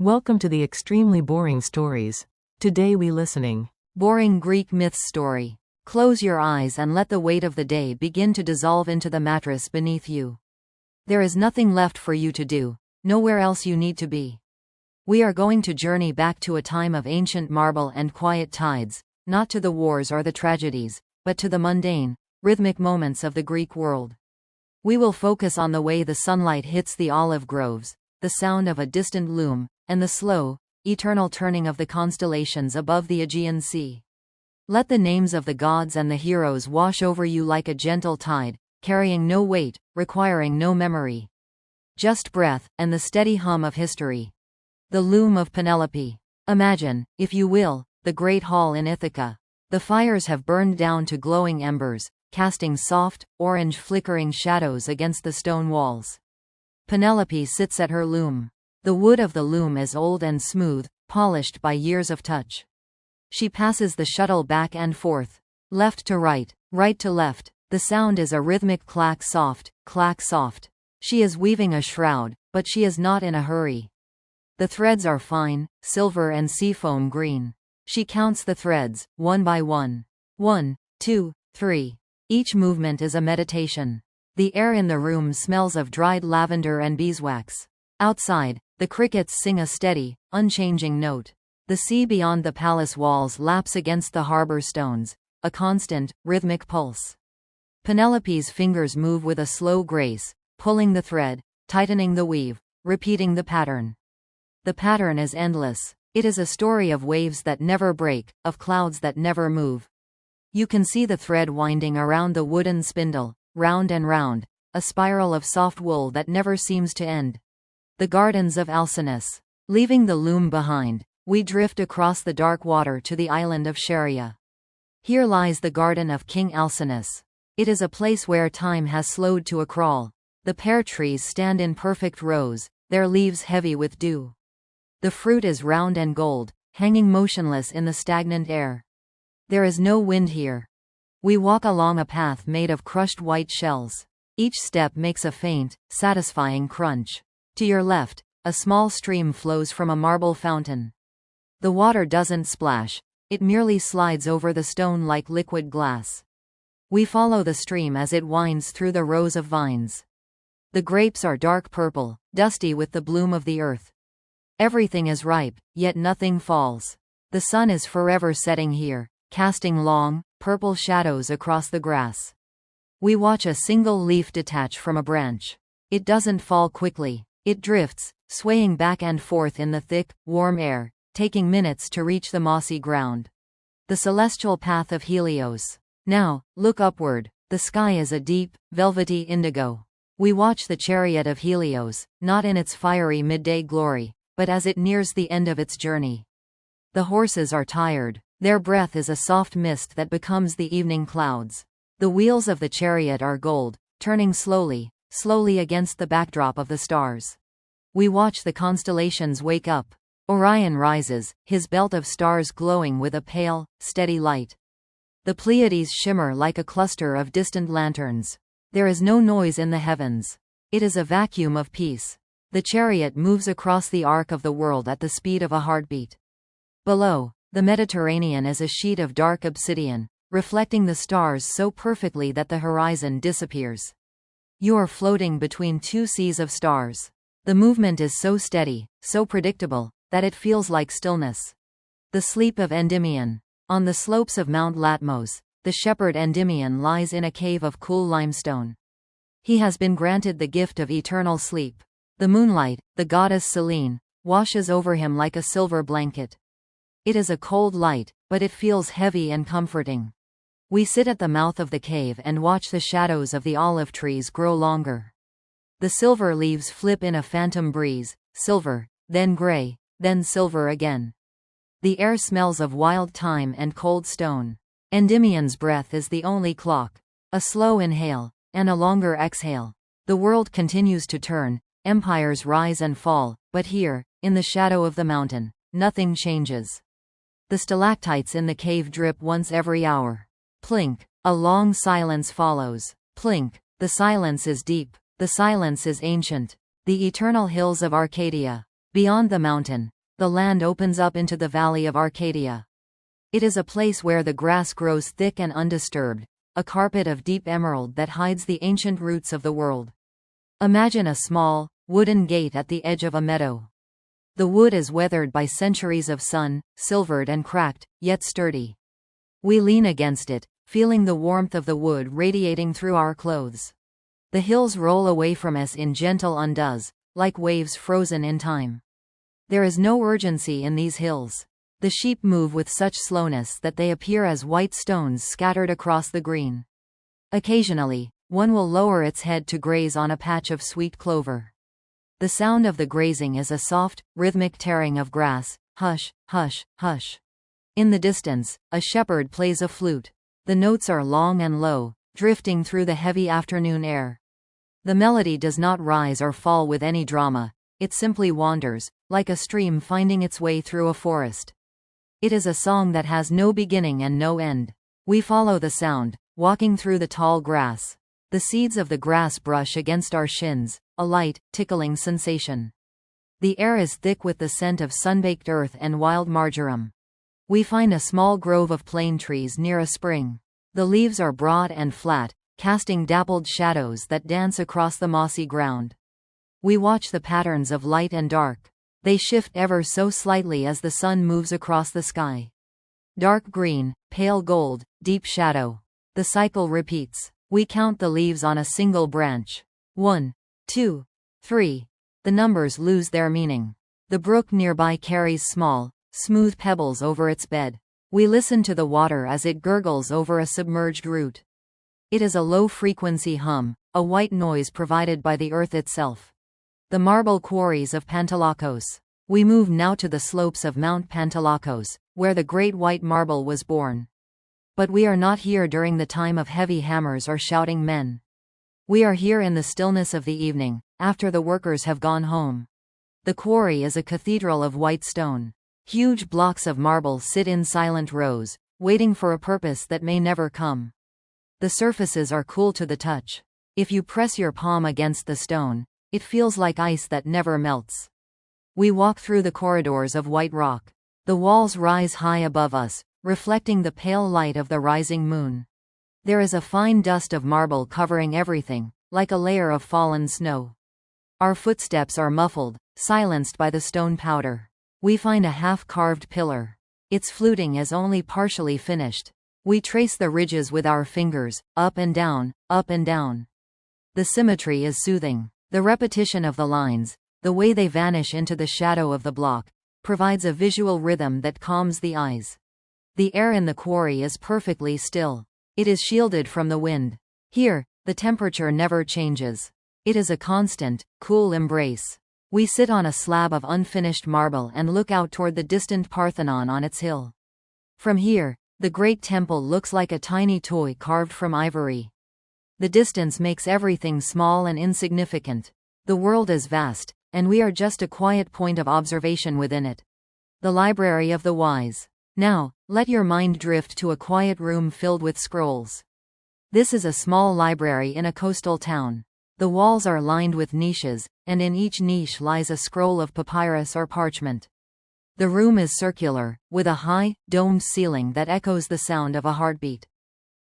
Welcome to the extremely boring stories. Today we listening. Boring Greek myth story. Close your eyes and let the weight of the day begin to dissolve into the mattress beneath you. There is nothing left for you to do, nowhere else you need to be. We are going to journey back to a time of ancient marble and quiet tides, not to the wars or the tragedies, but to the mundane, rhythmic moments of the Greek world. We will focus on the way the sunlight hits the olive groves, the sound of a distant loom, and the slow, eternal turning of the constellations above the Aegean Sea. Let the names of the gods and the heroes wash over you like a gentle tide, carrying no weight, requiring no memory. Just breath, and the steady hum of history. The loom of Penelope. Imagine, if you will, the great hall in Ithaca. The fires have burned down to glowing embers, casting soft, orange flickering shadows against the stone walls. Penelope sits at her loom. The wood of the loom is old and smooth, polished by years of touch. She passes the shuttle back and forth, left to right to left. The sound is a rhythmic clack soft, clack soft. She is weaving a shroud, but she is not in a hurry. The threads are fine, silver and seafoam green. She counts the threads, one by one. 1, 2, 3. Each movement is a meditation. The air in the room smells of dried lavender and beeswax. Outside, the crickets sing a steady, unchanging note. The sea beyond the palace walls laps against the harbor stones, a constant, rhythmic pulse. Penelope's fingers move with a slow grace, pulling the thread, tightening the weave, repeating the pattern. The pattern is endless. It is a story of waves that never break, of clouds that never move. You can see the thread winding around the wooden spindle, round and round, a spiral of soft wool that never seems to end. The gardens of Alcinous. Leaving the loom behind, we drift across the dark water to the island of Scheria. Here lies the garden of King Alcinous. It is a place where time has slowed to a crawl. The pear trees stand in perfect rows, their leaves heavy with dew. The fruit is round and gold, hanging motionless in the stagnant air. There is no wind here. We walk along a path made of crushed white shells. Each step makes a faint, satisfying crunch. To your left, a small stream flows from a marble fountain. The water doesn't splash, it merely slides over the stone like liquid glass. We follow the stream as it winds through the rows of vines. The grapes are dark purple, dusty with the bloom of the earth. Everything is ripe, yet nothing falls. The sun is forever setting here, casting long, purple shadows across the grass. We watch a single leaf detach from a branch. It doesn't fall quickly. It drifts, swaying back and forth in the thick, warm air, taking minutes to reach the mossy ground. The celestial path of Helios. Now, look upward. The sky is a deep, velvety indigo. We watch the chariot of Helios, not in its fiery midday glory, but as it nears the end of its journey. The horses are tired. Their breath is a soft mist that becomes the evening clouds. The wheels of the chariot are gold, turning slowly, slowly against the backdrop of the stars. We watch the constellations wake up. Orion rises, his belt of stars glowing with a pale, steady light. The Pleiades shimmer like a cluster of distant lanterns. There is no noise in the heavens. It is a vacuum of peace. The chariot moves across the arc of the world at the speed of a heartbeat. Below, the Mediterranean is a sheet of dark obsidian, reflecting the stars so perfectly that the horizon disappears. You are floating between two seas of stars. The movement is so steady, so predictable, that it feels like stillness. The sleep of Endymion. On the slopes of Mount Latmos, the shepherd Endymion lies in a cave of cool limestone. He has been granted the gift of eternal sleep. The moonlight, the goddess Selene, washes over him like a silver blanket. It is a cold light, but it feels heavy and comforting. We sit at the mouth of the cave and watch the shadows of the olive trees grow longer. The silver leaves flip in a phantom breeze, silver, then gray, then silver again. The air smells of wild thyme and cold stone. Endymion's breath is the only clock. A slow inhale, and a longer exhale. The world continues to turn, empires rise and fall, but here, in the shadow of the mountain, nothing changes. The stalactites in the cave drip once every hour. Plink. A long silence follows. Plink. The silence is deep. The silence is ancient. The eternal hills of Arcadia. Beyond the mountain, the land opens up into the valley of Arcadia. It is a place where the grass grows thick and undisturbed, a carpet of deep emerald that hides the ancient roots of the world. Imagine a small, wooden gate at the edge of a meadow. The wood is weathered by centuries of sun, silvered and cracked, yet sturdy. We lean against it, feeling the warmth of the wood radiating through our clothes. The hills roll away from us in gentle ondas, like waves frozen in time. There is no urgency in these hills. The sheep move with such slowness that they appear as white stones scattered across the green. Occasionally, one will lower its head to graze on a patch of sweet clover. The sound of the grazing is a soft, rhythmic tearing of grass. Hush, hush, hush. In the distance, a shepherd plays a flute. The notes are long and low, drifting through the heavy afternoon air. The melody does not rise or fall with any drama, it simply wanders, like a stream finding its way through a forest. It is a song that has no beginning and no end. We follow the sound, walking through the tall grass. The seeds of the grass brush against our shins, a light, tickling sensation. The air is thick with the scent of sunbaked earth and wild marjoram. We find a small grove of plane trees near a spring. The leaves are broad and flat, casting dappled shadows that dance across the mossy ground. We watch the patterns of light and dark. They shift ever so slightly as the sun moves across the sky. Dark green, pale gold, deep shadow. The cycle repeats. We count the leaves on a single branch. 1, 2, 3. The numbers lose their meaning. The brook nearby carries small, smooth pebbles over its bed. We listen to the water as it gurgles over a submerged root. It is a low-frequency hum, a white noise provided by the earth itself. The marble quarries of Pantelakos. We move now to the slopes of Mount Pantelakos, where the great white marble was born. But we are not here during the time of heavy hammers or shouting men. We are here in the stillness of the evening, after the workers have gone home. The quarry is a cathedral of white stone. Huge blocks of marble sit in silent rows, waiting for a purpose that may never come. The surfaces are cool to the touch. If you press your palm against the stone, it feels like ice that never melts. We walk through the corridors of white rock. The walls rise high above us, reflecting the pale light of the rising moon. There is a fine dust of marble covering everything, like a layer of fallen snow. Our footsteps are muffled, silenced by the stone powder. We find a half-carved pillar. Its fluting is only partially finished. We trace the ridges with our fingers, up and down, up and down. The symmetry is soothing. The repetition of the lines, the way they vanish into the shadow of the block, provides a visual rhythm that calms the eyes. The air in the quarry is perfectly still. It is shielded from the wind. Here, the temperature never changes. It is a constant, cool embrace. We sit on a slab of unfinished marble and look out toward the distant Parthenon on its hill. From here, the great temple looks like a tiny toy carved from ivory. The distance makes everything small and insignificant. The world is vast, and we are just a quiet point of observation within it. The Library of the Wise. Now, let your mind drift to a quiet room filled with scrolls. This is a small library in a coastal town. The walls are lined with niches, and in each niche lies a scroll of papyrus or parchment. The room is circular, with a high, domed ceiling that echoes the sound of a heartbeat.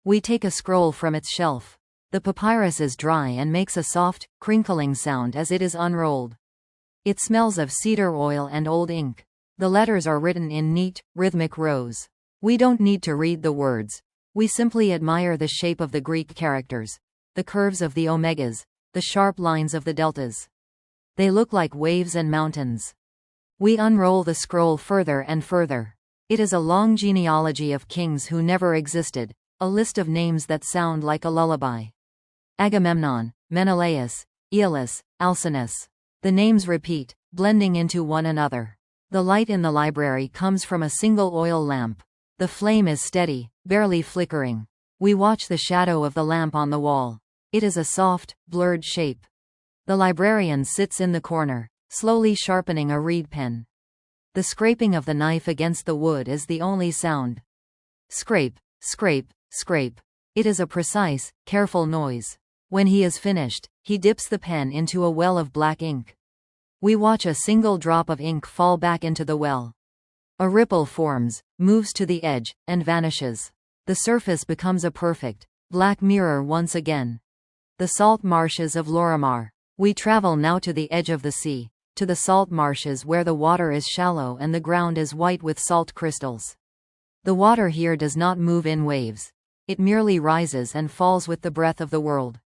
We take a scroll from its shelf. The papyrus is dry and makes a soft, crinkling sound as it is unrolled. It smells of cedar oil and old ink. The letters are written in neat, rhythmic rows. We don't need to read the words. We simply admire the shape of the Greek characters, the curves of the omegas, the sharp lines of the deltas. They look like waves and mountains. We unroll the scroll further and further. It is a long genealogy of kings who never existed, a list of names that sound like a lullaby. Agamemnon, Menelaus, Aeolus, Alcinous. The names repeat, blending into one another. The light in the library comes from a single oil lamp. The flame is steady, barely flickering. We watch the shadow of the lamp on the wall. It is a soft, blurred shape. The librarian sits in the corner, slowly sharpening a reed pen. The scraping of the knife against the wood is the only sound. Scrape, scrape, scrape. It is a precise, careful noise. When he is finished, he dips the pen into a well of black ink. We watch a single drop of ink fall back into the well. A ripple forms, moves to the edge, and vanishes. The surface becomes a perfect, black mirror once again. The salt marshes of Lorimar. We travel now to the edge of the sea, to the salt marshes where the water is shallow and the ground is white with salt crystals. The water here does not move in waves. It merely rises and falls with the breath of the world.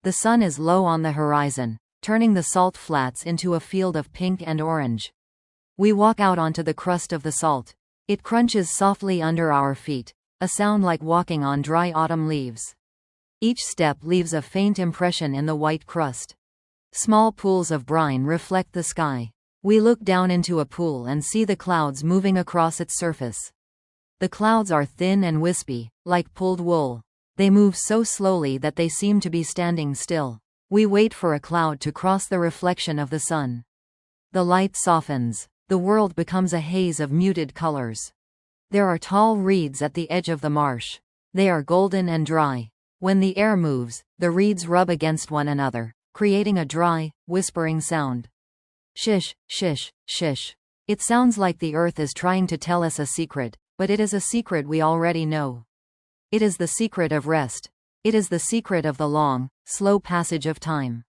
The sun is low on the horizon, turning the salt flats into a field of pink and orange. We walk out onto the crust of the salt. It crunches softly under our feet, a sound like walking on dry autumn leaves. Each step leaves a faint impression in the white crust. Small pools of brine reflect the sky. We look down into a pool and see the clouds moving across its surface. The clouds are thin and wispy, like pulled wool. They move so slowly that they seem to be standing still. We wait for a cloud to cross the reflection of the sun. The light softens. The world becomes a haze of muted colors. There are tall reeds at the edge of the marsh. They are golden and dry. When the air moves, the reeds rub against one another, creating a dry, whispering sound. Shish, shish, shish. It sounds like the earth is trying to tell us a secret, but it is a secret we already know. It is the secret of rest. It is the secret of the long, slow passage of time.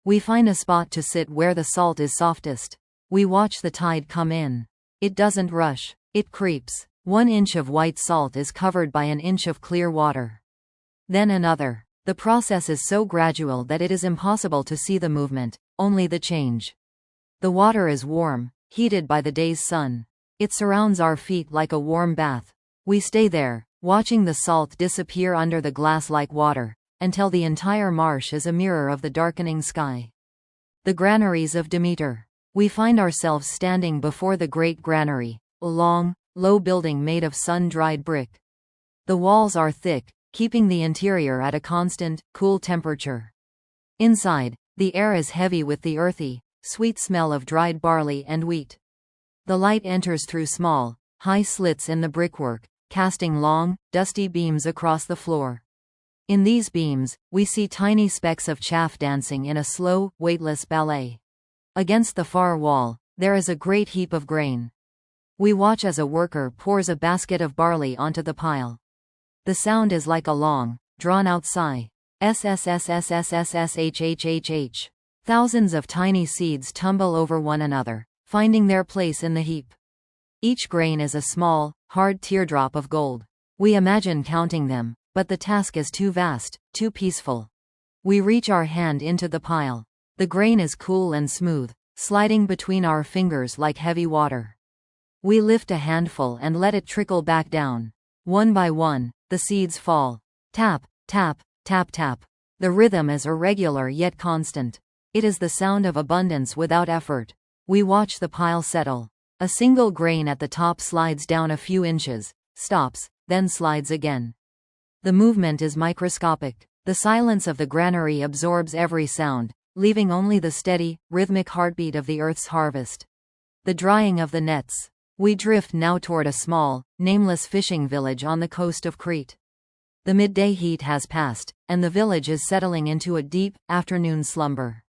We find a spot to sit where the salt is softest. We watch the tide come in. It doesn't rush. It creeps. 1 inch of white salt is covered by an inch of clear water. Then another. The process is so gradual that it is impossible to see the movement, only the change. The water is warm, heated by the day's sun. It surrounds our feet like a warm bath. We stay there, watching the salt disappear under the glass-like water, until the entire marsh is a mirror of the darkening sky. The granaries of Demeter. We find ourselves standing before the great granary, a long, low building made of sun-dried brick. The walls are thick, keeping the interior at a constant, cool temperature. Inside, the air is heavy with the earthy, sweet smell of dried barley and wheat. The light enters through small, high slits in the brickwork, casting long, dusty beams across the floor. In these beams, we see tiny specks of chaff dancing in a slow, weightless ballet. Against the far wall, there is a great heap of grain. We watch as a worker pours a basket of barley onto the pile. The sound is like a long, drawn-out sigh. Sssssshhhhh. Thousands of tiny seeds tumble over one another, finding their place in the heap. Each grain is a small, hard teardrop of gold. We imagine counting them, but the task is too vast, too peaceful. We reach our hand into the pile. The grain is cool and smooth, sliding between our fingers like heavy water. We lift a handful and let it trickle back down. One by one, the seeds fall. Tap, tap, tap, tap. The rhythm is irregular yet constant. It is the sound of abundance without effort. We watch the pile settle. A single grain at the top slides down a few inches, stops, then slides again. The movement is microscopic. The silence of the granary absorbs every sound, leaving only the steady, rhythmic heartbeat of the earth's harvest. The drying of the nets. We drift now toward a small, nameless fishing village on the coast of Crete. The midday heat has passed, and the village is settling into a deep, afternoon slumber.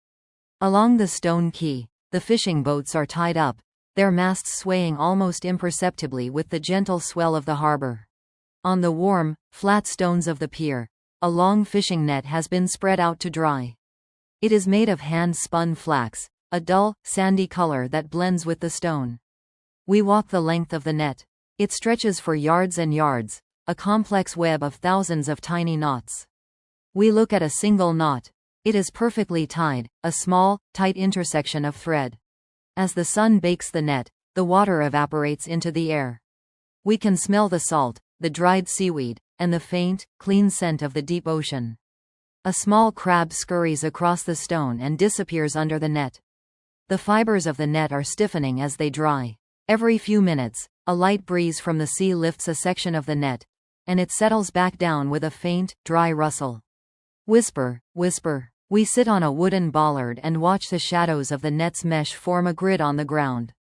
Along the stone quay, the fishing boats are tied up, their masts swaying almost imperceptibly with the gentle swell of the harbor. On the warm, flat stones of the pier, a long fishing net has been spread out to dry. It is made of hand-spun flax, a dull, sandy color that blends with the stone. We walk the length of the net. It stretches for yards and yards, a complex web of thousands of tiny knots. We look at a single knot. It is perfectly tied, a small, tight intersection of thread. As the sun bakes the net, the water evaporates into the air. We can smell the salt, the dried seaweed, and the faint, clean scent of the deep ocean. A small crab scurries across the stone and disappears under the net. The fibers of the net are stiffening as they dry. Every few minutes, a light breeze from the sea lifts a section of the net, and it settles back down with a faint, dry rustle. Whisper, whisper. We sit on a wooden bollard and watch the shadows of the net's mesh form a grid on the ground.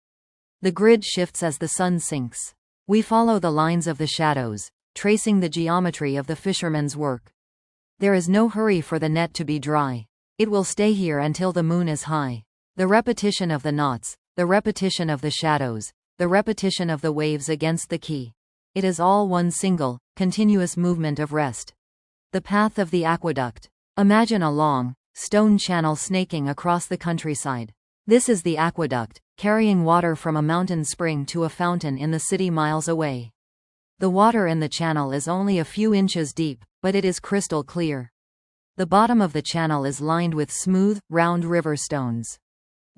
The grid shifts as the sun sinks. We follow the lines of the shadows, tracing the geometry of the fisherman's work. There is no hurry for the net to be dry. It will stay here until the moon is high. The repetition of the knots, the repetition of the shadows, the repetition of the waves against the quay. It is all one single, continuous movement of rest. The path of the aqueduct. Imagine a long, stone channel snaking across the countryside. This is the aqueduct, carrying water from a mountain spring to a fountain in the city miles away. The water in the channel is only a few inches deep, but it is crystal clear. The bottom of the channel is lined with smooth, round river stones.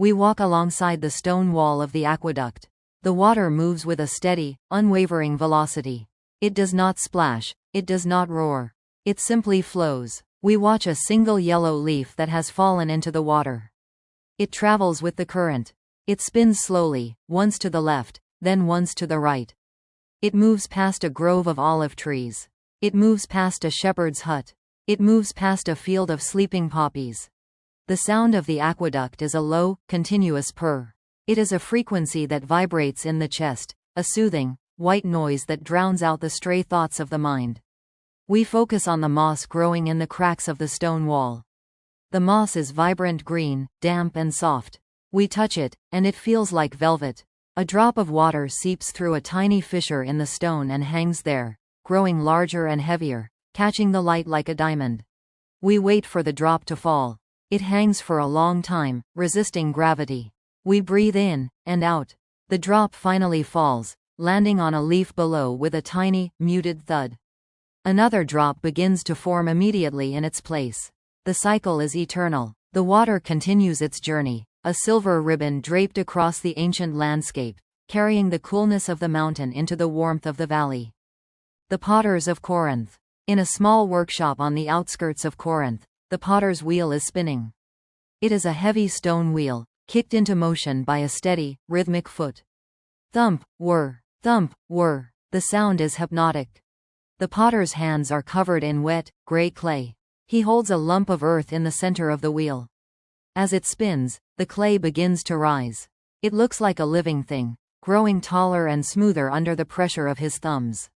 We walk alongside the stone wall of the aqueduct. The water moves with a steady, unwavering velocity. It does not splash, it does not roar. It simply flows. We watch a single yellow leaf that has fallen into the water. It travels with the current. It spins slowly, once to the left, then once to the right. It moves past a grove of olive trees. It moves past a shepherd's hut. It moves past a field of sleeping poppies. The sound of the aqueduct is a low, continuous purr. It is a frequency that vibrates in the chest, a soothing, white noise that drowns out the stray thoughts of the mind. We focus on the moss growing in the cracks of the stone wall. The moss is vibrant green, damp and soft. We touch it, and it feels like velvet. A drop of water seeps through a tiny fissure in the stone and hangs there, growing larger and heavier, catching the light like a diamond. We wait for the drop to fall. It hangs for a long time, resisting gravity. We breathe in and out. The drop finally falls, landing on a leaf below with a tiny, muted thud. Another drop begins to form immediately in its place. The cycle is eternal. The water continues its journey, a silver ribbon draped across the ancient landscape, carrying the coolness of the mountain into the warmth of the valley. The Potters of Corinth. In a small workshop on the outskirts of Corinth, the potter's wheel is spinning. It is a heavy stone wheel, kicked into motion by a steady, rhythmic foot. Thump, whir, thump, whir. The sound is hypnotic. The potter's hands are covered in wet, gray clay. He holds a lump of earth in the center of the wheel. As it spins, the clay begins to rise. It looks like a living thing, growing taller and smoother under the pressure of his thumbs.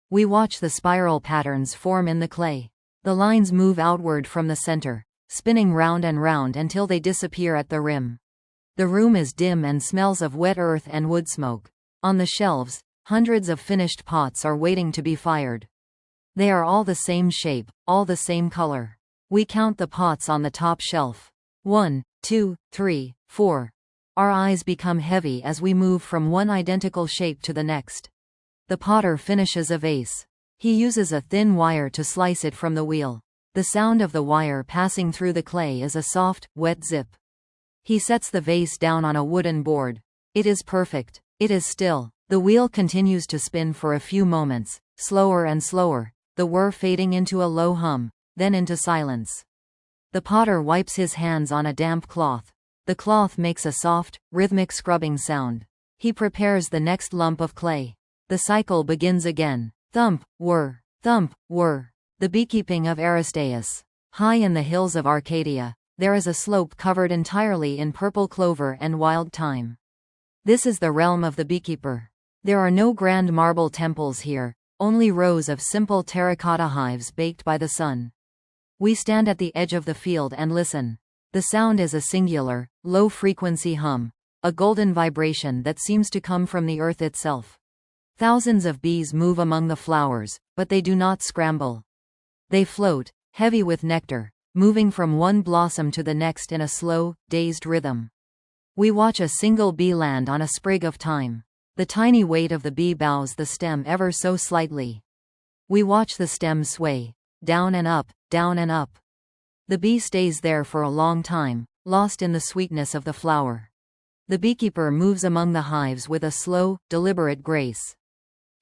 We watch the spiral patterns form in the clay. The lines move outward from the center, spinning round and round until they disappear at the rim. The room is dim and smells of wet earth and wood smoke. On the shelves, hundreds of finished pots are waiting to be fired. They are all the same shape, all the same color. We count the pots on the top shelf. 1, 2, 3, 4. Our eyes become heavy as we move from one identical shape to the next. The potter finishes a vase. He uses a thin wire to slice it from the wheel. The sound of the wire passing through the clay is a soft, wet zip. He sets the vase down on a wooden board. It is perfect. It is still. The wheel continues to spin for a few moments, slower and slower, the whir fading into a low hum, then into silence. The potter wipes his hands on a damp cloth. The cloth makes a soft, rhythmic scrubbing sound. He prepares the next lump of clay. The cycle begins again. Thump, whir, thump, whir. The beekeeping of Aristaeus. High in the hills of Arcadia, there is a slope covered entirely in purple clover and wild thyme. This is the realm of the beekeeper. There are no grand marble temples here, only rows of simple terracotta hives baked by the sun. We stand at the edge of the field and listen. The sound is a singular, low-frequency hum, a golden vibration that seems to come from the earth itself. Thousands of bees move among the flowers, but they do not scramble. They float, heavy with nectar, moving from one blossom to the next in a slow, dazed rhythm. We watch a single bee land on a sprig of thyme. The tiny weight of the bee bows the stem ever so slightly. We watch the stem sway, down and up, down and up. The bee stays there for a long time, lost in the sweetness of the flower. The beekeeper moves among the hives with a slow, deliberate grace.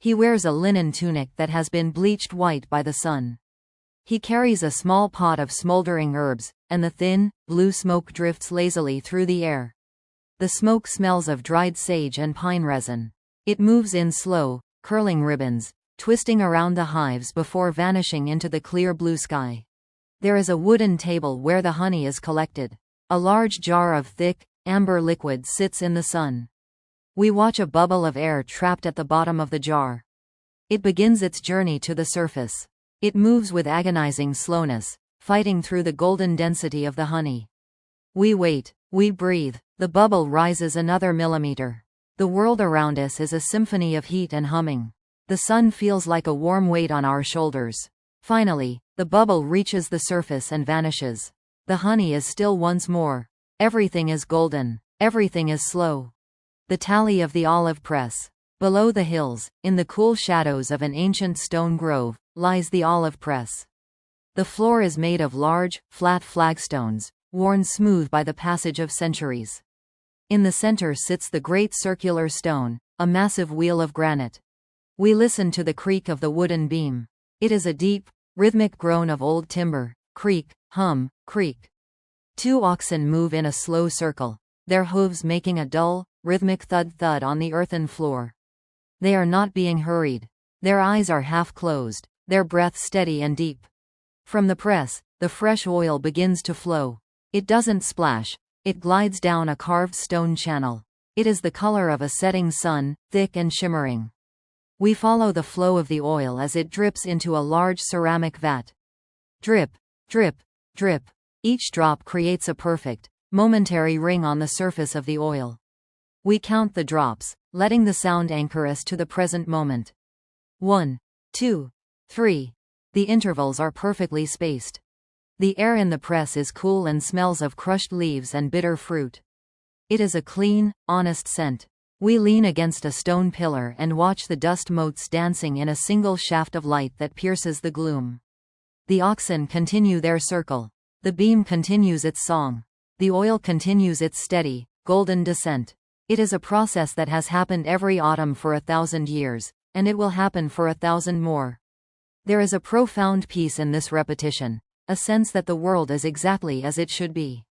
He wears a linen tunic that has been bleached white by the sun. He carries a small pot of smoldering herbs, and the thin, blue smoke drifts lazily through the air. The smoke smells of dried sage and pine resin. It moves in slow, curling ribbons, twisting around the hives before vanishing into the clear blue sky. There is a wooden table where the honey is collected. A large jar of thick, amber liquid sits in the sun. We watch a bubble of air trapped at the bottom of the jar. It begins its journey to the surface. It moves with agonizing slowness, fighting through the golden density of the honey. We wait, we breathe, the bubble rises another millimeter. The world around us is a symphony of heat and humming. The sun feels like a warm weight on our shoulders. Finally, the bubble reaches the surface and vanishes. The honey is still once more. Everything is golden. Everything is slow. The tally of the olive press. Below the hills, in the cool shadows of an ancient stone grove, lies the olive press. The floor is made of large, flat flagstones, worn smooth by the passage of centuries. In the center sits the great circular stone, a massive wheel of granite. We listen to the creak of the wooden beam. It is a deep, rhythmic groan of old timber. Creak, hum, creak. Two oxen move in a slow circle, their hooves making a dull, rhythmic thud-thud on the earthen floor. They are not being hurried. Their eyes are half closed, their breath steady and deep. From the press, the fresh oil begins to flow. It doesn't splash, it glides down a carved stone channel. It is the color of a setting sun, thick and shimmering. We follow the flow of the oil as it drips into a large ceramic vat. Drip, drip, drip. Each drop creates a perfect, momentary ring on the surface of the oil. We count the drops, letting the sound anchor us to the present moment. 1, 2, 3. The intervals are perfectly spaced. The air in the press is cool and smells of crushed leaves and bitter fruit. It is a clean, honest scent. We lean against a stone pillar and watch the dust motes dancing in a single shaft of light that pierces the gloom. The oxen continue their circle. The beam continues its song. The oil continues its steady, golden descent. It is a process that has happened every autumn for 1,000 years, and it will happen for 1,000 more. There is a profound peace in this repetition, a sense that the world is exactly as it should be.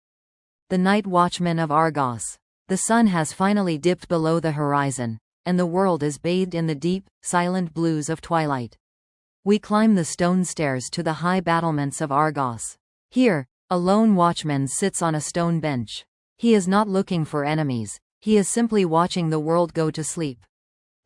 The night watchman of Argos. The sun has finally dipped below the horizon, and the world is bathed in the deep, silent blues of twilight. We climb the stone stairs to the high battlements of Argos. Here, a lone watchman sits on a stone bench. He is not looking for enemies, he is simply watching the world go to sleep.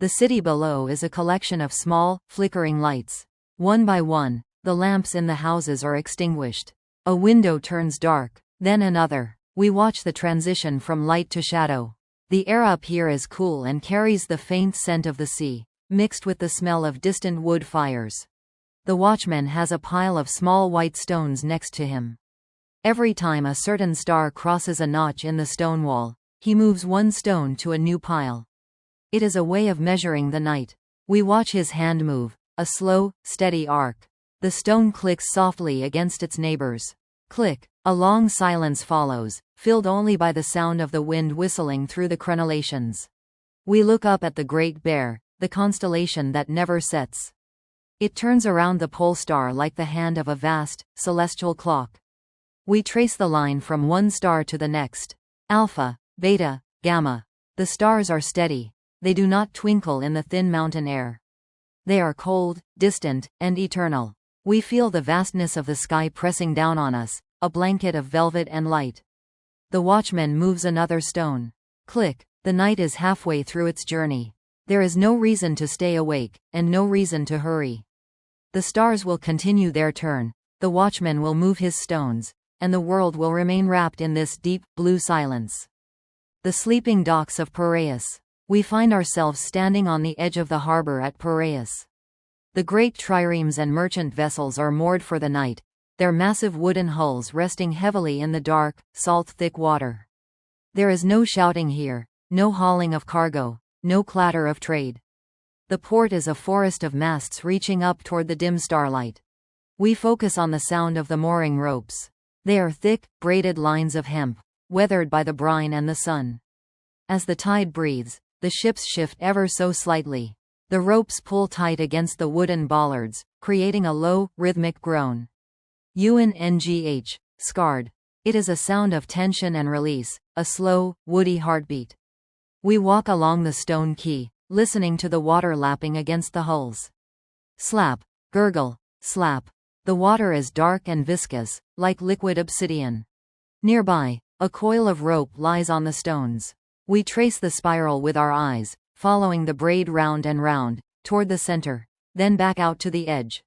The city below is a collection of small, flickering lights. One by one, the lamps in the houses are extinguished. A window turns dark, then another. We watch the transition from light to shadow. The air up here is cool and carries the faint scent of the sea, mixed with the smell of distant wood fires. The watchman has a pile of small white stones next to him. Every time a certain star crosses a notch in the stone wall, he moves one stone to a new pile. It is a way of measuring the night. We watch his hand move, a slow, steady arc. The stone clicks softly against its neighbors. Click. A long silence follows, filled only by the sound of the wind whistling through the crenellations. We look up at the Great Bear, the constellation that never sets. It turns around the pole star like the hand of a vast, celestial clock. We trace the line from one star to the next. Alpha, Beta, Gamma. The stars are steady. They do not twinkle in the thin mountain air. They are cold, distant, and eternal. We feel the vastness of the sky pressing down on us, a blanket of velvet and light. The watchman moves another stone. Click. The night is halfway through its journey. There is no reason to stay awake, and no reason to hurry. The stars will continue their turn, the watchman will move his stones, and the world will remain wrapped in this deep, blue silence. The sleeping docks of Piraeus. We find ourselves standing on the edge of the harbor at Piraeus. The great triremes and merchant vessels are moored for the night, their massive wooden hulls resting heavily in the dark, salt-thick water. There is no shouting here, no hauling of cargo, no clatter of trade. The port is a forest of masts reaching up toward the dim starlight. We focus on the sound of the mooring ropes. They are thick, braided lines of hemp, weathered by the brine and the sun. As the tide breathes, the ships shift ever so slightly. The ropes pull tight against the wooden bollards, creating a low, rhythmic groan. UNNGH, scarred. It is a sound of tension and release, a slow, woody heartbeat. We walk along the stone quay, listening to the water lapping against the hulls. Slap, gurgle, slap. The water is dark and viscous, like liquid obsidian. Nearby, a coil of rope lies on the stones. We trace the spiral with our eyes, following the braid round and round, toward the center, then back out to the edge.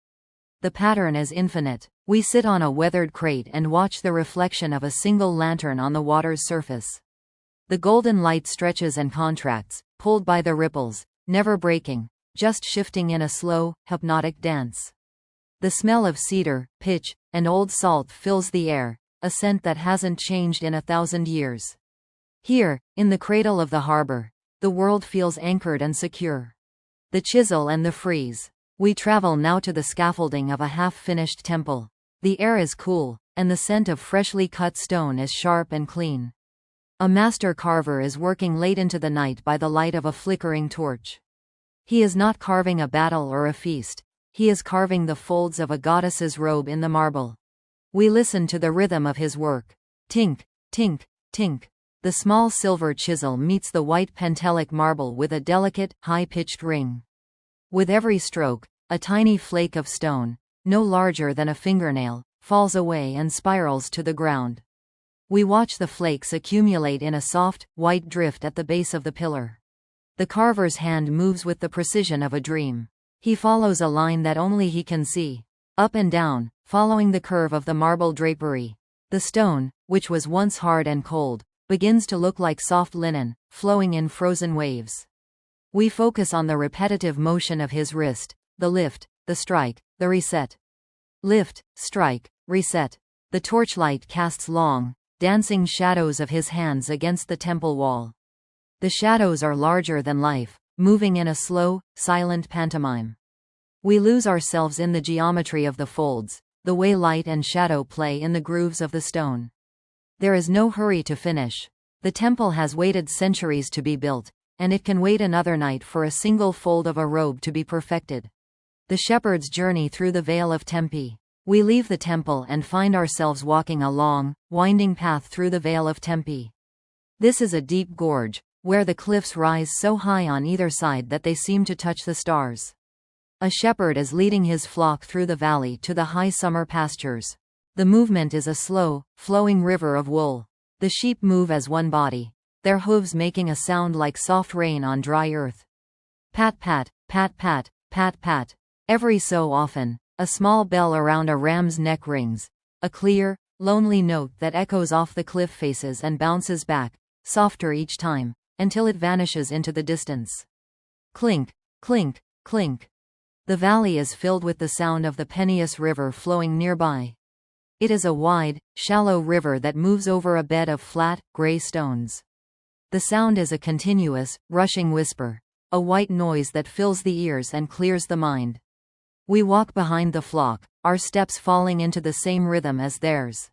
The pattern is infinite. We sit on a weathered crate and watch the reflection of a single lantern on the water's surface. The golden light stretches and contracts, pulled by the ripples, never breaking, just shifting in a slow, hypnotic dance. The smell of cedar, pitch, and old salt fills the air, a scent that hasn't changed in 1,000 years. Here, in the cradle of the harbor, the world feels anchored and secure. The chisel and the frieze. We travel now to the scaffolding of a half-finished temple. The air is cool, and the scent of freshly cut stone is sharp and clean. A master carver is working late into the night by the light of a flickering torch. He is not carving a battle or a feast. He is carving the folds of a goddess's robe in the marble. We listen to the rhythm of his work. Tink, tink, tink. The small silver chisel meets the white pentelic marble with a delicate, high-pitched ring. With every stroke, a tiny flake of stone, no larger than a fingernail, falls away and spirals to the ground. We watch the flakes accumulate in a soft, white drift at the base of the pillar. The carver's hand moves with the precision of a dream. He follows a line that only he can see. Up and down, following the curve of the marble drapery. The stone, which was once hard and cold, begins to look like soft linen, flowing in frozen waves. We focus on the repetitive motion of his wrist, the lift, the strike, the reset. Lift, strike, reset. The torchlight casts long, dancing shadows of his hands against the temple wall. The shadows are larger than life, moving in a slow, silent pantomime. We lose ourselves in the geometry of the folds, the way light and shadow play in the grooves of the stone. There is no hurry to finish. The temple has waited centuries to be built, and it can wait another night for a single fold of a robe to be perfected. The shepherd's journey through the Vale of Tempe. We leave the temple and find ourselves walking a long, winding path through the Vale of Tempe. This is a deep gorge, where the cliffs rise so high on either side that they seem to touch the stars. A shepherd is leading his flock through the valley to the high summer pastures. The movement is a slow, flowing river of wool. The sheep move as one body, their hooves making a sound like soft rain on dry earth. Pat pat, pat pat, pat pat. Every so often, a small bell around a ram's neck rings, a clear, lonely note that echoes off the cliff faces and bounces back, softer each time, until it vanishes into the distance. Clink, clink, clink. The valley is filled with the sound of the Peneus River flowing nearby. It is a wide, shallow river that moves over a bed of flat, gray stones. The sound is a continuous, rushing whisper, a white noise that fills the ears and clears the mind. We walk behind the flock, our steps falling into the same rhythm as theirs.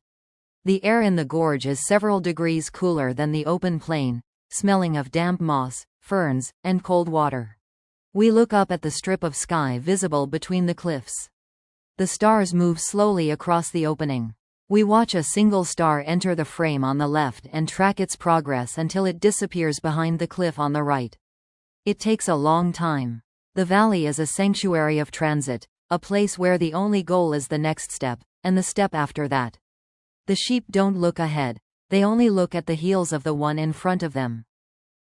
The air in the gorge is several degrees cooler than the open plain, smelling of damp moss, ferns, and cold water. We look up at the strip of sky visible between the cliffs. The stars move slowly across the opening. We watch a single star enter the frame on the left and track its progress until it disappears behind the cliff on the right. It takes a long time. The valley is a sanctuary of transit, a place where the only goal is the next step, and the step after that. The sheep don't look ahead, they only look at the heels of the one in front of them.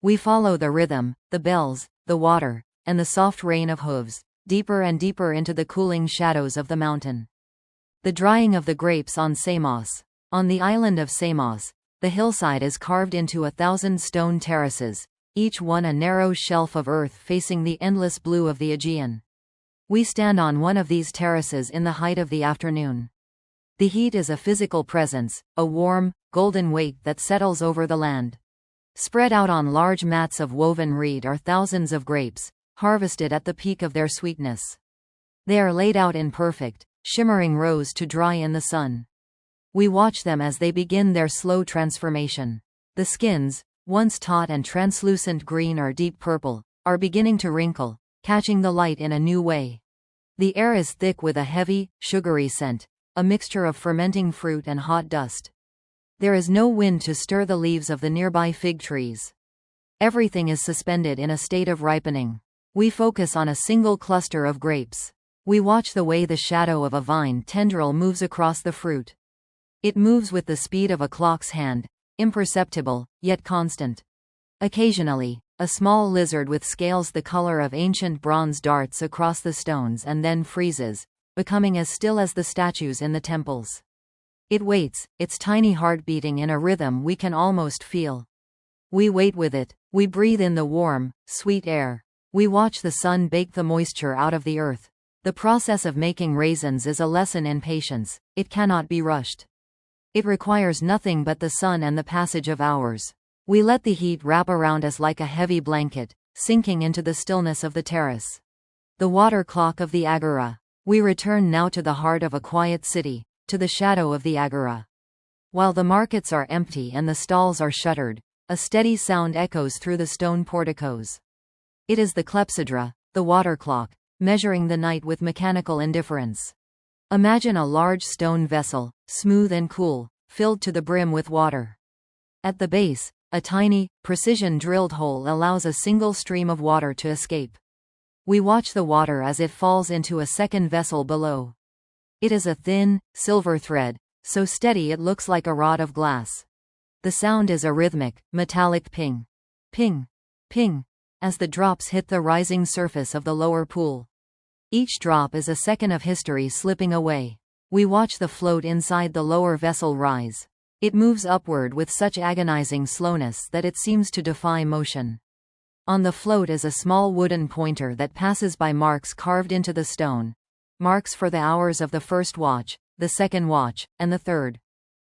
We follow the rhythm, the bells, the water, and the soft rain of hooves, deeper and deeper into the cooling shadows of the mountain. The drying of the grapes on Samos. On the island of Samos, the hillside is carved into 1,000 stone terraces, each one a narrow shelf of earth facing the endless blue of the Aegean. We stand on one of these terraces in the height of the afternoon. The heat is a physical presence, a warm, golden weight that settles over the land. Spread out on large mats of woven reed are thousands of grapes, harvested at the peak of their sweetness. They are laid out in perfect, shimmering rows to dry in the sun. We watch them as they begin their slow transformation. The skins, once taut and translucent green or deep purple, are beginning to wrinkle, catching the light in a new way. The air is thick with a heavy, sugary scent, a mixture of fermenting fruit and hot dust. There is no wind to stir the leaves of the nearby fig trees. Everything is suspended in a state of ripening. We focus on a single cluster of grapes. We watch the way the shadow of a vine tendril moves across the fruit. It moves with the speed of a clock's hand, imperceptible, yet constant. Occasionally, a small lizard with scales the color of ancient bronze darts across the stones and then freezes, becoming as still as the statues in the temples. It waits, its tiny heart beating in a rhythm we can almost feel. We wait with it, we breathe in the warm, sweet air. We watch the sun bake the moisture out of the earth. The process of making raisins is a lesson in patience, it cannot be rushed. It requires nothing but the sun and the passage of hours. We let the heat wrap around us like a heavy blanket, sinking into the stillness of the terrace. The water clock of the agora. We return now to the heart of a quiet city, to the shadow of the agora. While the markets are empty and the stalls are shuttered, a steady sound echoes through the stone porticos. It is the clepsydra, the water clock, measuring the night with mechanical indifference. Imagine a large stone vessel, smooth and cool, filled to the brim with water. At the base, a tiny, precision-drilled hole allows a single stream of water to escape. We watch the water as it falls into a second vessel below. It is a thin, silver thread, so steady it looks like a rod of glass. The sound is a rhythmic, metallic ping. Ping. Ping. As the drops hit the rising surface of the lower pool. Each drop is a second of history slipping away. We watch the float inside the lower vessel rise. It moves upward with such agonizing slowness that it seems to defy motion. On the float is a small wooden pointer that passes by marks carved into the stone. Marks for the hours of the first watch, the second watch, and the third.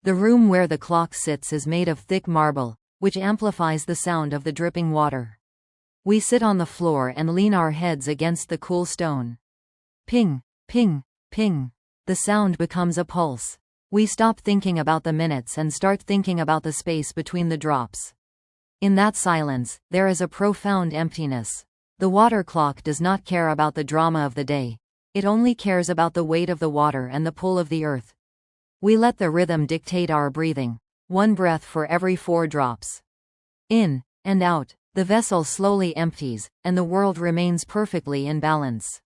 The room where the clock sits is made of thick marble, which amplifies the sound of the dripping water. We sit on the floor and lean our heads against the cool stone. Ping, ping, ping. The sound becomes a pulse. We stop thinking about the minutes and start thinking about the space between the drops. In that silence, there is a profound emptiness. The water clock does not care about the drama of the day. It only cares about the weight of the water and the pull of the earth. We let the rhythm dictate our breathing, one breath for every 4 drops. In and out. The vessel slowly empties, and the world remains perfectly in balance.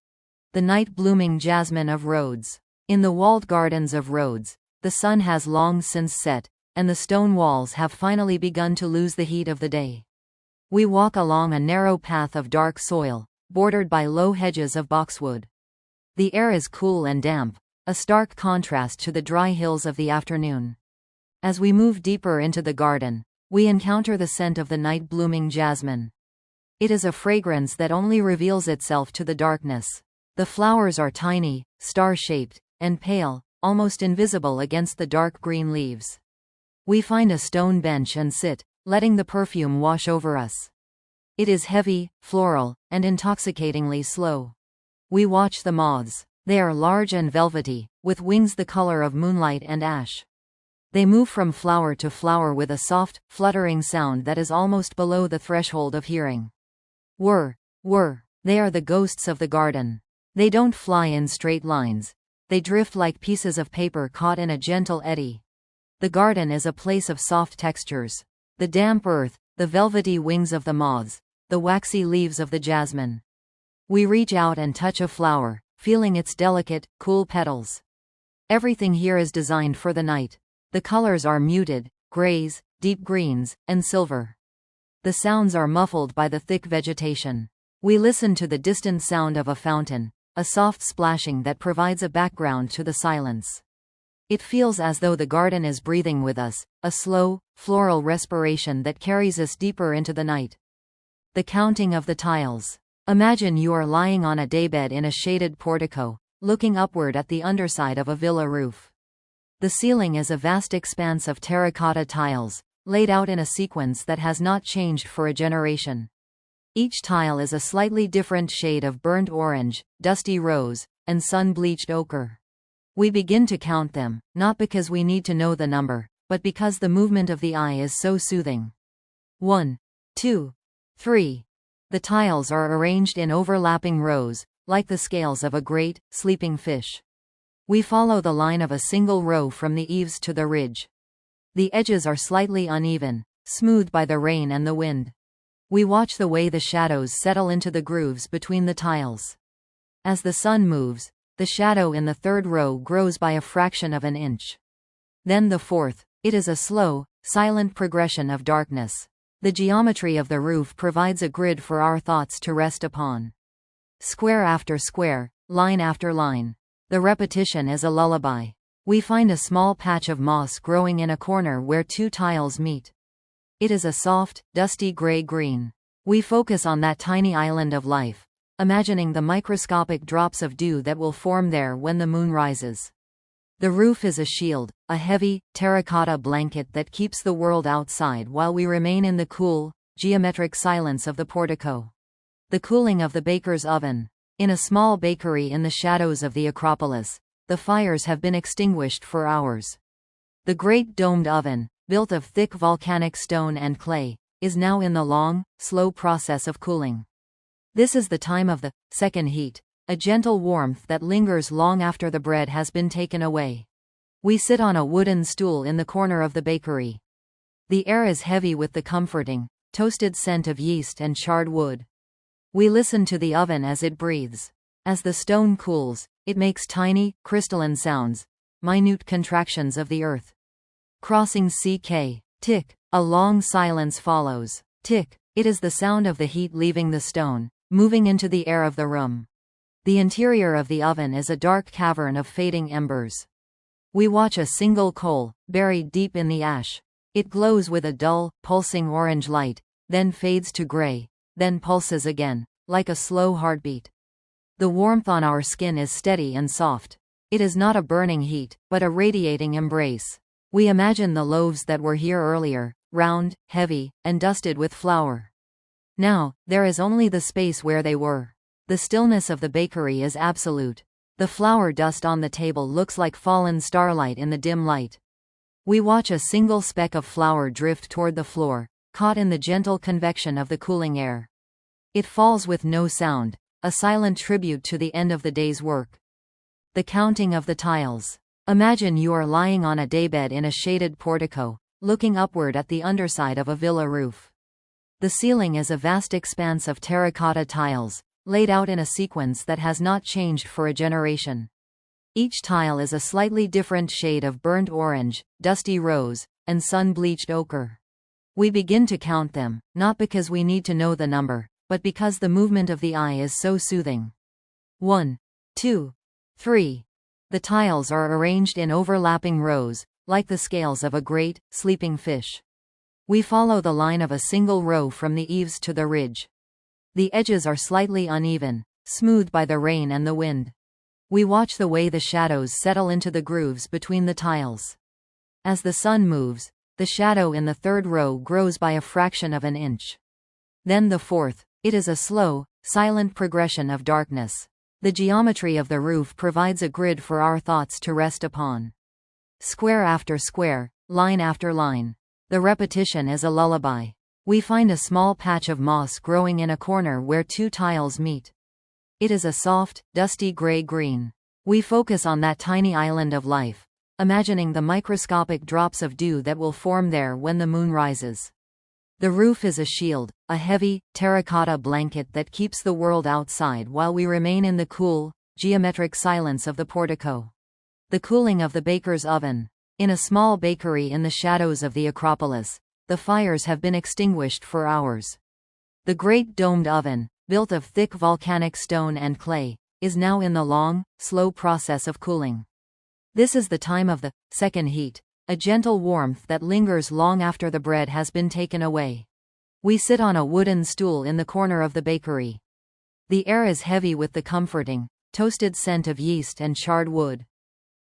The night-blooming jasmine of Rhodes. In the walled gardens of Rhodes, the sun has long since set, and the stone walls have finally begun to lose the heat of the day. We walk along a narrow path of dark soil, bordered by low hedges of boxwood. The air is cool and damp, a stark contrast to the dry hills of the afternoon. As we move deeper into the garden, we encounter the scent of the night-blooming jasmine. It is a fragrance that only reveals itself to the darkness. The flowers are tiny, star-shaped, and pale, almost invisible against the dark green leaves. We find a stone bench and sit, letting the perfume wash over us. It is heavy, floral, and intoxicatingly slow. We watch the moths. They are large and velvety, with wings the color of moonlight and ash. They move from flower to flower with a soft, fluttering sound that is almost below the threshold of hearing. Whir, whir. They are the ghosts of the garden. They don't fly in straight lines. They drift like pieces of paper caught in a gentle eddy. The garden is a place of soft textures. The damp earth, the velvety wings of the moths, the waxy leaves of the jasmine. We reach out and touch a flower, feeling its delicate, cool petals. Everything here is designed for the night. The colors are muted, grays, deep greens, and silver. The sounds are muffled by the thick vegetation. We listen to the distant sound of a fountain, a soft splashing that provides a background to the silence. It feels as though the garden is breathing with us, a slow, floral respiration that carries us deeper into the night. The counting of the tiles. Imagine you are lying on a daybed in a shaded portico, looking upward at the underside of a villa roof. The ceiling is a vast expanse of terracotta tiles, laid out in a sequence that has not changed for a generation. Each tile is a slightly different shade of burnt orange, dusty rose, and sun-bleached ochre. We begin to count them, not because we need to know the number, but because the movement of the eye is so soothing. 1, 2, 3. The tiles are arranged in overlapping rows, like the scales of a great, sleeping fish. We follow the line of a single row from the eaves to the ridge. The edges are slightly uneven, smoothed by the rain and the wind. We watch the way the shadows settle into the grooves between the tiles. As the sun moves, the shadow in the third row grows by a fraction of an inch. Then the fourth. It is a slow, silent progression of darkness. The geometry of the roof provides a grid for our thoughts to rest upon. Square after square, line after line. The repetition is a lullaby. We find a small patch of moss growing in a corner where two tiles meet. It is a soft, dusty gray-green. We focus on that tiny island of life, imagining the microscopic drops of dew that will form there when the moon rises. The roof is a shield, a heavy, terracotta blanket that keeps the world outside while we remain in the cool, geometric silence of the portico. The cooling of the baker's oven. In a small bakery in the shadows of the Acropolis, the fires have been extinguished for hours. The great domed oven, built of thick volcanic stone and clay, is now in the long, slow process of cooling. This is the time of the second heat, a gentle warmth that lingers long after the bread has been taken away. We sit on a wooden stool in the corner of the bakery. The air is heavy with the comforting, toasted scent of yeast and charred wood. We listen to the oven as it breathes. As the stone cools, it makes tiny, crystalline sounds, minute contractions of the earth. Crossing CK. Tick. A long silence follows. Tick. It is the sound of the heat leaving the stone, moving into the air of the room. The interior of the oven is a dark cavern of fading embers. We watch a single coal, buried deep in the ash. It glows with a dull, pulsing orange light, then fades to gray, then pulses again, like a slow heartbeat. The warmth on our skin is steady and soft. It is not a burning heat, but a radiating embrace. We imagine the loaves that were here earlier, round, heavy, and dusted with flour. Now, there is only the space where they were. The stillness of the bakery is absolute. The flour dust on the table looks like fallen starlight in the dim light. We watch a single speck of flour drift toward the floor, caught in the gentle convection of the cooling air. It falls with no sound, a silent tribute to the end of the day's work. The counting of the tiles. Imagine you are lying on a daybed in a shaded portico, looking upward at the underside of a villa roof. The ceiling is a vast expanse of terracotta tiles, laid out in a sequence that has not changed for a generation. Each tile is a slightly different shade of burnt orange, dusty rose, and sun-bleached ochre. We begin to count them, not because we need to know the number, but because the movement of the eye is so soothing. 1, 2, 3. The tiles are arranged in overlapping rows, like the scales of a great, sleeping fish. We follow the line of a single row from the eaves to the ridge. The edges are slightly uneven, smoothed by the rain and the wind. We watch the way the shadows settle into the grooves between the tiles. As the sun moves, the shadow in the third row grows by a fraction of an inch. Then the fourth. It is a slow, silent progression of darkness. The geometry of the roof provides a grid for our thoughts to rest upon. Square after square, line after line. The repetition is a lullaby. We find a small patch of moss growing in a corner where two tiles meet. It is a soft, dusty gray-green. We focus on that tiny island of life, imagining the microscopic drops of dew that will form there when the moon rises. The roof is a shield, a heavy, terracotta blanket that keeps the world outside while we remain in the cool, geometric silence of the portico. The cooling of the baker's oven. In a small bakery in the shadows of the Acropolis, the fires have been extinguished for hours. The great domed oven, built of thick volcanic stone and clay, is now in the long, slow process of cooling. This is the time of the second heat, a gentle warmth that lingers long after the bread has been taken away. We sit on a wooden stool in the corner of the bakery. The air is heavy with the comforting, toasted scent of yeast and charred wood.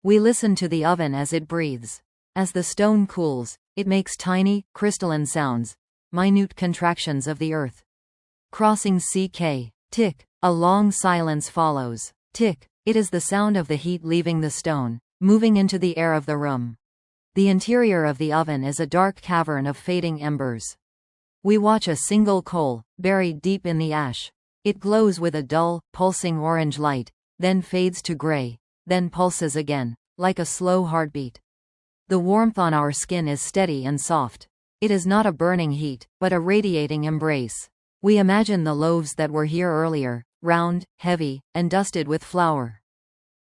We listen to the oven as it breathes. As the stone cools, it makes tiny, crystalline sounds, minute contractions of the earth. Crossing CK. Tick. A long silence follows. Tick. It is the sound of the heat leaving the stone, moving into the air of the room. The interior of the oven is a dark cavern of fading embers. We watch a single coal, buried deep in the ash. It glows with a dull, pulsing orange light, then fades to gray, then pulses again, like a slow heartbeat. The warmth on our skin is steady and soft. It is not a burning heat, but a radiating embrace. We imagine the loaves that were here earlier, round, heavy, and dusted with flour.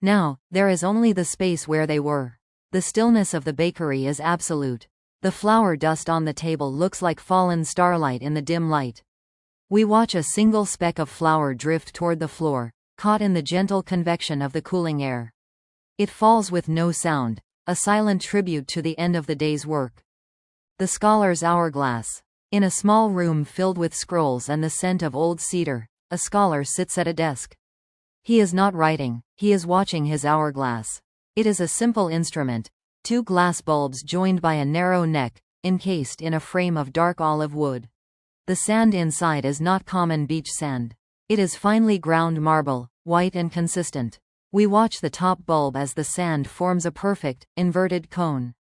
Now, there is only the space where they were. The stillness of the bakery is absolute. The flour dust on the table looks like fallen starlight in the dim light. We watch a single speck of flour drift toward the floor, caught in the gentle convection of the cooling air. It falls with no sound, a silent tribute to the end of the day's work. The scholar's hourglass. In a small room filled with scrolls and the scent of old cedar, a scholar sits at a desk. He is not writing, he is watching his hourglass. It is a simple instrument, two glass bulbs joined by a narrow neck, encased in a frame of dark olive wood. The sand inside is not common beach sand. It is finely ground marble, white and consistent. We watch the top bulb as the sand forms a perfect, inverted cone.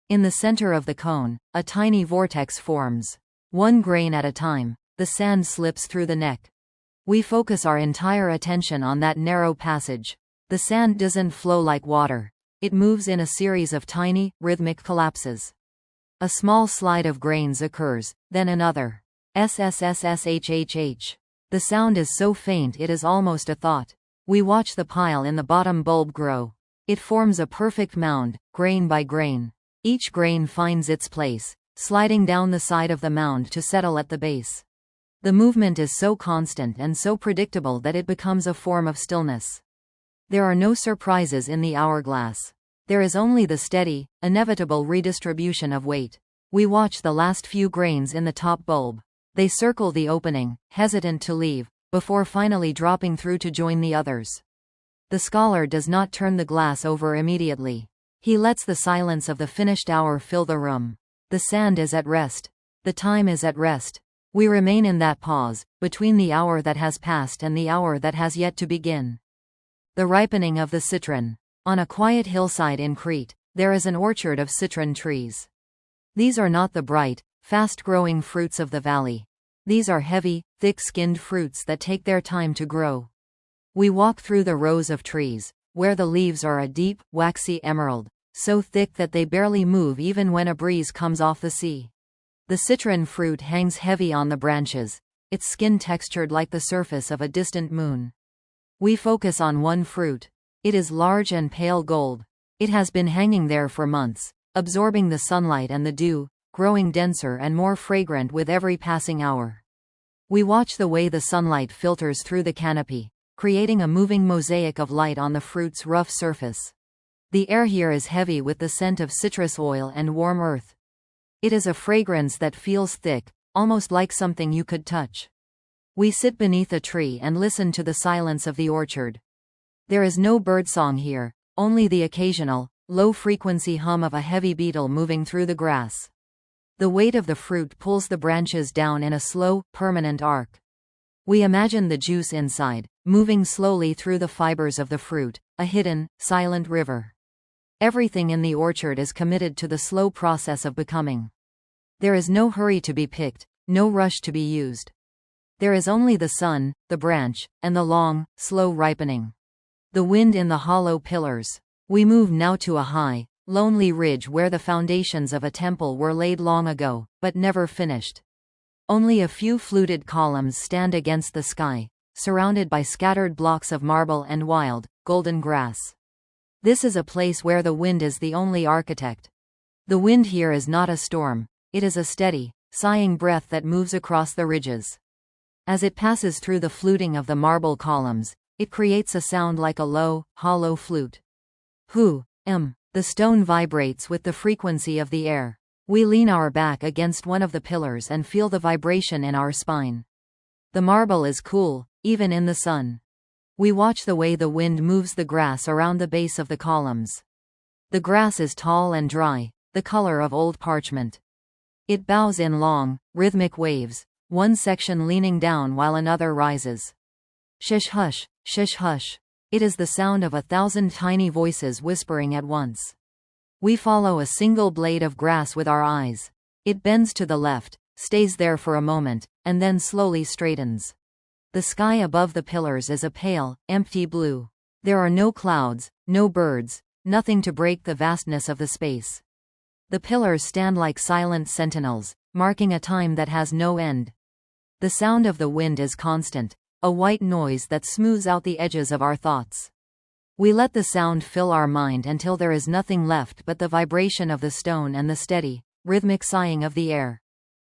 In the center of the cone, a tiny vortex forms. One grain at a time, the sand slips through the neck. We focus our entire attention on that narrow passage. The sand doesn't flow like water. It moves in a series of tiny, rhythmic collapses. A small slide of grains occurs, then another. SSSSHHH. The sound is so faint it is almost a thought. We watch the pile in the bottom bulb grow. It forms a perfect mound, grain by grain. Each grain finds its place, sliding down the side of the mound to settle at the base. The movement is so constant and so predictable that it becomes a form of stillness. There are no surprises in the hourglass. There is only the steady, inevitable redistribution of weight. We watch the last few grains in the top bulb. They circle the opening, hesitant to leave, before finally dropping through to join the others. The scholar does not turn the glass over immediately. He lets the silence of the finished hour fill the room. The sand is at rest. The time is at rest. We remain in that pause, between the hour that has passed and the hour that has yet to begin. The ripening of the citron. On a quiet hillside in Crete, there is an orchard of citron trees. These are not the bright, fast-growing fruits of the valley. These are heavy, thick-skinned fruits that take their time to grow. We walk through the rows of trees, where the leaves are a deep, waxy emerald, so thick that they barely move even when a breeze comes off the sea. The citron fruit hangs heavy on the branches, its skin textured like the surface of a distant moon. We focus on one fruit. It is large and pale gold. It has been hanging there for months, absorbing the sunlight and the dew, growing denser and more fragrant with every passing hour. We watch the way the sunlight filters through the canopy, creating a moving mosaic of light on the fruit's rough surface. The air here is heavy with the scent of citrus oil and warm earth. It is a fragrance that feels thick, almost like something you could touch. We sit beneath a tree and listen to the silence of the orchard. There is no birdsong here, only the occasional, low-frequency hum of a heavy beetle moving through the grass. The weight of the fruit pulls the branches down in a slow, permanent arc. We imagine the juice inside, moving slowly through the fibers of the fruit, a hidden, silent river. Everything in the orchard is committed to the slow process of becoming. There is no hurry to be picked, no rush to be used. There is only the sun, the branch, and the long, slow ripening. The wind in the hollow pillars. We move now to a high, lonely ridge where the foundations of a temple were laid long ago, but never finished. Only a few fluted columns stand against the sky, surrounded by scattered blocks of marble and wild, golden grass. This is a place where the wind is the only architect. The wind here is not a storm, it is a steady, sighing breath that moves across the ridges. As it passes through the fluting of the marble columns, it creates a sound like a low, hollow flute. The stone vibrates with the frequency of the air. We lean our back against one of the pillars and feel the vibration in our spine. The marble is cool, even in the sun. We watch the way the wind moves the grass around the base of the columns. The grass is tall and dry, the color of old parchment. It bows in long, rhythmic waves, one section leaning down while another rises. Shish hush, shish hush. It is the sound of 1,000 tiny voices whispering at once. We follow a single blade of grass with our eyes. It bends to the left, stays there for a moment, and then slowly straightens. The sky above the pillars is a pale, empty blue. There are no clouds, no birds, nothing to break the vastness of the space. The pillars stand like silent sentinels, marking a time that has no end. The sound of the wind is constant, a white noise that smooths out the edges of our thoughts. We let the sound fill our mind until there is nothing left but the vibration of the stone and the steady, rhythmic sighing of the air.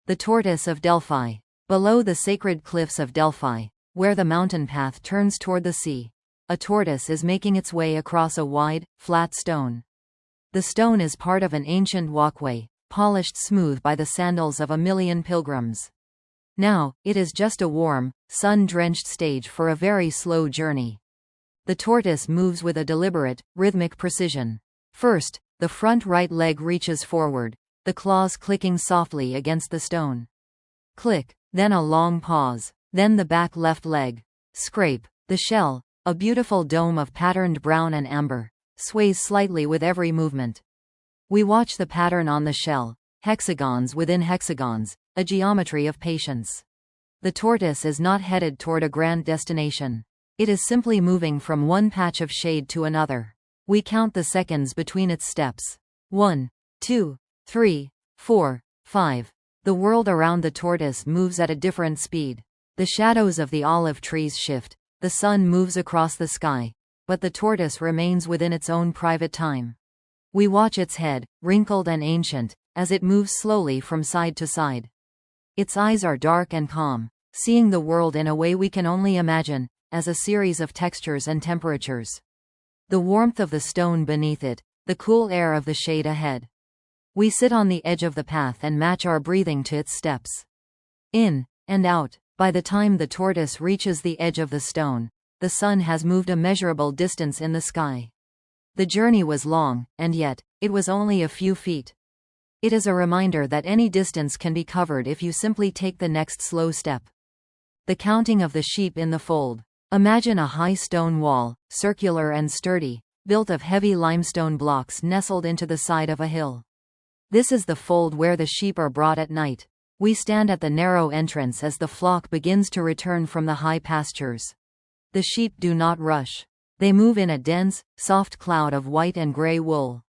The tortoise of Delphi. Below the sacred cliffs of Delphi, where the mountain path turns toward the sea. a tortoise is making its way across a wide, flat stone. The stone is part of an ancient walkway, polished smooth by the sandals of a million pilgrims. Now, it is just a warm, sun-drenched stage for a very slow journey. The tortoise moves with a deliberate, rhythmic precision. First, the front right leg reaches forward, the claws clicking softly against the stone. Click, then a long pause, then the back left leg. Scrape. The shell, a beautiful dome of patterned brown and amber, sways slightly with every movement. We watch the pattern on the shell, hexagons within hexagons, a geometry of patience. The tortoise is not headed toward a grand destination. It is simply moving from one patch of shade to another. We count the seconds between its steps. 1, 2, 3, 4, 5. The world around the tortoise moves at a different speed. The shadows of the olive trees shift, the sun moves across the sky, but the tortoise remains within its own private time. We watch its head, wrinkled and ancient, as it moves slowly from side to side. Its eyes are dark and calm, seeing the world in a way we can only imagine, as a series of textures and temperatures. The warmth of the stone beneath it, the cool air of the shade ahead. We sit on the edge of the path and match our breathing to its steps. In and out. By the time the tortoise reaches the edge of the stone, the sun has moved a measurable distance in the sky. The journey was long, and yet, it was only a few feet. It is a reminder that any distance can be covered if you simply take the next slow step. The counting of the sheep in the fold. Imagine a high stone wall, circular and sturdy, built of heavy limestone blocks nestled into the side of a hill. This is the fold where the sheep are brought at night. We stand at the narrow entrance as the flock begins to return from the high pastures. The sheep do not rush. They move in a dense, soft cloud of white and gray wool.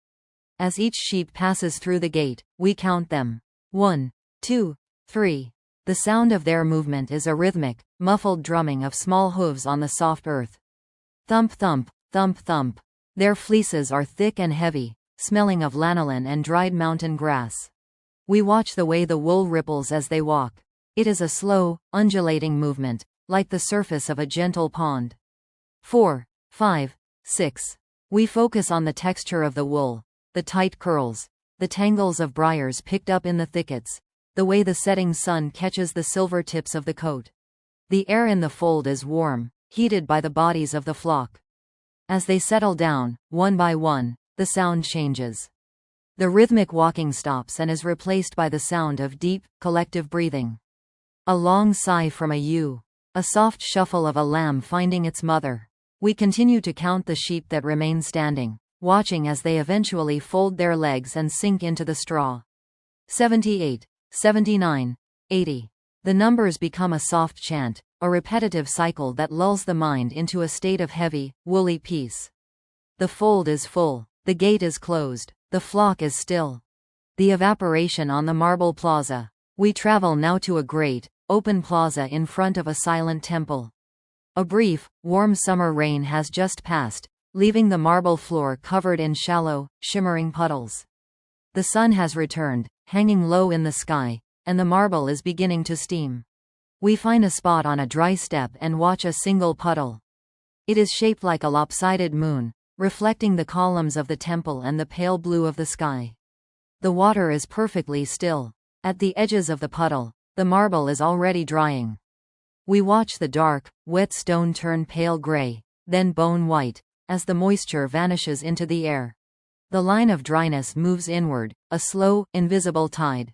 As each sheep passes through the gate, we count them. 1, 2, 3. The sound of their movement is a rhythmic, muffled drumming of small hooves on the soft earth. Thump thump, thump thump. Their fleeces are thick and heavy, smelling of lanolin and dried mountain grass. We watch the way the wool ripples as they walk. It is a slow, undulating movement, like the surface of a gentle pond. 4, 5, 6. We focus on the texture of the wool, the tight curls, the tangles of briars picked up in the thickets, the way the setting sun catches the silver tips of the coat. The air in the fold is warm, heated by the bodies of the flock. As they settle down, one by one, the sound changes. The rhythmic walking stops and is replaced by the sound of deep, collective breathing. A long sigh from a ewe. A soft shuffle of a lamb finding its mother. We continue to count the sheep that remain standing, watching as they eventually fold their legs and sink into the straw. 78, 79, 80. The numbers become a soft chant, a repetitive cycle that lulls the mind into a state of heavy, woolly peace. The fold is full. The gate is closed. The flock is still. The evaporation on the marble plaza. We travel now to a great, open plaza in front of a silent temple. A brief, warm summer rain has just passed, leaving the marble floor covered in shallow, shimmering puddles. The sun has returned, hanging low in the sky, and the marble is beginning to steam. We find a spot on a dry step and watch a single puddle. It is shaped like a lopsided moon, reflecting the columns of the temple and the pale blue of the sky. The water is perfectly still. At the edges of the puddle, the marble is already drying. We watch the dark, wet stone turn pale gray, then bone white, as the moisture vanishes into the air. The line of dryness moves inward, a slow, invisible tide.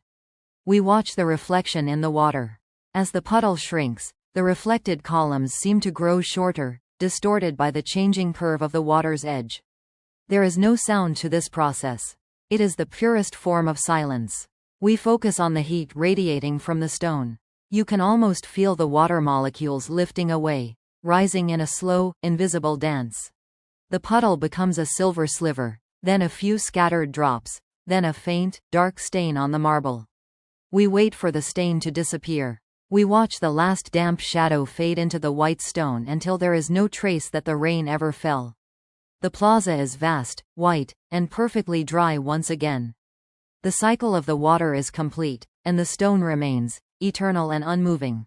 We watch the reflection in the water. As the puddle shrinks, the reflected columns seem to grow shorter, distorted by the changing curve of the water's edge. There is no sound to this process. It is the purest form of silence. We focus on the heat radiating from the stone. You can almost feel the water molecules lifting away, rising in a slow, invisible dance. The puddle becomes a silver sliver, then a few scattered drops, then a faint, dark stain on the marble. We wait for the stain to disappear. We watch the last damp shadow fade into the white stone until there is no trace that the rain ever fell. The plaza is vast, white, and perfectly dry once again. The cycle of the water is complete, and the stone remains, eternal and unmoving.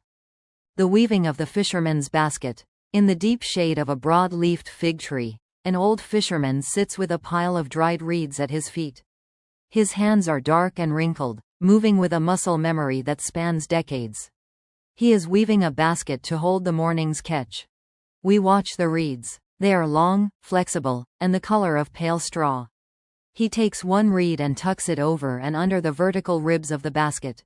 The weaving of the fisherman's basket. In the deep shade of a broad-leafed fig tree, an old fisherman sits with a pile of dried reeds at his feet. His hands are dark and wrinkled, moving with a muscle memory that spans decades. He is weaving a basket to hold the morning's catch. We watch the reeds. They are long, flexible, and the color of pale straw. He takes one reed and tucks it over and under the vertical ribs of the basket.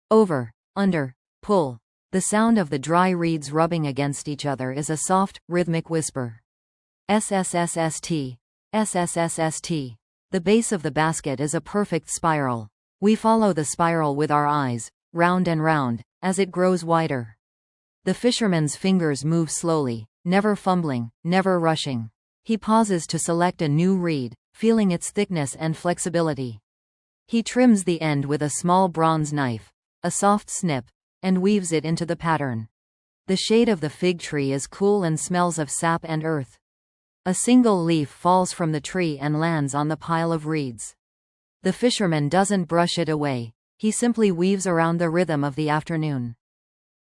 Over, under, pull. The sound of the dry reeds rubbing against each other is a soft, rhythmic whisper. SSSST. SSSST. The base of the basket is a perfect spiral. We follow the spiral with our eyes, round and round, as it grows wider. The fisherman's fingers move slowly, never fumbling, never rushing. He pauses to select a new reed, feeling its thickness and flexibility. He trims the end with a small bronze knife, a soft snip, and weaves it into the pattern. The shade of the fig tree is cool and smells of sap and earth. A single leaf falls from the tree and lands on the pile of reeds. The fisherman doesn't brush it away, he simply weaves around the rhythm of the afternoon.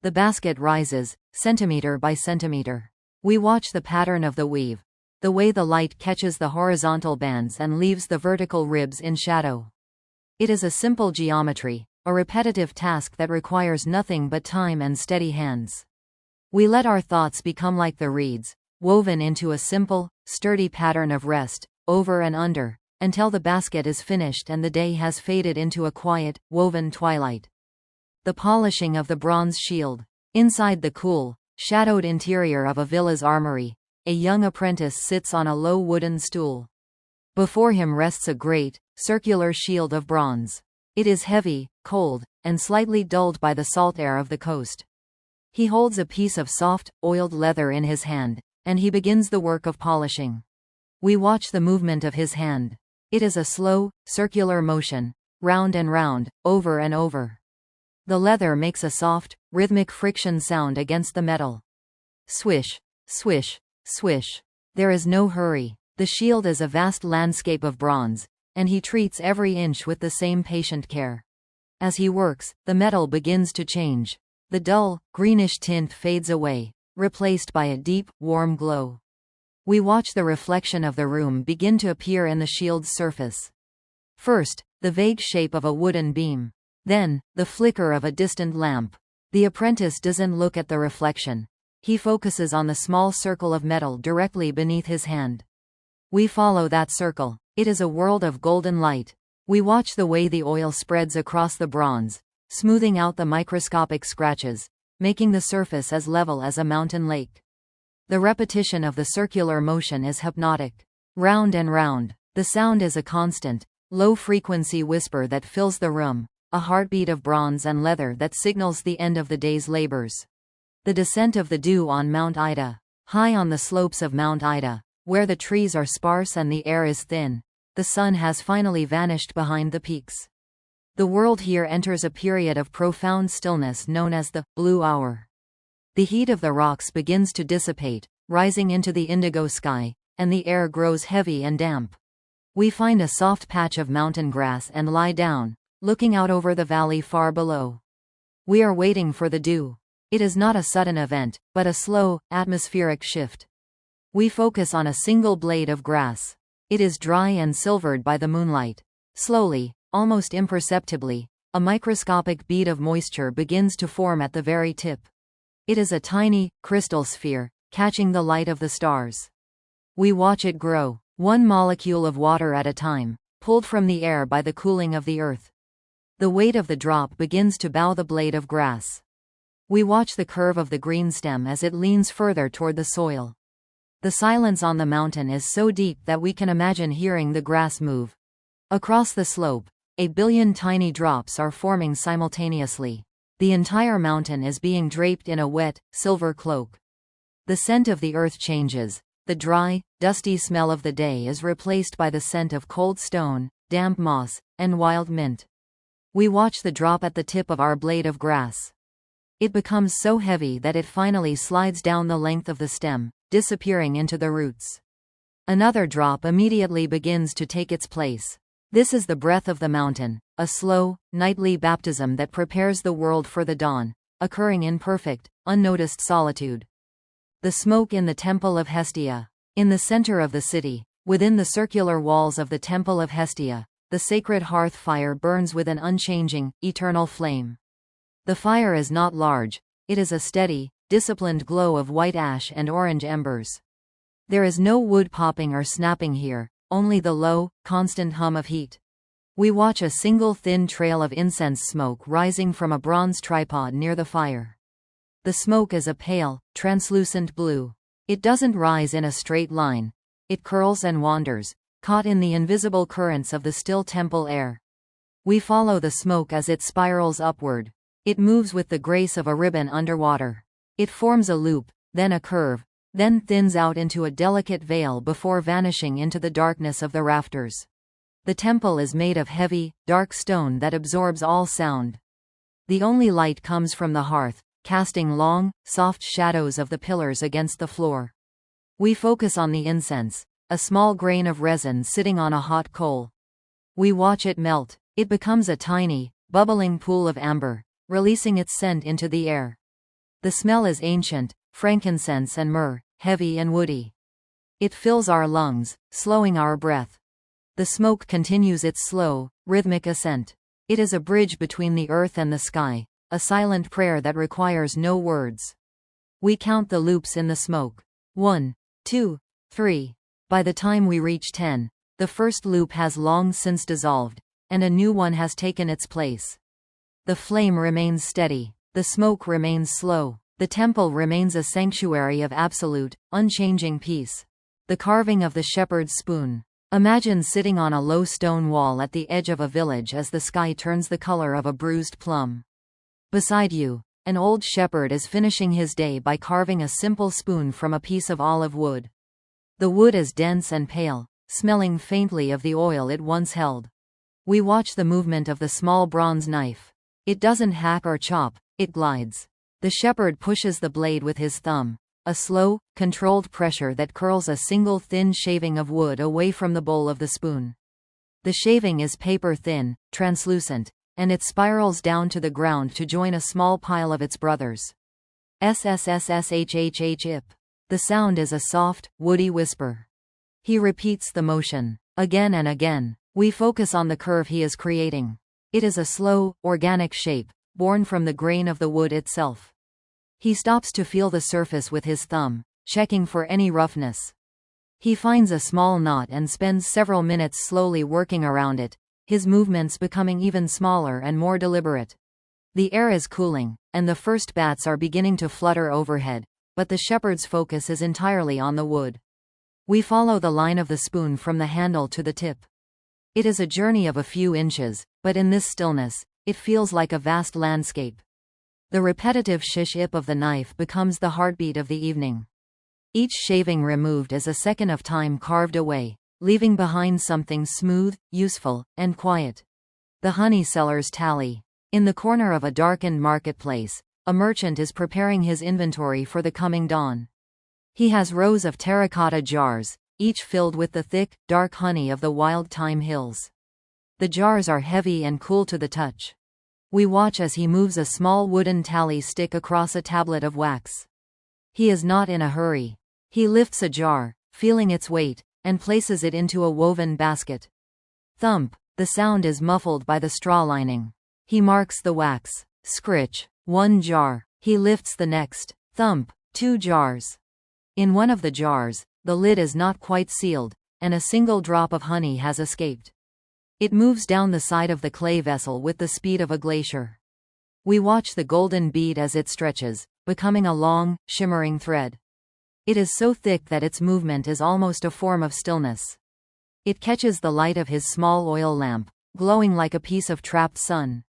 The basket rises, centimeter by centimeter. We watch the pattern of the weave, the way the light catches the horizontal bands and leaves the vertical ribs in shadow. It is a simple geometry, a repetitive task that requires nothing but time and steady hands. We let our thoughts become like the reeds, woven into a simple, sturdy pattern of rest, over and under, until the basket is finished and the day has faded into a quiet, woven twilight. The polishing of the bronze shield. Inside the cool, shadowed interior of a villa's armory, a young apprentice sits on a low wooden stool. Before him rests a great, circular shield of bronze. It is heavy, cold, and slightly dulled by the salt air of the coast. He holds a piece of soft, oiled leather in his hand, and he begins the work of polishing. We watch the movement of his hand. It is a slow, circular motion, round and round, over and over. The leather makes a soft, rhythmic friction sound against the metal. Swish, swish, swish. There is no hurry. The shield is a vast landscape of bronze, and he treats every inch with the same patient care. As he works, the metal begins to change. The dull, greenish tint fades away, replaced by a deep, warm glow. We watch the reflection of the room begin to appear in the shield's surface. First, the vague shape of a wooden beam. Then, the flicker of a distant lamp. The apprentice doesn't look at the reflection. He focuses on the small circle of metal directly beneath his hand. We follow that circle. It is a world of golden light. We watch the way the oil spreads across the bronze, smoothing out the microscopic scratches, making the surface as level as a mountain lake. The repetition of the circular motion is hypnotic. Round and round. The sound is a constant, low-frequency whisper that fills the room, a heartbeat of bronze and leather that signals the end of the day's labors. The descent of the dew on Mount Ida. High on the slopes of Mount Ida, where the trees are sparse and the air is thin, the sun has finally vanished behind the peaks. The world here enters a period of profound stillness known as the blue hour. The heat of the rocks begins to dissipate, rising into the indigo sky, and the air grows heavy and damp. We find a soft patch of mountain grass and lie down, looking out over the valley far below. We are waiting for the dew. It is not a sudden event, but a slow, atmospheric shift. We focus on a single blade of grass. It is dry and silvered by the moonlight. Slowly, almost imperceptibly, a microscopic bead of moisture begins to form at the very tip. It is a tiny, crystal sphere, catching the light of the stars. We watch it grow, one molecule of water at a time, pulled from the air by the cooling of the earth. The weight of the drop begins to bow the blade of grass. We watch the curve of the green stem as it leans further toward the soil. The silence on the mountain is so deep that we can imagine hearing the grass move. Across the slope, a billion tiny drops are forming simultaneously. The entire mountain is being draped in a wet, silver cloak. The scent of the earth changes. The dry, dusty smell of the day is replaced by the scent of cold stone, damp moss, and wild mint. We watch the drop at the tip of our blade of grass. It becomes so heavy that it finally slides down the length of the stem, disappearing into the roots. Another drop immediately begins to take its place. This is the breath of the mountain, a slow, nightly baptism that prepares the world for the dawn, occurring in perfect, unnoticed solitude. The smoke in the Temple of Hestia. In the center of the city, within the circular walls of the Temple of Hestia, the sacred hearth fire burns with an unchanging, eternal flame. The fire is not large, it is a steady, disciplined glow of white ash and orange embers. There is no wood popping or snapping here, only the low, constant hum of heat. We watch a single thin trail of incense smoke rising from a bronze tripod near the fire. The smoke is a pale, translucent blue. It doesn't rise in a straight line. It curls and wanders, caught in the invisible currents of the still temple air. We follow the smoke as it spirals upward. It moves with the grace of a ribbon underwater. It forms a loop, then a curve, then thins out into a delicate veil before vanishing into the darkness of the rafters. The temple is made of heavy, dark stone that absorbs all sound. The only light comes from the hearth, casting long, soft shadows of the pillars against the floor. We focus on the incense, a small grain of resin sitting on a hot coal. We watch it melt. It becomes a tiny, bubbling pool of amber, releasing its scent into the air. The smell is ancient, frankincense and myrrh, heavy and woody. It fills our lungs, slowing our breath. The smoke continues its slow, rhythmic ascent. It is a bridge between the earth and the sky, a silent prayer that requires no words. We count the loops in the smoke. 1, 2, 3. By the time we reach 10, the first loop has long since dissolved, and a new one has taken its place. The flame remains steady. The smoke remains slow. The temple remains a sanctuary of absolute, unchanging peace. The carving of the shepherd's spoon. Imagine sitting on a low stone wall at the edge of a village as the sky turns the color of a bruised plum. Beside you, an old shepherd is finishing his day by carving a simple spoon from a piece of olive wood. The wood is dense and pale, smelling faintly of the oil it once held. We watch the movement of the small bronze knife. It doesn't hack or chop, it glides. The shepherd pushes the blade with his thumb, a slow, controlled pressure that curls a single thin shaving of wood away from the bowl of the spoon. The shaving is paper thin, translucent, and it spirals down to the ground to join a small pile of its brothers. Sssshhhip. The sound is a soft, woody whisper. He repeats the motion, again and again. We focus on the curve he is creating. It is a slow, organic shape, born from the grain of the wood itself. He stops to feel the surface with his thumb, checking for any roughness. He finds a small knot and spends several minutes slowly working around it, his movements becoming even smaller and more deliberate. The air is cooling, and the first bats are beginning to flutter overhead, but the shepherd's focus is entirely on the wood. We follow the line of the spoon from the handle to the tip. It is a journey of a few inches, but in this stillness, it feels like a vast landscape. The repetitive shish-ip of the knife becomes the heartbeat of the evening. Each shaving removed is a second of time carved away, leaving behind something smooth, useful, and quiet. The honey sellers tally. In the corner of a darkened marketplace, a merchant is preparing his inventory for the coming dawn. He has rows of terracotta jars, each filled with the thick, dark honey of the wild thyme hills. The jars are heavy and cool to the touch. We watch as he moves a small wooden tally stick across a tablet of wax. He is not in a hurry. He lifts a jar, feeling its weight, and places it into a woven basket. Thump, the sound is muffled by the straw lining. He marks the wax. Scritch, 1 jar. He lifts the next. Thump, 2 jars. In one of the jars, the lid is not quite sealed, and a single drop of honey has escaped. It moves down the side of the clay vessel with the speed of a glacier. We watch the golden bead as it stretches, becoming a long, shimmering thread. It is so thick that its movement is almost a form of stillness. It catches the light of his small oil lamp, glowing like a piece of trapped sun.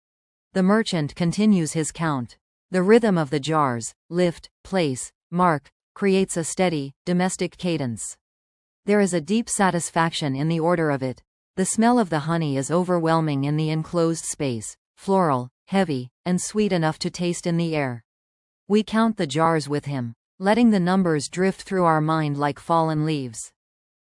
The merchant continues his count. The rhythm of the jars, lift, place, mark, creates a steady, domestic cadence. There is a deep satisfaction in the order of it. The smell of the honey is overwhelming in the enclosed space, floral, heavy, and sweet enough to taste in the air. We count the jars with him, letting the numbers drift through our mind like fallen leaves.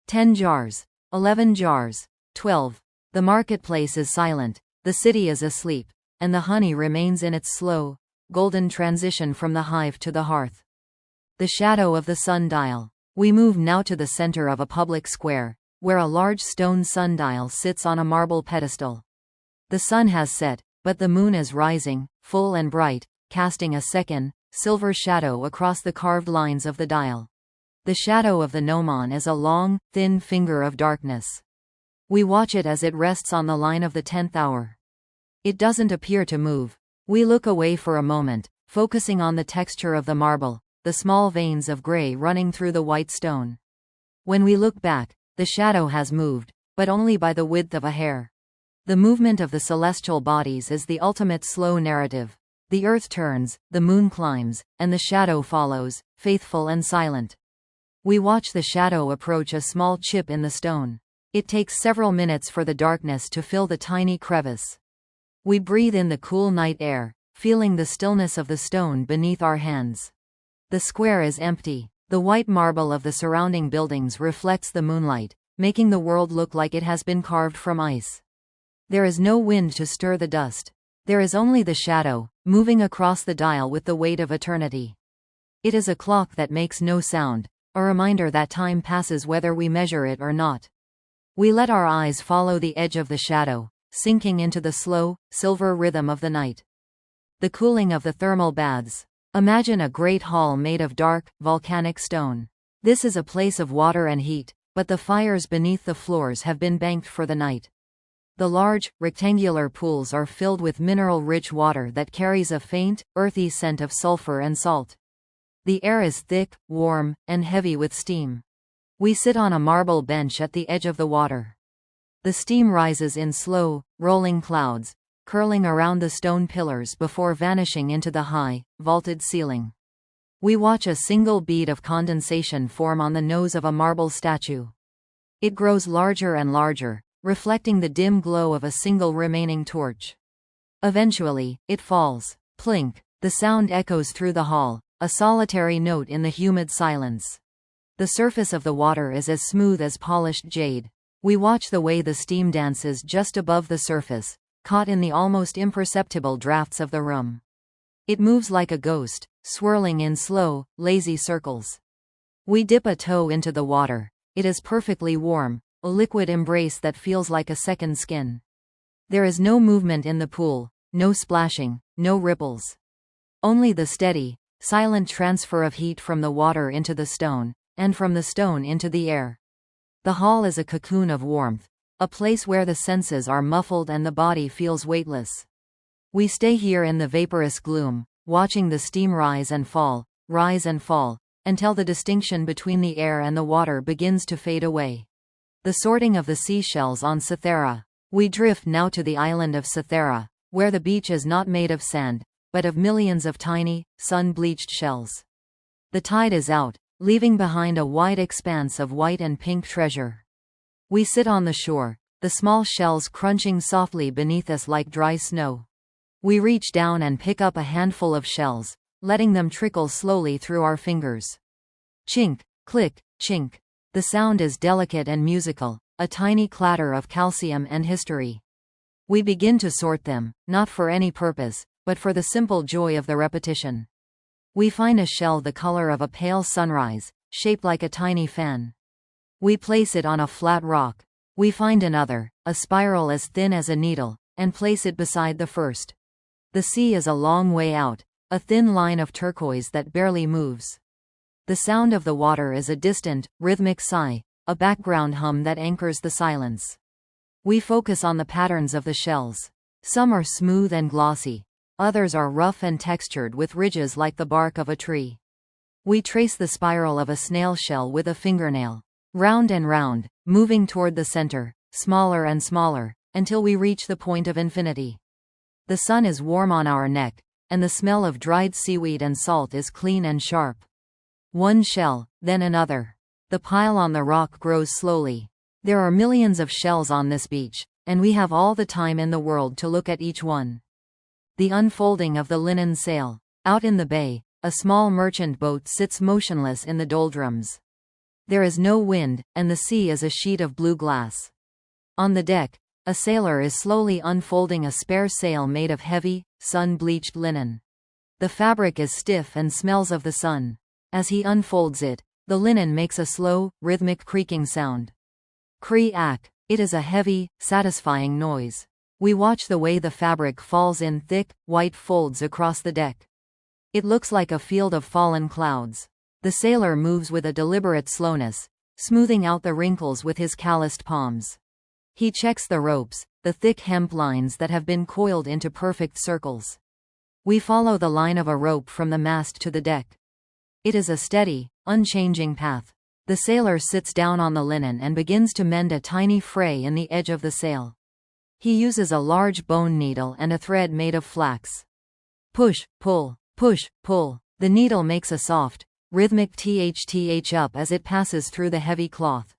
10 jars. 11 jars. 12. The marketplace is silent, the city is asleep, and the honey remains in its slow, golden transition from the hive to the hearth. The shadow of the sundial. We move now to the center of a public square, where a large stone sundial sits on a marble pedestal. The sun has set, but the moon is rising, full and bright, casting a second, silver shadow across the carved lines of the dial. The shadow of the gnomon is a long, thin finger of darkness. We watch it as it rests on the line of the 10th hour. It doesn't appear to move. We look away for a moment, focusing on the texture of the marble, the small veins of gray running through the white stone. When we look back, the shadow has moved, but only by the width of a hair. The movement of the celestial bodies is the ultimate slow narrative. The earth turns, the moon climbs, and the shadow follows, faithful and silent. We watch the shadow approach a small chip in the stone. It takes several minutes for the darkness to fill the tiny crevice. We breathe in the cool night air, feeling the stillness of the stone beneath our hands. The square is empty. The white marble of the surrounding buildings reflects the moonlight, making the world look like it has been carved from ice. There is no wind to stir the dust. There is only the shadow, moving across the dial with the weight of eternity. It is a clock that makes no sound, a reminder that time passes whether we measure it or not. We let our eyes follow the edge of the shadow, sinking into the slow, silver rhythm of the night. The cooling of the thermal baths. Imagine a great hall made of dark, volcanic stone. This is a place of water and heat, but the fires beneath the floors have been banked for the night. The large, rectangular pools are filled with mineral-rich water that carries a faint, earthy scent of sulfur and salt. The air is thick, warm, and heavy with steam. We sit on a marble bench at the edge of the water. The steam rises in slow, rolling clouds, curling around the stone pillars before vanishing into the high, vaulted ceiling. We watch a single bead of condensation form on the nose of a marble statue. It grows larger and larger, reflecting the dim glow of a single remaining torch. Eventually, it falls. Plink! The sound echoes through the hall, a solitary note in the humid silence. The surface of the water is as smooth as polished jade. We watch the way the steam dances just above the surface, caught in the almost imperceptible drafts of the room. It moves like a ghost, swirling in slow, lazy circles. We dip a toe into the water. It is perfectly warm, a liquid embrace that feels like a second skin. There is no movement in the pool, no splashing, no ripples. Only the steady, silent transfer of heat from the water into the stone, and from the stone into the air. The hall is a cocoon of warmth, a place where the senses are muffled and the body feels weightless. We stay here in the vaporous gloom, watching the steam rise and fall, until the distinction between the air and the water begins to fade away. The sorting of the seashells on Cythera. We drift now to the island of Cythera, where the beach is not made of sand, but of millions of tiny, sun-bleached shells. The tide is out, leaving behind a wide expanse of white and pink treasure. We sit on the shore, the small shells crunching softly beneath us like dry snow. We reach down and pick up a handful of shells, letting them trickle slowly through our fingers. Chink, click, chink. The sound is delicate and musical, a tiny clatter of calcium and history. We begin to sort them, not for any purpose, but for the simple joy of the repetition. We find a shell the color of a pale sunrise, shaped like a tiny fan. We place it on a flat rock. We find another, a spiral as thin as a needle, and place it beside the first. The sea is a long way out, a thin line of turquoise that barely moves. The sound of the water is a distant, rhythmic sigh, a background hum that anchors the silence. We focus on the patterns of the shells. Some are smooth and glossy. Others are rough and textured with ridges like the bark of a tree. We trace the spiral of a snail shell with a fingernail. Round and round, moving toward the center, smaller and smaller, until we reach the point of infinity. The sun is warm on our neck, and the smell of dried seaweed and salt is clean and sharp. One shell, then another. The pile on the rock grows slowly. There are millions of shells on this beach, and we have all the time in the world to look at each one. The unfolding of the linen sail. Out in the bay, a small merchant boat sits motionless in the doldrums. There is no wind, and the sea is a sheet of blue glass. On the deck, a sailor is slowly unfolding a spare sail made of heavy, sun-bleached linen. The fabric is stiff and smells of the sun. As he unfolds it, the linen makes a slow, rhythmic creaking sound. Creak. It is a heavy, satisfying noise. We watch the way the fabric falls in thick, white folds across the deck. It looks like a field of fallen clouds. The sailor moves with a deliberate slowness, smoothing out the wrinkles with his calloused palms. He checks the ropes, the thick hemp lines that have been coiled into perfect circles. We follow the line of a rope from the mast to the deck. It is a steady, unchanging path. The sailor sits down on the linen and begins to mend a tiny fray in the edge of the sail. He uses a large bone needle and a thread made of flax. Push, pull, push, pull. The needle makes a soft, rhythmic th up as it passes through the heavy cloth.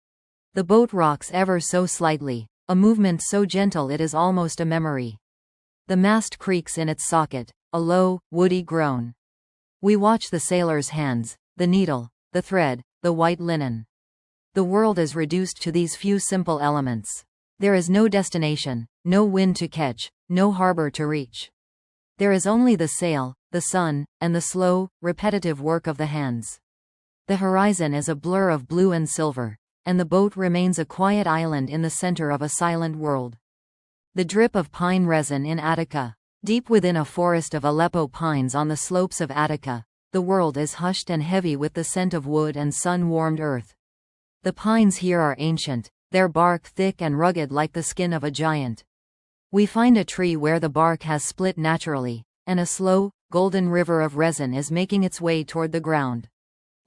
The boat rocks ever so slightly, a movement so gentle it is almost a memory. The mast creaks in its socket, a low, woody groan. We watch the sailor's hands, the needle, the thread, the white linen. The world is reduced to these few simple elements. There is no destination, no wind to catch, no harbor to reach. There is only the sail, the sun, and the slow, repetitive work of the hands. The horizon is a blur of blue and silver, and the boat remains a quiet island in the center of a silent world. The drip of pine resin in Attica. Deep within a forest of Aleppo pines on the slopes of Attica, the world is hushed and heavy with the scent of wood and sun-warmed earth. The pines here are ancient, their bark thick and rugged like the skin of a giant. We find a tree where the bark has split naturally, and a slow, golden river of resin is making its way toward the ground.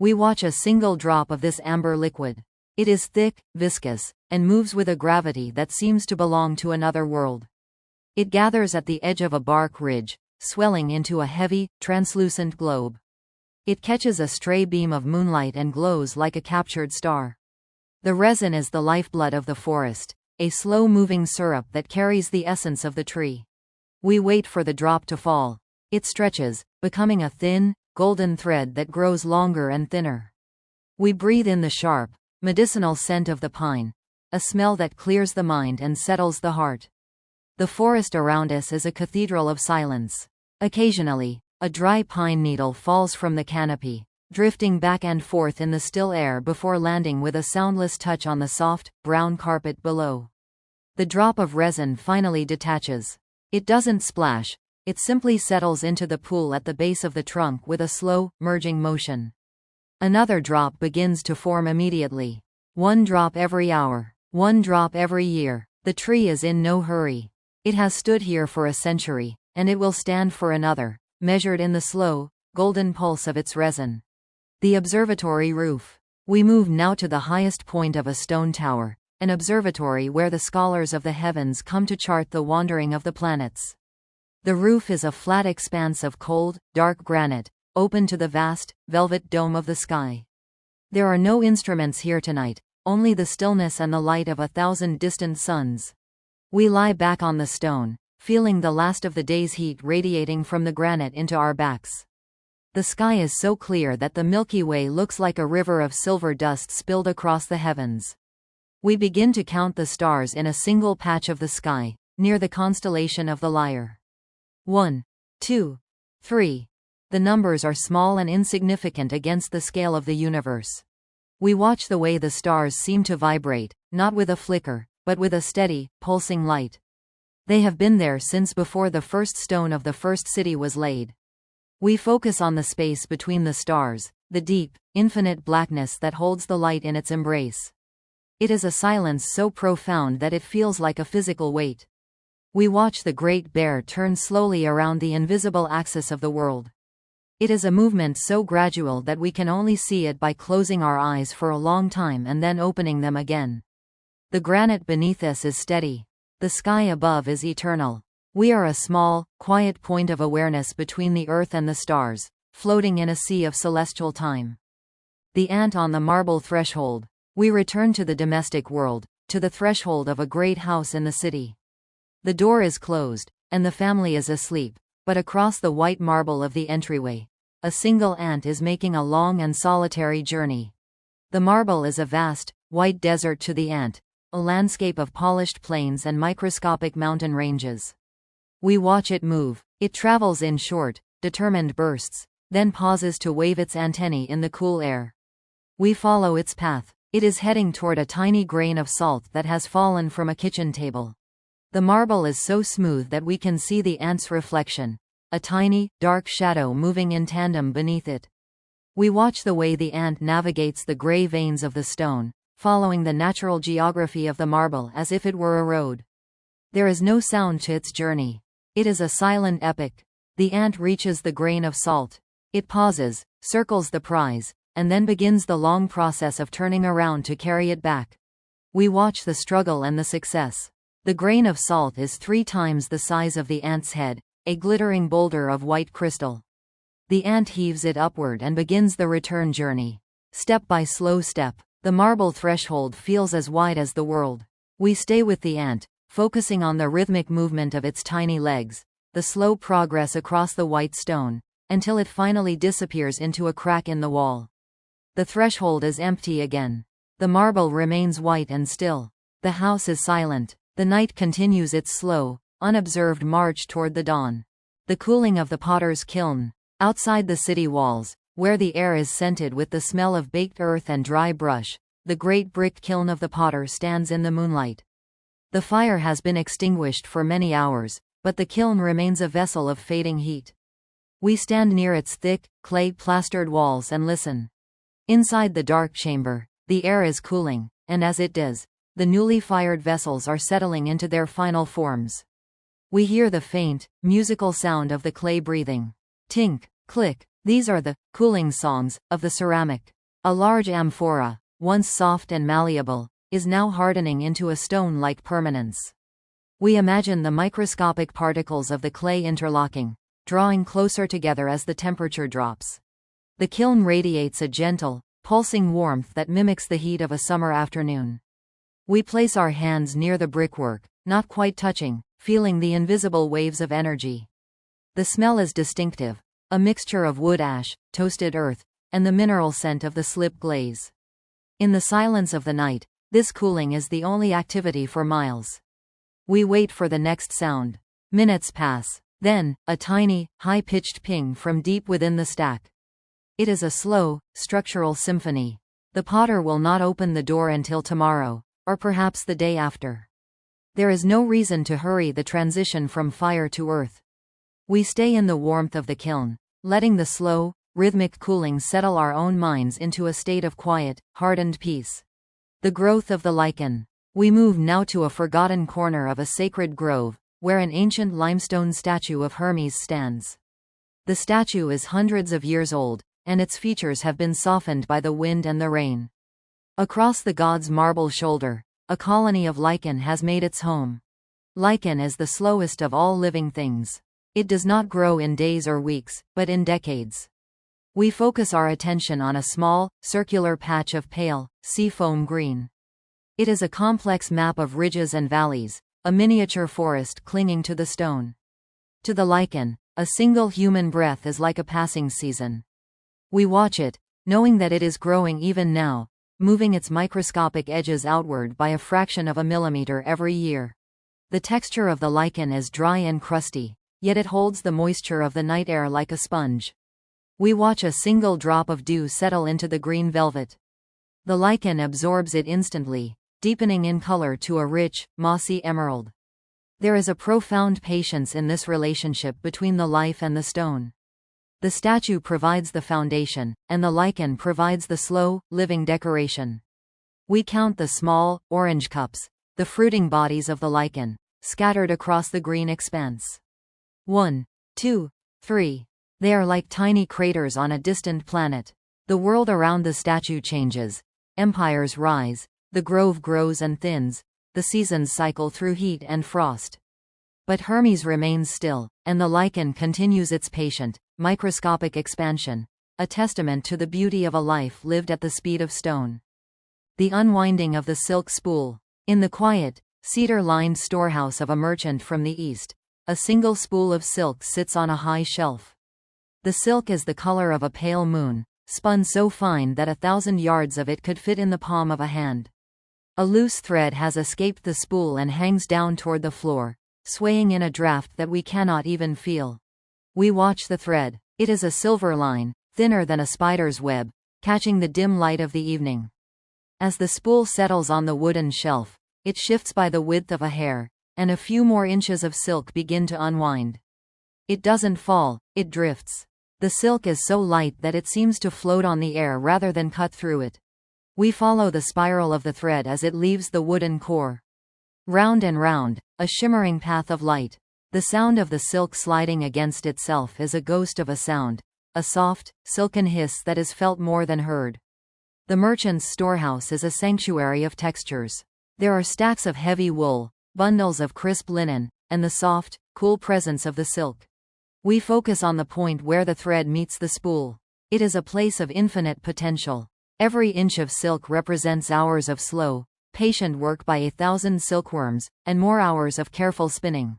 We watch a single drop of this amber liquid. It is thick, viscous, and moves with a gravity that seems to belong to another world. It gathers at the edge of a bark ridge, swelling into a heavy, translucent globe. It catches a stray beam of moonlight and glows like a captured star. The resin is the lifeblood of the forest, a slow-moving syrup that carries the essence of the tree. We wait for the drop to fall. It stretches, becoming a thin, golden thread that grows longer and thinner. We breathe in the sharp, medicinal scent of the pine, a smell that clears the mind and settles the heart. The forest around us is a cathedral of silence. Occasionally, a dry pine needle falls from the canopy, drifting back and forth in the still air before landing with a soundless touch on the soft, brown carpet below. The drop of resin finally detaches. It doesn't splash, it simply settles into the pool at the base of the trunk with a slow, merging motion. Another drop begins to form immediately. One drop every hour, one drop every year. The tree is in no hurry. It has stood here for a century, and it will stand for another, measured in the slow, golden pulse of its resin. The observatory roof. We move now to the highest point of a stone tower, an observatory where the scholars of the heavens come to chart the wandering of the planets. The roof is a flat expanse of cold, dark granite, open to the vast, velvet dome of the sky. There are no instruments here tonight, only the stillness and the light of 1,000 distant suns. We lie back on the stone, feeling the last of the day's heat radiating from the granite into our backs. The sky is so clear that the Milky Way looks like a river of silver dust spilled across the heavens. We begin to count the stars in a single patch of the sky, near the constellation of the Lyre. 1, 2, 3. The numbers are small and insignificant against the scale of the universe. We watch the way the stars seem to vibrate, not with a flicker, but with a steady, pulsing light. They have been there since before the first stone of the first city was laid. We focus on the space between the stars, the deep, infinite blackness that holds the light in its embrace. It is a silence so profound that it feels like a physical weight. We watch the Great Bear turn slowly around the invisible axis of the world. It is a movement so gradual that we can only see it by closing our eyes for a long time and then opening them again. The granite beneath us is steady. The sky above is eternal. We are a small, quiet point of awareness between the earth and the stars, floating in a sea of celestial time. The ant on the marble threshold. We return to the domestic world, to the threshold of a great house in the city. The door is closed, and the family is asleep, but across the white marble of the entryway, a single ant is making a long and solitary journey. The marble is a vast, white desert to the ant, a landscape of polished plains and microscopic mountain ranges. We watch it move. It travels in short, determined bursts, then pauses to wave its antennae in the cool air. We follow its path. It is heading toward a tiny grain of salt that has fallen from a kitchen table. The marble is so smooth that we can see the ant's reflection, a tiny, dark shadow moving in tandem beneath it. We watch the way the ant navigates the gray veins of the stone, following the natural geography of the marble as if it were a road. There is no sound to its journey. It is a silent epic. The ant reaches the grain of salt. It pauses, circles the prize, and then begins the long process of turning around to carry it back. We watch the struggle and the success. The grain of salt is 3 times the size of the ant's head, a glittering boulder of white crystal. The ant heaves it upward and begins the return journey. Step by slow step, the marble threshold feels as wide as the world. We stay with the ant, focusing on the rhythmic movement of its tiny legs, the slow progress across the white stone, until it finally disappears into a crack in the wall. The threshold is empty again. The marble remains white and still. The house is silent. The night continues its slow, unobserved march toward the dawn. The cooling of the potter's kiln. Outside the city walls, where the air is scented with the smell of baked earth and dry brush, the great brick kiln of the potter stands in the moonlight. The fire has been extinguished for many hours, but the kiln remains a vessel of fading heat. We stand near its thick, clay-plastered walls and listen. Inside the dark chamber, the air is cooling, and as it does, the newly fired vessels are settling into their final forms. We hear the faint, musical sound of the clay breathing. Tink, click, these are the cooling songs of the ceramic. A large amphora, once soft and malleable, is now hardening into a stone-like permanence. We imagine the microscopic particles of the clay interlocking, drawing closer together as the temperature drops. The kiln radiates a gentle, pulsing warmth that mimics the heat of a summer afternoon. We place our hands near the brickwork, not quite touching, feeling the invisible waves of energy. The smell is distinctive, a mixture of wood ash, toasted earth, and the mineral scent of the slip glaze. In the silence of the night, this cooling is the only activity for miles. We wait for the next sound. Minutes pass. Then, a tiny, high-pitched ping from deep within the stack. It is a slow, structural symphony. The potter will not open the door until tomorrow, or perhaps the day after. There is no reason to hurry the transition from fire to earth. We stay in the warmth of the kiln, letting the slow, rhythmic cooling settle our own minds into a state of quiet, hardened peace. The growth of the lichen. We move now to a forgotten corner of a sacred grove, where an ancient limestone statue of Hermes stands. The statue is hundreds of years old, and its features have been softened by the wind and the rain. Across the god's marble shoulder, a colony of lichen has made its home. Lichen is the slowest of all living things. It does not grow in days or weeks, but in decades. We focus our attention on a small, circular patch of pale, seafoam green. It is a complex map of ridges and valleys, a miniature forest clinging to the stone. To the lichen, a single human breath is like a passing season. We watch it, knowing that it is growing even now, moving its microscopic edges outward by a fraction of a millimeter every year. The texture of the lichen is dry and crusty, yet it holds the moisture of the night air like a sponge. We watch a single drop of dew settle into the green velvet. The lichen absorbs it instantly, deepening in color to a rich, mossy emerald. There is a profound patience in this relationship between the life and the stone. The statue provides the foundation, and the lichen provides the slow, living decoration. We count the small, orange cups, the fruiting bodies of the lichen, scattered across the green expanse. 1, 2, 3. They are like tiny craters on a distant planet. The world around the statue changes. Empires rise, the grove grows and thins, the seasons cycle through heat and frost. But Hermes remains still, and the lichen continues its patient, microscopic expansion, a testament to the beauty of a life lived at the speed of stone. The unwinding of the silk spool. In the quiet, cedar-lined storehouse of a merchant from the east, a single spool of silk sits on a high shelf. The silk is the color of a pale moon, spun so fine that 1,000 yards of it could fit in the palm of a hand. A loose thread has escaped the spool and hangs down toward the floor, swaying in a draft that we cannot even feel. We watch the thread. It is a silver line, thinner than a spider's web, catching the dim light of the evening. As the spool settles on the wooden shelf, it shifts by the width of a hair, and a few more inches of silk begin to unwind. It doesn't fall, it drifts. The silk is so light that it seems to float on the air rather than cut through it. We follow the spiral of the thread as it leaves the wooden core. Round and round, a shimmering path of light. The sound of the silk sliding against itself is a ghost of a sound, a soft, silken hiss that is felt more than heard. The merchant's storehouse is a sanctuary of textures. There are stacks of heavy wool, bundles of crisp linen, and the soft, cool presence of the silk. We focus on the point where the thread meets the spool. It is a place of infinite potential. Every inch of silk represents hours of slow, patient work by 1,000 silkworms, and more hours of careful spinning.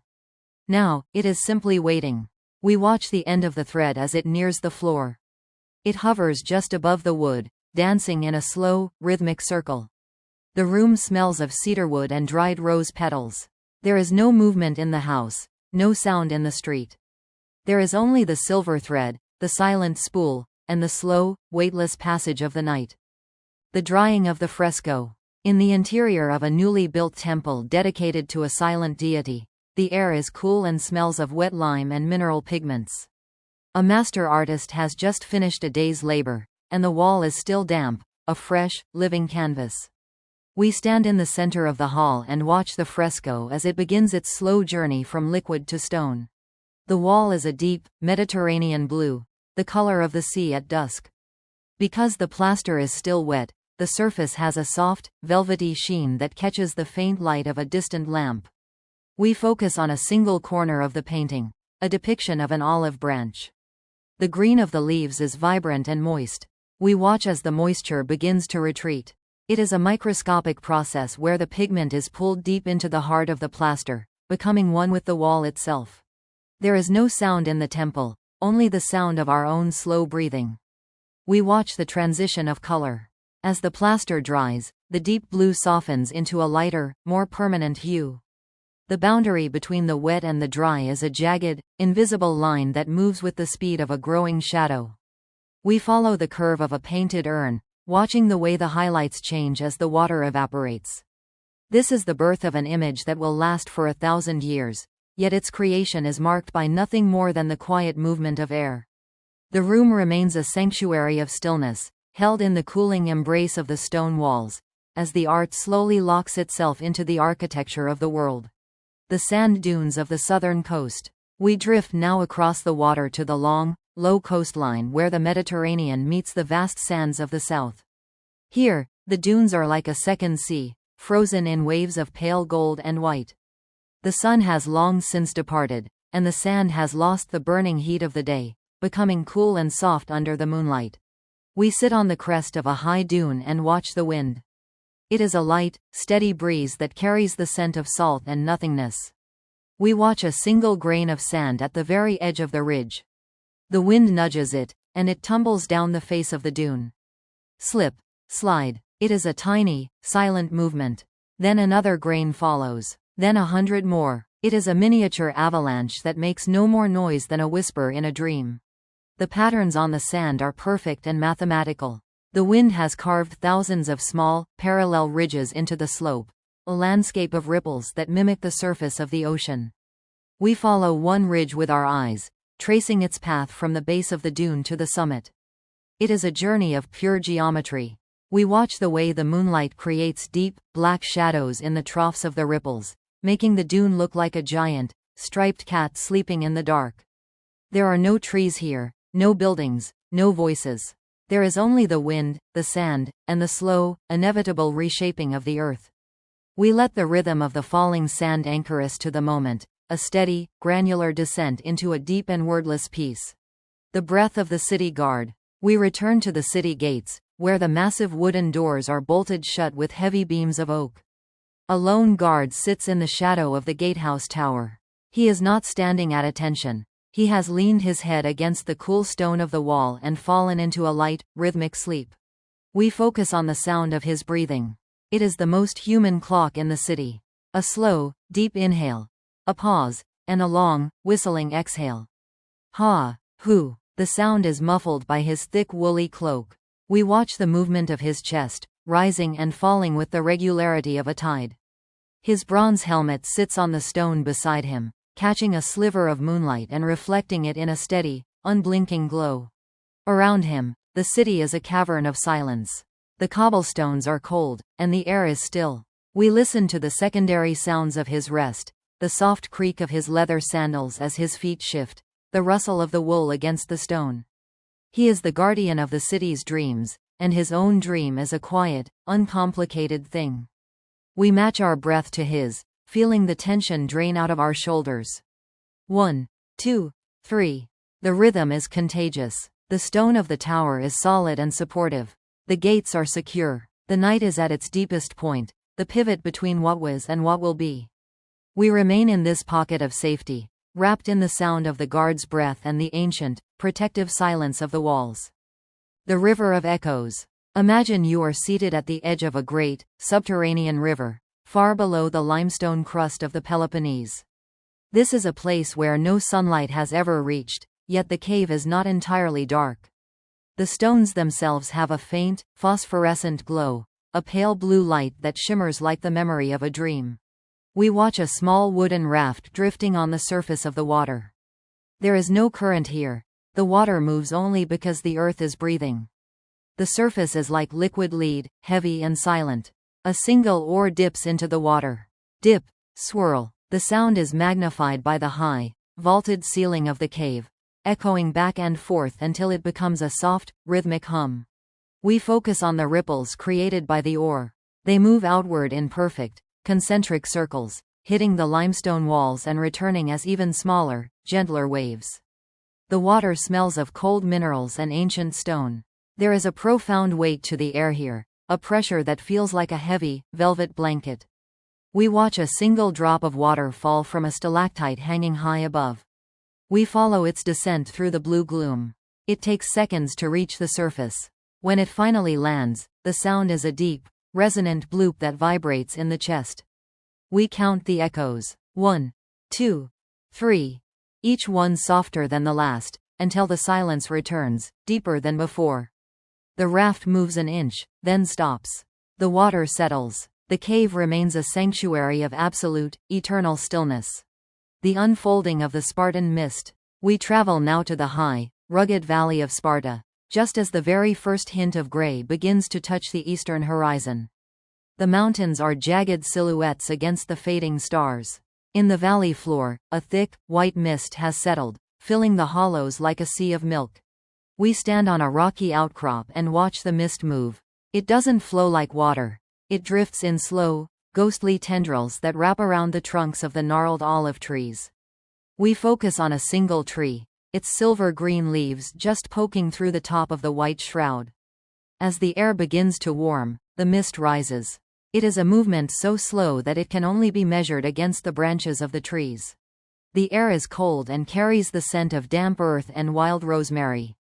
Now, it is simply waiting. We watch the end of the thread as it nears the floor. It hovers just above the wood, dancing in a slow, rhythmic circle. The room smells of cedarwood and dried rose petals. There is no movement in the house, no sound in the street. There is only the silver thread, the silent spool, and the slow, weightless passage of the night. The drying of the fresco. In the interior of a newly built temple dedicated to a silent deity, the air is cool and smells of wet lime and mineral pigments. A master artist has just finished a day's labor, and the wall is still damp, a fresh, living canvas. We stand in the center of the hall and watch the fresco as it begins its slow journey from liquid to stone. The wall is a deep, Mediterranean blue, the color of the sea at dusk. Because the plaster is still wet, the surface has a soft, velvety sheen that catches the faint light of a distant lamp. We focus on a single corner of the painting, a depiction of an olive branch. The green of the leaves is vibrant and moist. We watch as the moisture begins to retreat. It is a microscopic process where the pigment is pulled deep into the heart of the plaster, becoming one with the wall itself. There is no sound in the temple, only the sound of our own slow breathing. We watch the transition of color. As the plaster dries, the deep blue softens into a lighter, more permanent hue. The boundary between the wet and the dry is a jagged, invisible line that moves with the speed of a growing shadow. We follow the curve of a painted urn, watching the way the highlights change as the water evaporates. This is the birth of an image that will last for 1,000 years, yet its creation is marked by nothing more than the quiet movement of air. The room remains a sanctuary of stillness, held in the cooling embrace of the stone walls, as the art slowly locks itself into the architecture of the world. The sand dunes of the southern coast. We drift now across the water to the long, low coastline where the Mediterranean meets the vast sands of the south. Here, the dunes are like a second sea, frozen in waves of pale gold and white. The sun has long since departed, and the sand has lost the burning heat of the day, becoming cool and soft under the moonlight. We sit on the crest of a high dune and watch the wind. It is a light, steady breeze that carries the scent of salt and nothingness. We watch a single grain of sand at the very edge of the ridge. The wind nudges it, and it tumbles down the face of the dune. Slip, slide. It is a tiny, silent movement. Then another grain follows. Then 100 more. It is a miniature avalanche that makes no more noise than a whisper in a dream. The patterns on the sand are perfect and mathematical. The wind has carved thousands of small, parallel ridges into the slope, a landscape of ripples that mimic the surface of the ocean. We follow one ridge with our eyes, tracing its path from the base of the dune to the summit. It is a journey of pure geometry. We watch the way the moonlight creates deep, black shadows in the troughs of the ripples, making the dune look like a giant, striped cat sleeping in the dark. There are no trees here, no buildings, no voices. There is only the wind, the sand, and the slow, inevitable reshaping of the earth. We let the rhythm of the falling sand anchor us to the moment, a steady, granular descent into a deep and wordless peace. The breath of the city guard. We return to the city gates, where the massive wooden doors are bolted shut with heavy beams of oak. A lone guard sits in the shadow of the gatehouse tower. He is not standing at attention. He has leaned his head against the cool stone of the wall and fallen into a light, rhythmic sleep. We focus on the sound of his breathing. It is the most human clock in the city. A slow, deep inhale. A pause, and a long, whistling exhale. Ha, hu. The sound is muffled by his thick woolly cloak. We watch the movement of his chest, rising and falling with the regularity of a tide. His bronze helmet sits on the stone beside him, catching a sliver of moonlight and reflecting it in a steady, unblinking glow. Around him, the city is a cavern of silence. The cobblestones are cold, and the air is still. We listen to the secondary sounds of his rest, the soft creak of his leather sandals as his feet shift, the rustle of the wool against the stone. He is the guardian of the city's dreams, and his own dream is a quiet, uncomplicated thing. We match our breath to his, feeling the tension drain out of our shoulders. 1, 2, 3. The rhythm is contagious. The stone of the tower is solid and supportive. The gates are secure. The night is at its deepest point, the pivot between what was and what will be. We remain in this pocket of safety, wrapped in the sound of the guard's breath and the ancient, protective silence of the walls. The River of Echoes. Imagine you are seated at the edge of a great, subterranean river, far below the limestone crust of the Peloponnese. This is a place where no sunlight has ever reached, yet the cave is not entirely dark. The stones themselves have a faint, phosphorescent glow, a pale blue light that shimmers like the memory of a dream. We watch a small wooden raft drifting on the surface of the water. There is no current here. The water moves only because the earth is breathing. The surface is like liquid lead, heavy and silent. A single oar dips into the water. Dip, swirl. The sound is magnified by the high, vaulted ceiling of the cave, echoing back and forth until it becomes a soft, rhythmic hum. We focus on the ripples created by the oar. They move outward in perfect, concentric circles, hitting the limestone walls and returning as even smaller, gentler waves. The water smells of cold minerals and ancient stone. There is a profound weight to the air here, a pressure that feels like a heavy, velvet blanket. We watch a single drop of water fall from a stalactite hanging high above. We follow its descent through the blue gloom. It takes seconds to reach the surface. When it finally lands, the sound is a deep, resonant bloop that vibrates in the chest. We count the echoes. 1, 2, 3. Each one softer than the last, until the silence returns, deeper than before. The raft moves an inch, then stops. The water settles. The cave remains a sanctuary of absolute, eternal stillness. The unfolding of the Spartan mist. We travel now to the high, rugged valley of Sparta, just as the very first hint of gray begins to touch the eastern horizon. The mountains are jagged silhouettes against the fading stars. In the valley floor, a thick, white mist has settled, filling the hollows like a sea of milk. We stand on a rocky outcrop and watch the mist move. It doesn't flow like water. It drifts in slow, ghostly tendrils that wrap around the trunks of the gnarled olive trees. We focus on a single tree, its silver-green leaves just poking through the top of the white shroud. As the air begins to warm, the mist rises. It is a movement so slow that it can only be measured against the branches of the trees. The air is cold and carries the scent of damp earth and wild rosemary.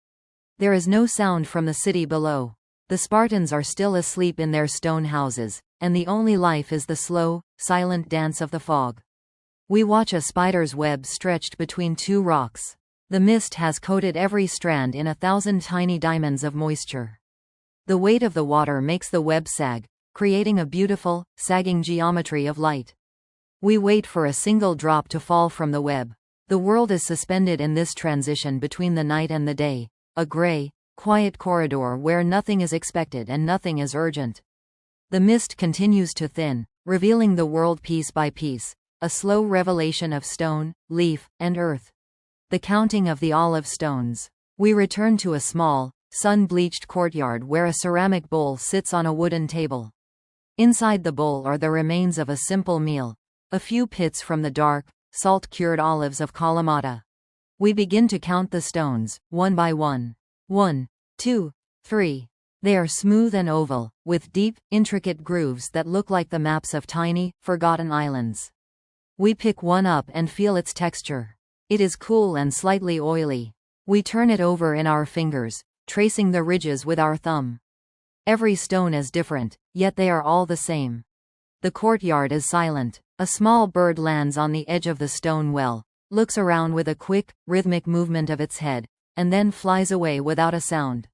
There is no sound from the city below. The Spartans are still asleep in their stone houses, and the only life is the slow, silent dance of the fog. We watch a spider's web stretched between two rocks. The mist has coated every strand in 1,000 tiny diamonds of moisture. The weight of the water makes the web sag, creating a beautiful, sagging geometry of light. We wait for a single drop to fall from the web. The world is suspended in this transition between the night and the day, a gray, quiet corridor where nothing is expected and nothing is urgent. The mist continues to thin, revealing the world piece by piece, a slow revelation of stone, leaf, and earth. The counting of the olive stones. We return to a small, sun-bleached courtyard where a ceramic bowl sits on a wooden table. Inside the bowl are the remains of a simple meal, a few pits from the dark, salt-cured olives of Kalamata. We begin to count the stones, one by one. 1, 2, 3. They are smooth and oval, with deep, intricate grooves that look like the maps of tiny, forgotten islands. We pick one up and feel its texture. It is cool and slightly oily. We turn it over in our fingers, tracing the ridges with our thumb. Every stone is different, yet they are all the same. The courtyard is silent. A small bird lands on the edge of the stone well, looks around with a quick, rhythmic movement of its head, and then flies away without a sound.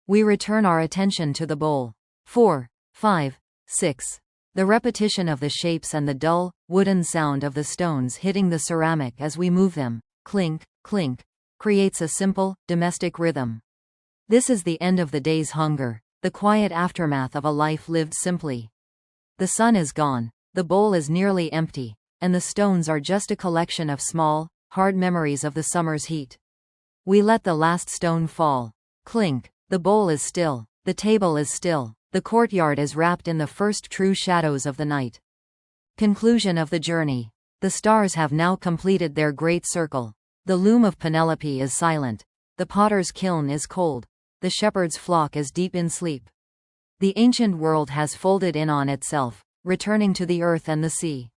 We return our attention to the bowl. 4, 5, 6. The repetition of the shapes and the dull, wooden sound of the stones hitting the ceramic as we move them, clink, clink, creates a simple, domestic rhythm. This is the end of the day's hunger, the quiet aftermath of a life lived simply. The sun is gone, the bowl is nearly empty, and the stones are just a collection of small, hard memories of the summer's heat. We let the last stone fall. Clink, the bowl is still, the table is still, the courtyard is wrapped in the first true shadows of the night. Conclusion of the journey. The stars have now completed their great circle. The loom of Penelope is silent. The potter's kiln is cold. The shepherd's flock is deep in sleep. The ancient world has folded in on itself, returning to the earth and the sea.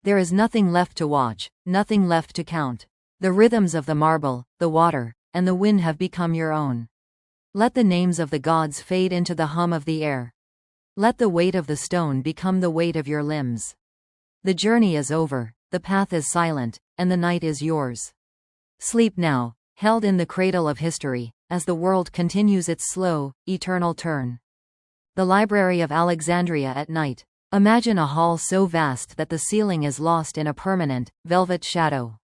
There is nothing left to watch, nothing left to count. The rhythms of the marble, the water, and the wind have become your own. Let the names of the gods fade into the hum of the air. Let the weight of the stone become the weight of your limbs. The journey is over, the path is silent, and the night is yours. Sleep now, held in the cradle of history, as the world continues its slow, eternal turn. The Library of Alexandria at night. Imagine a hall so vast that the ceiling is lost in a permanent, velvet shadow.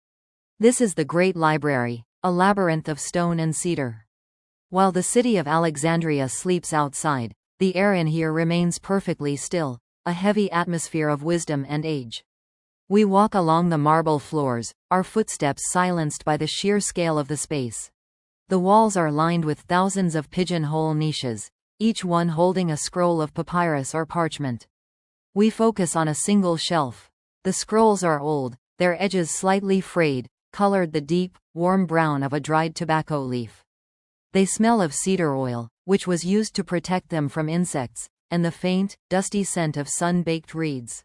This is the Great Library, a labyrinth of stone and cedar. While the city of Alexandria sleeps outside, the air in here remains perfectly still, a heavy atmosphere of wisdom and age. We walk along the marble floors, our footsteps silenced by the sheer scale of the space. The walls are lined with thousands of pigeonhole niches, each one holding a scroll of papyrus or parchment. We focus on a single shelf. The scrolls are old, their edges slightly frayed, colored the deep, warm brown of a dried tobacco leaf. They smell of cedar oil, which was used to protect them from insects, and the faint, dusty scent of sun-baked reeds.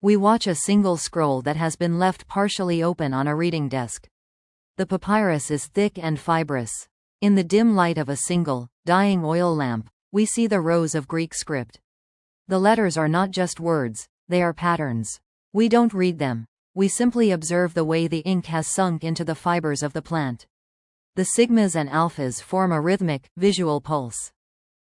We watch a single scroll that has been left partially open on a reading desk. The papyrus is thick and fibrous. In the dim light of a single, dying oil lamp, we see the rows of Greek script. The letters are not just words, they are patterns. We don't read them. We simply observe the way the ink has sunk into the fibers of the plant. The sigmas and alphas form a rhythmic, visual pulse.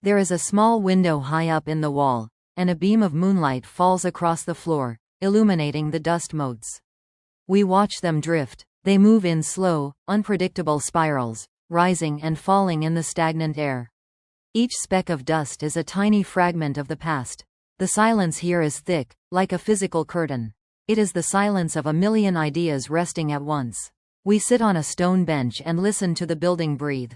There is a small window high up in the wall, and a beam of moonlight falls across the floor, illuminating the dust motes. We watch them drift. They move in slow, unpredictable spirals, rising and falling in the stagnant air. Each speck of dust is a tiny fragment of the past. The silence here is thick, like a physical curtain. It is the silence of a million ideas resting at once. We sit on a stone bench and listen to the building breathe.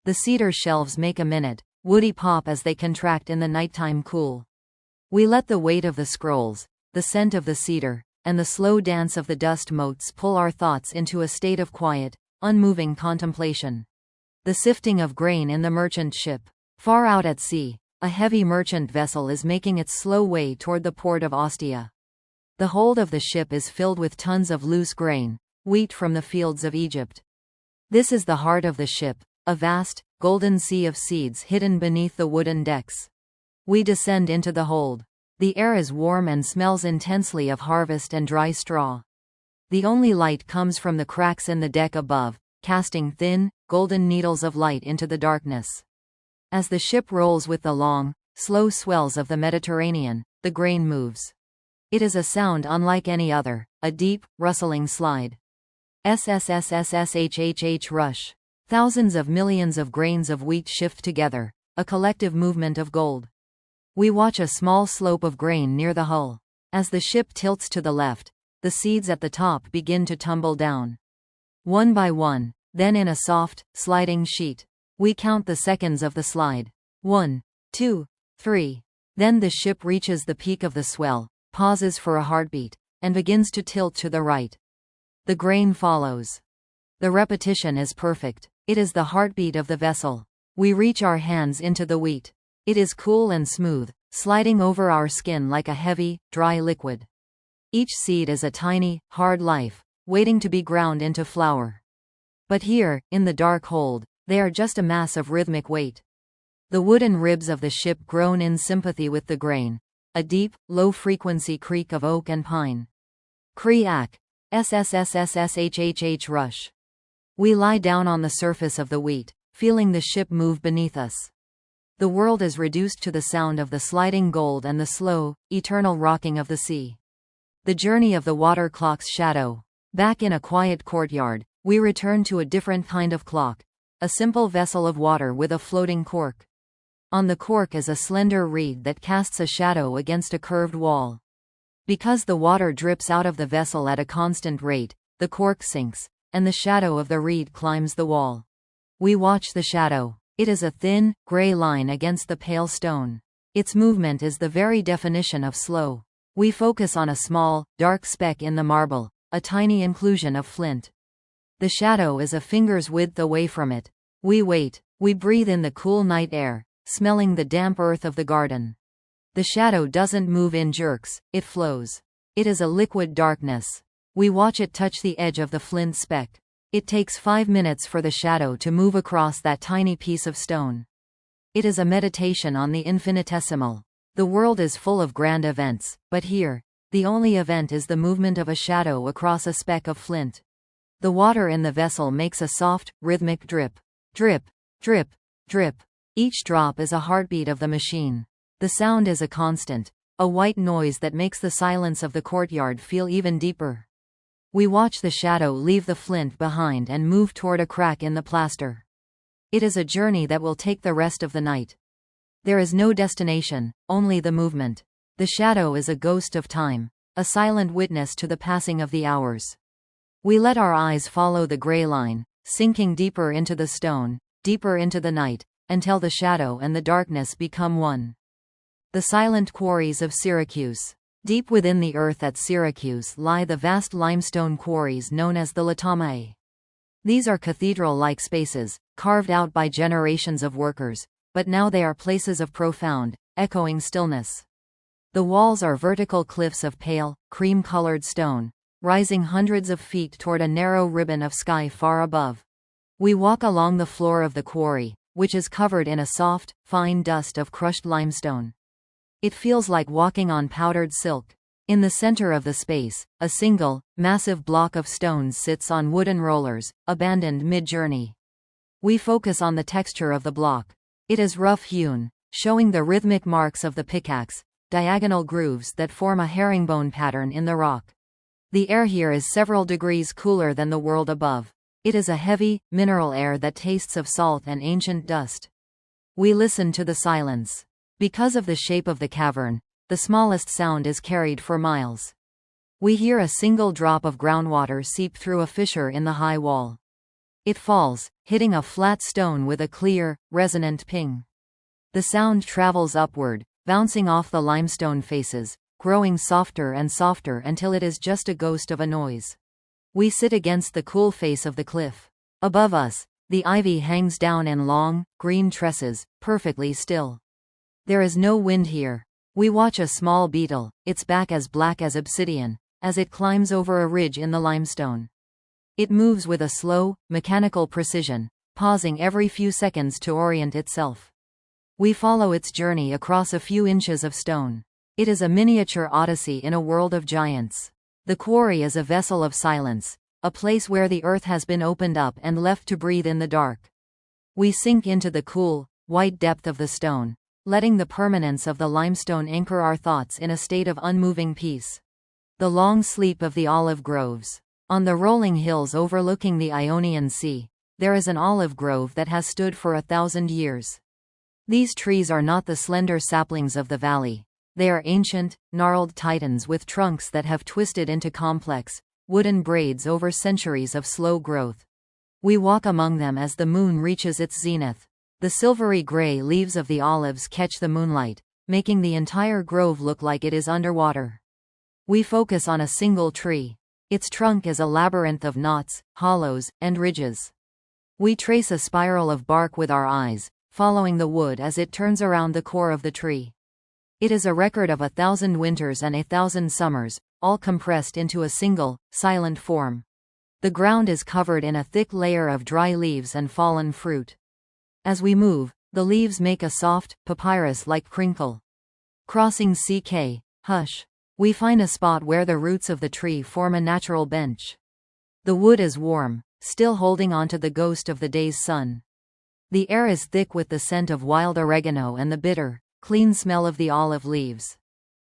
The cedar shelves make a woody pop as they contract in the nighttime cool. We let the weight of the scrolls, the scent of the cedar, and the slow dance of the dust motes pull our thoughts into a state of quiet, unmoving contemplation. The sifting of grain in the merchant ship. Far out at sea, a heavy merchant vessel is making its slow way toward the port of Ostia. The hold of the ship is filled with tons of loose grain, wheat from the fields of Egypt. This is the heart of the ship, a vast, golden sea of seeds hidden beneath the wooden decks. We descend into the hold. The air is warm and smells intensely of harvest and dry straw. The only light comes from the cracks in the deck above, casting thin, golden needles of light into the darkness. As the ship rolls with the long, slow swells of the Mediterranean, the grain moves. It is a sound unlike any other, a deep, rustling slide. SSSSSHHH rush. Thousands of millions of grains of wheat shift together, a collective movement of gold. We watch a small slope of grain near the hull. As the ship tilts to the left, the seeds at the top begin to tumble down. One by one, then in a soft, sliding sheet. We count the seconds of the slide. 1, 2, 3. Then the ship reaches the peak of the swell, pauses for a heartbeat, and begins to tilt to the right. The grain follows. The repetition is perfect. It is the heartbeat of the vessel. We reach our hands into the wheat. It is cool and smooth, sliding over our skin like a heavy, dry liquid. Each seed is a tiny, hard life, waiting to be ground into flour. But here, in the dark hold, they are just a mass of rhythmic weight. The wooden ribs of the ship groan in sympathy with the grain, a deep, low-frequency creak of oak and pine. Cree-ack. SSSSSHHH rush. We lie down on the surface of the wheat, feeling the ship move beneath us. The world is reduced to the sound of the sliding gold and the slow, eternal rocking of the sea. The journey of the water clock's shadow. Back in a quiet courtyard, we return to a different kind of clock, a simple vessel of water with a floating cork. On the cork is a slender reed that casts a shadow against a curved wall. Because the water drips out of the vessel at a constant rate, the cork sinks, and the shadow of the reed climbs the wall. We watch the shadow. It is a thin, gray line against the pale stone. Its movement is the very definition of slow. We focus on a small, dark speck in the marble, a tiny inclusion of flint. The shadow is a finger's width away from it. We wait. We breathe in the cool night air, smelling the damp earth of the garden. The shadow doesn't move in jerks, it flows. It is a liquid darkness. We watch it touch the edge of the flint speck. It takes 5 minutes for the shadow to move across that tiny piece of stone. It is a meditation on the infinitesimal. The world is full of grand events, but here, the only event is the movement of a shadow across a speck of flint. The water in the vessel makes a soft, rhythmic drip. Drip, drip, drip. Each drop is a heartbeat of the machine. The sound is a constant, a white noise that makes the silence of the courtyard feel even deeper. We watch the shadow leave the flint behind and move toward a crack in the plaster. It is a journey that will take the rest of the night. There is no destination, only the movement. The shadow is a ghost of time, a silent witness to the passing of the hours. We let our eyes follow the gray line, sinking deeper into the stone, deeper into the night, until the shadow and the darkness become one. The silent quarries of Syracuse. Deep within the earth at Syracuse lie the vast limestone quarries known as the Latamae. These are cathedral-like spaces, carved out by generations of workers, but now they are places of profound, echoing stillness. The walls are vertical cliffs of pale, cream-colored stone, rising hundreds of feet toward a narrow ribbon of sky far above. We walk along the floor of the quarry, which is covered in a soft, fine dust of crushed limestone. It feels like walking on powdered silk. In the center of the space, a single, massive block of stones sits on wooden rollers, abandoned mid-journey. We focus on the texture of the block. It is rough-hewn, showing the rhythmic marks of the pickaxe, diagonal grooves that form a herringbone pattern in the rock. The air here is several degrees cooler than the world above. It is a heavy, mineral air that tastes of salt and ancient dust. We listen to the silence. Because of the shape of the cavern, the smallest sound is carried for miles. We hear a single drop of groundwater seep through a fissure in the high wall. It falls, hitting a flat stone with a clear, resonant ping. The sound travels upward, bouncing off the limestone faces, growing softer and softer until it is just a ghost of a noise. We sit against the cool face of the cliff. Above us, the ivy hangs down in long, green tresses, perfectly still. There is no wind here. We watch a small beetle, its back as black as obsidian, as it climbs over a ridge in the limestone. It moves with a slow, mechanical precision, pausing every few seconds to orient itself. We follow its journey across a few inches of stone. It is a miniature odyssey in a world of giants. The quarry is a vessel of silence, a place where the earth has been opened up and left to breathe in the dark. We sink into the cool, white depth of the stone, letting the permanence of the limestone anchor our thoughts in a state of unmoving peace. The long sleep of the olive groves. On the rolling hills overlooking the Ionian Sea, there is an olive grove that has stood for 1,000 years. These trees are not the slender saplings of the valley. They are ancient, gnarled titans with trunks that have twisted into complex, wooden braids over centuries of slow growth. We walk among them as the moon reaches its zenith. The silvery gray leaves of the olives catch the moonlight, making the entire grove look like it is underwater. We focus on a single tree. Its trunk is a labyrinth of knots, hollows, and ridges. We trace a spiral of bark with our eyes, following the wood as it turns around the core of the tree. It is a record of 1,000 winters and 1,000 summers, all compressed into a single, silent form. The ground is covered in a thick layer of dry leaves and fallen fruit. As we move, the leaves make a soft, papyrus-like crinkle. Crossing CK, hush. We find a spot where the roots of the tree form a natural bench. The wood is warm, still holding onto the ghost of the day's sun. The air is thick with the scent of wild oregano and the bitter, clean smell of the olive leaves.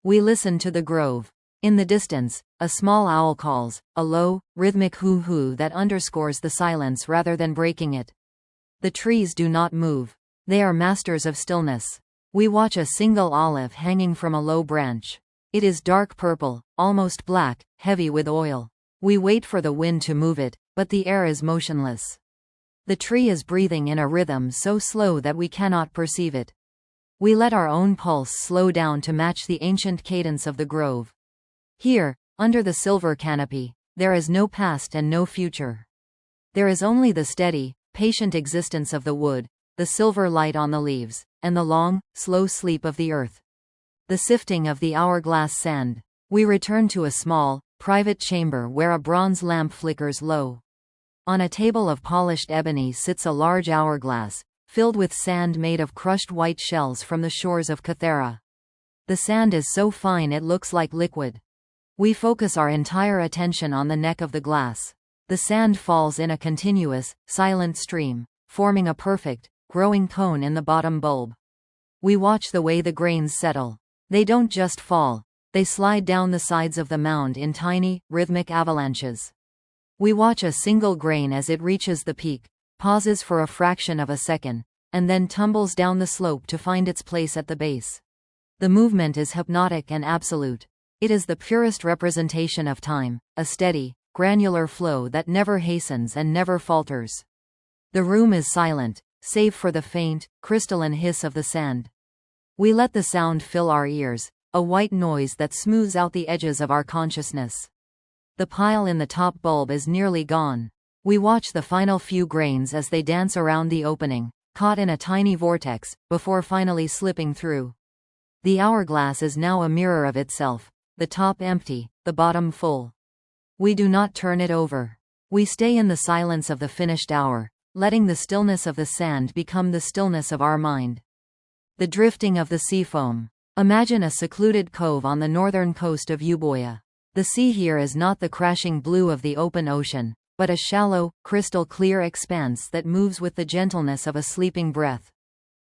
We listen to the grove. In the distance, a small owl calls, a low, rhythmic hoo-hoo that underscores the silence rather than breaking it. The trees do not move. They are masters of stillness. We watch a single olive hanging from a low branch. It is dark purple, almost black, heavy with oil. We wait for the wind to move it, but the air is motionless. The tree is breathing in a rhythm so slow that we cannot perceive it. We let our own pulse slow down to match the ancient cadence of the grove. Here, under the silver canopy, there is no past and no future. There is only the steady, patient existence of the wood, the silver light on the leaves, and the long, slow sleep of the earth. The sifting of the hourglass sand. We return to a small, private chamber where a bronze lamp flickers low. On a table of polished ebony sits a large hourglass, filled with sand made of crushed white shells from the shores of Cathera. The sand is so fine it looks like liquid. We focus our entire attention on the neck of the glass. The sand falls in a continuous, silent stream, forming a perfect, growing cone in the bottom bulb. We watch the way the grains settle. They don't just fall, they slide down the sides of the mound in tiny, rhythmic avalanches. We watch a single grain as it reaches the peak, pauses for a fraction of a second, and then tumbles down the slope to find its place at the base. The movement is hypnotic and absolute. It is the purest representation of time, a steady, granular flow that never hastens and never falters. The room is silent, save for the faint, crystalline hiss of the sand. We let the sound fill our ears, a white noise that smooths out the edges of our consciousness. The pile in the top bulb is nearly gone. We watch the final few grains as they dance around the opening, caught in a tiny vortex, before finally slipping through. The hourglass is now a mirror of itself, the top empty, the bottom full. We do not turn it over. We stay in the silence of the finished hour, letting the stillness of the sand become the stillness of our mind. The drifting of the sea foam. Imagine a secluded cove on the northern coast of Euboea. The sea here is not the crashing blue of the open ocean, but a shallow, crystal-clear expanse that moves with the gentleness of a sleeping breath.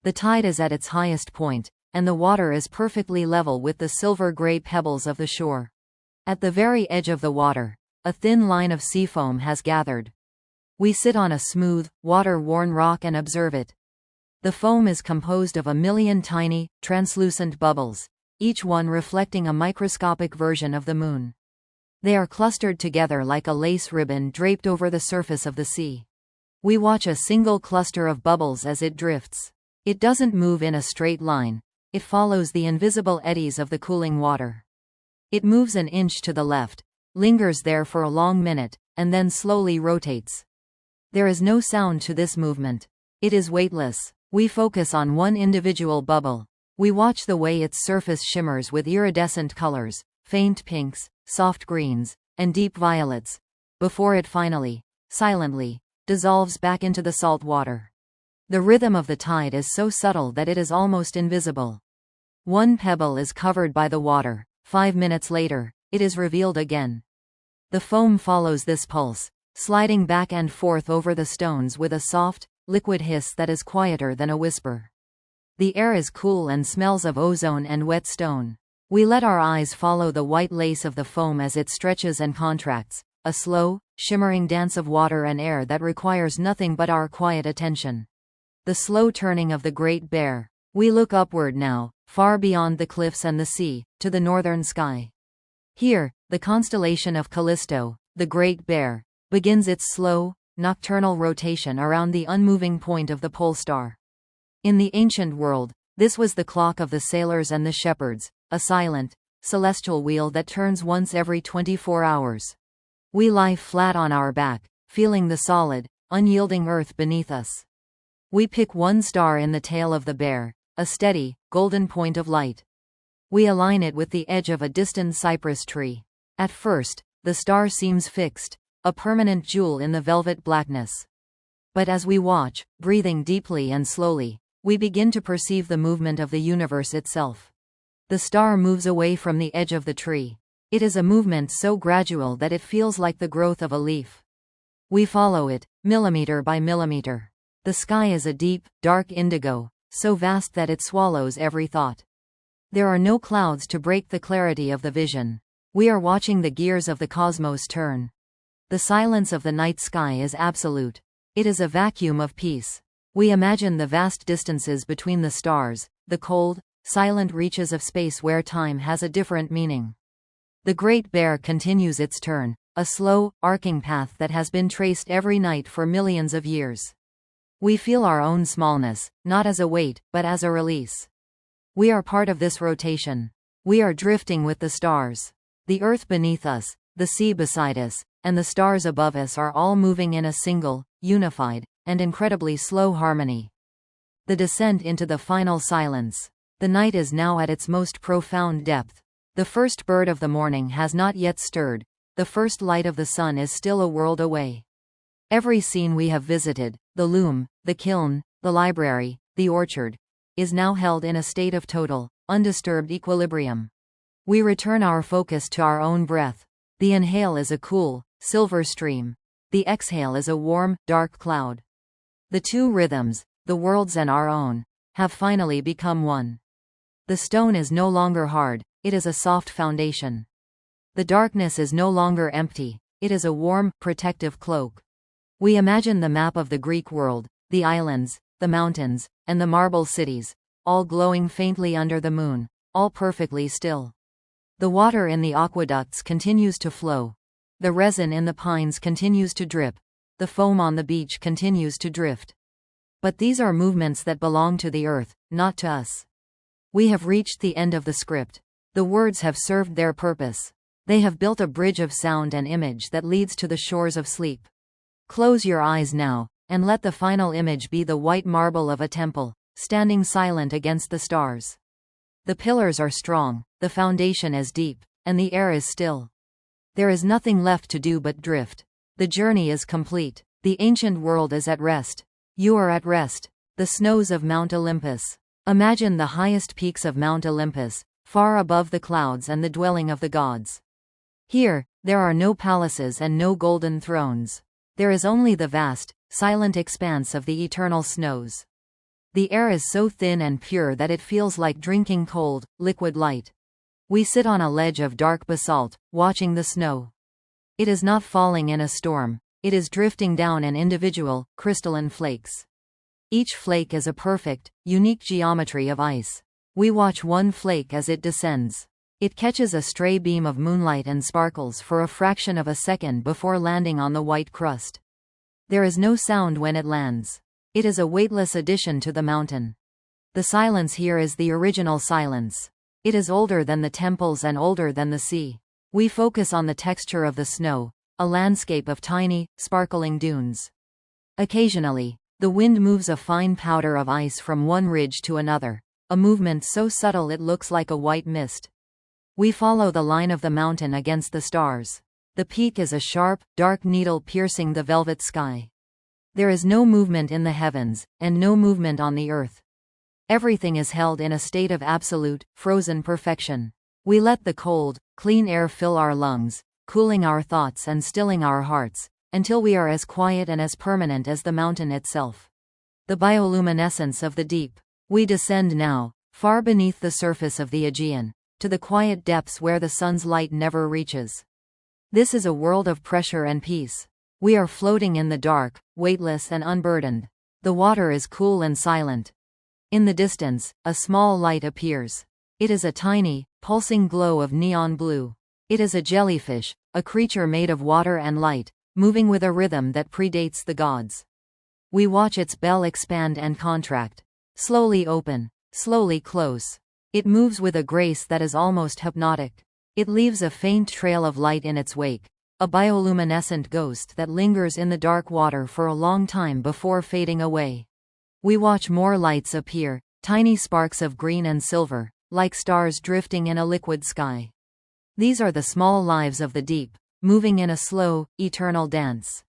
The tide is at its highest point, and the water is perfectly level with the silver-gray pebbles of the shore. At the very edge of the water, a thin line of seafoam has gathered. We sit on a smooth, water-worn rock and observe it. The foam is composed of a million tiny, translucent bubbles, each one reflecting a microscopic version of the moon. They are clustered together like a lace ribbon draped over the surface of the sea. We watch a single cluster of bubbles as it drifts. It doesn't move in a straight line. It follows the invisible eddies of the cooling water. It moves an inch to the left, lingers there for a long minute, and then slowly rotates. There is no sound to this movement. It is weightless. We focus on one individual bubble. We watch the way its surface shimmers with iridescent colors, faint pinks, soft greens, and deep violets, before it finally, silently, dissolves back into the salt water. The rhythm of the tide is so subtle that it is almost invisible. One pebble is covered by the water. 5 minutes later, it is revealed again. The foam follows this pulse, sliding back and forth over the stones with a soft, liquid hiss that is quieter than a whisper. The air is cool and smells of ozone and wet stone. We let our eyes follow the white lace of the foam as it stretches and contracts, a slow, shimmering dance of water and air that requires nothing but our quiet attention. The slow turning of the Great Bear. We look upward now, far beyond the cliffs and the sea, to the northern sky. Here, the constellation of Callisto, the Great Bear, begins its slow, nocturnal rotation around the unmoving point of the pole star. In the ancient world, this was the clock of the sailors and the shepherds, a silent, celestial wheel that turns once every 24 hours. We lie flat on our back, feeling the solid, unyielding earth beneath us. We pick one star in the tail of the bear, a steady, golden point of light. We align it with the edge of a distant cypress tree. At first, the star seems fixed, a permanent jewel in the velvet blackness. But as we watch, breathing deeply and slowly, we begin to perceive the movement of the universe itself. The star moves away from the edge of the tree. It is a movement so gradual that it feels like the growth of a leaf. We follow it, millimeter by millimeter. The sky is a deep, dark indigo, so vast that it swallows every thought. There are no clouds to break the clarity of the vision. We are watching the gears of the cosmos turn. The silence of the night sky is absolute. It is a vacuum of peace. We imagine the vast distances between the stars, the cold, silent reaches of space where time has a different meaning. The Great Bear continues its turn, a slow, arcing path that has been traced every night for millions of years. We feel our own smallness, not as a weight, but as a release. We are part of this rotation. We are drifting with the stars. The earth beneath us, the sea beside us, and the stars above us are all moving in a single, unified, and incredibly slow harmony. The descent into the final silence. The night is now at its most profound depth. The first bird of the morning has not yet stirred. The first light of the sun is still a world away. Every scene we have visited, the loom, the kiln, the library, the orchard, is now held in a state of total, undisturbed equilibrium. We return our focus to our own breath. The inhale is a cool, silver stream. The exhale is a warm, dark cloud. The two rhythms, the world's and our own, have finally become one. The stone is no longer hard, it is a soft foundation. The darkness is no longer empty, it is a warm, protective cloak. We imagine the map of the Greek world, the islands, the mountains, and the marble cities, all glowing faintly under the moon, all perfectly still. The water in the aqueducts continues to flow. The resin in the pines continues to drip. The foam on the beach continues to drift. But these are movements that belong to the earth, not to us. We have reached the end of the script. The words have served their purpose. They have built a bridge of sound and image that leads to the shores of sleep. Close your eyes now, and let the final image be the white marble of a temple, standing silent against the stars. The pillars are strong, the foundation is deep, and the air is still. There is nothing left to do but drift. The journey is complete. The ancient world is at rest. You are at rest. The snows of Mount Olympus. Imagine the highest peaks of Mount Olympus, far above the clouds and the dwelling of the gods. Here, there are no palaces and no golden thrones. There is only the vast, silent expanse of the eternal snows. The air is so thin and pure that it feels like drinking cold, liquid light. We sit on a ledge of dark basalt, watching the snow. It is not falling in a storm, it is drifting down in individual, crystalline flakes. Each flake is a perfect, unique geometry of ice. We watch one flake as it descends. It catches a stray beam of moonlight and sparkles for a fraction of a second before landing on the white crust. There is no sound when it lands. It is a weightless addition to the mountain. The silence here is the original silence. It is older than the temples and older than the sea. We focus on the texture of the snow, a landscape of tiny, sparkling dunes. Occasionally, the wind moves a fine powder of ice from one ridge to another, a movement so subtle it looks like a white mist. We follow the line of the mountain against the stars. The peak is a sharp, dark needle piercing the velvet sky. There is no movement in the heavens, and no movement on the earth. Everything is held in a state of absolute, frozen perfection. We let the cold, clean air fill our lungs, cooling our thoughts and stilling our hearts, until we are as quiet and as permanent as the mountain itself. The bioluminescence of the deep. We descend now, far beneath the surface of the Aegean, to the quiet depths where the sun's light never reaches. This is a world of pressure and peace. We are floating in the dark, weightless and unburdened. The water is cool and silent. In the distance, a small light appears. It is a tiny, pulsing glow of neon blue. It is a jellyfish, a creature made of water and light, moving with a rhythm that predates the gods. We watch its bell expand and contract. Slowly open, slowly close. It moves with a grace that is almost hypnotic. It leaves a faint trail of light in its wake, a bioluminescent ghost that lingers in the dark water for a long time before fading away. We watch more lights appear, tiny sparks of green and silver, like stars drifting in a liquid sky. These are the small lives of the deep, moving in a slow, eternal dance.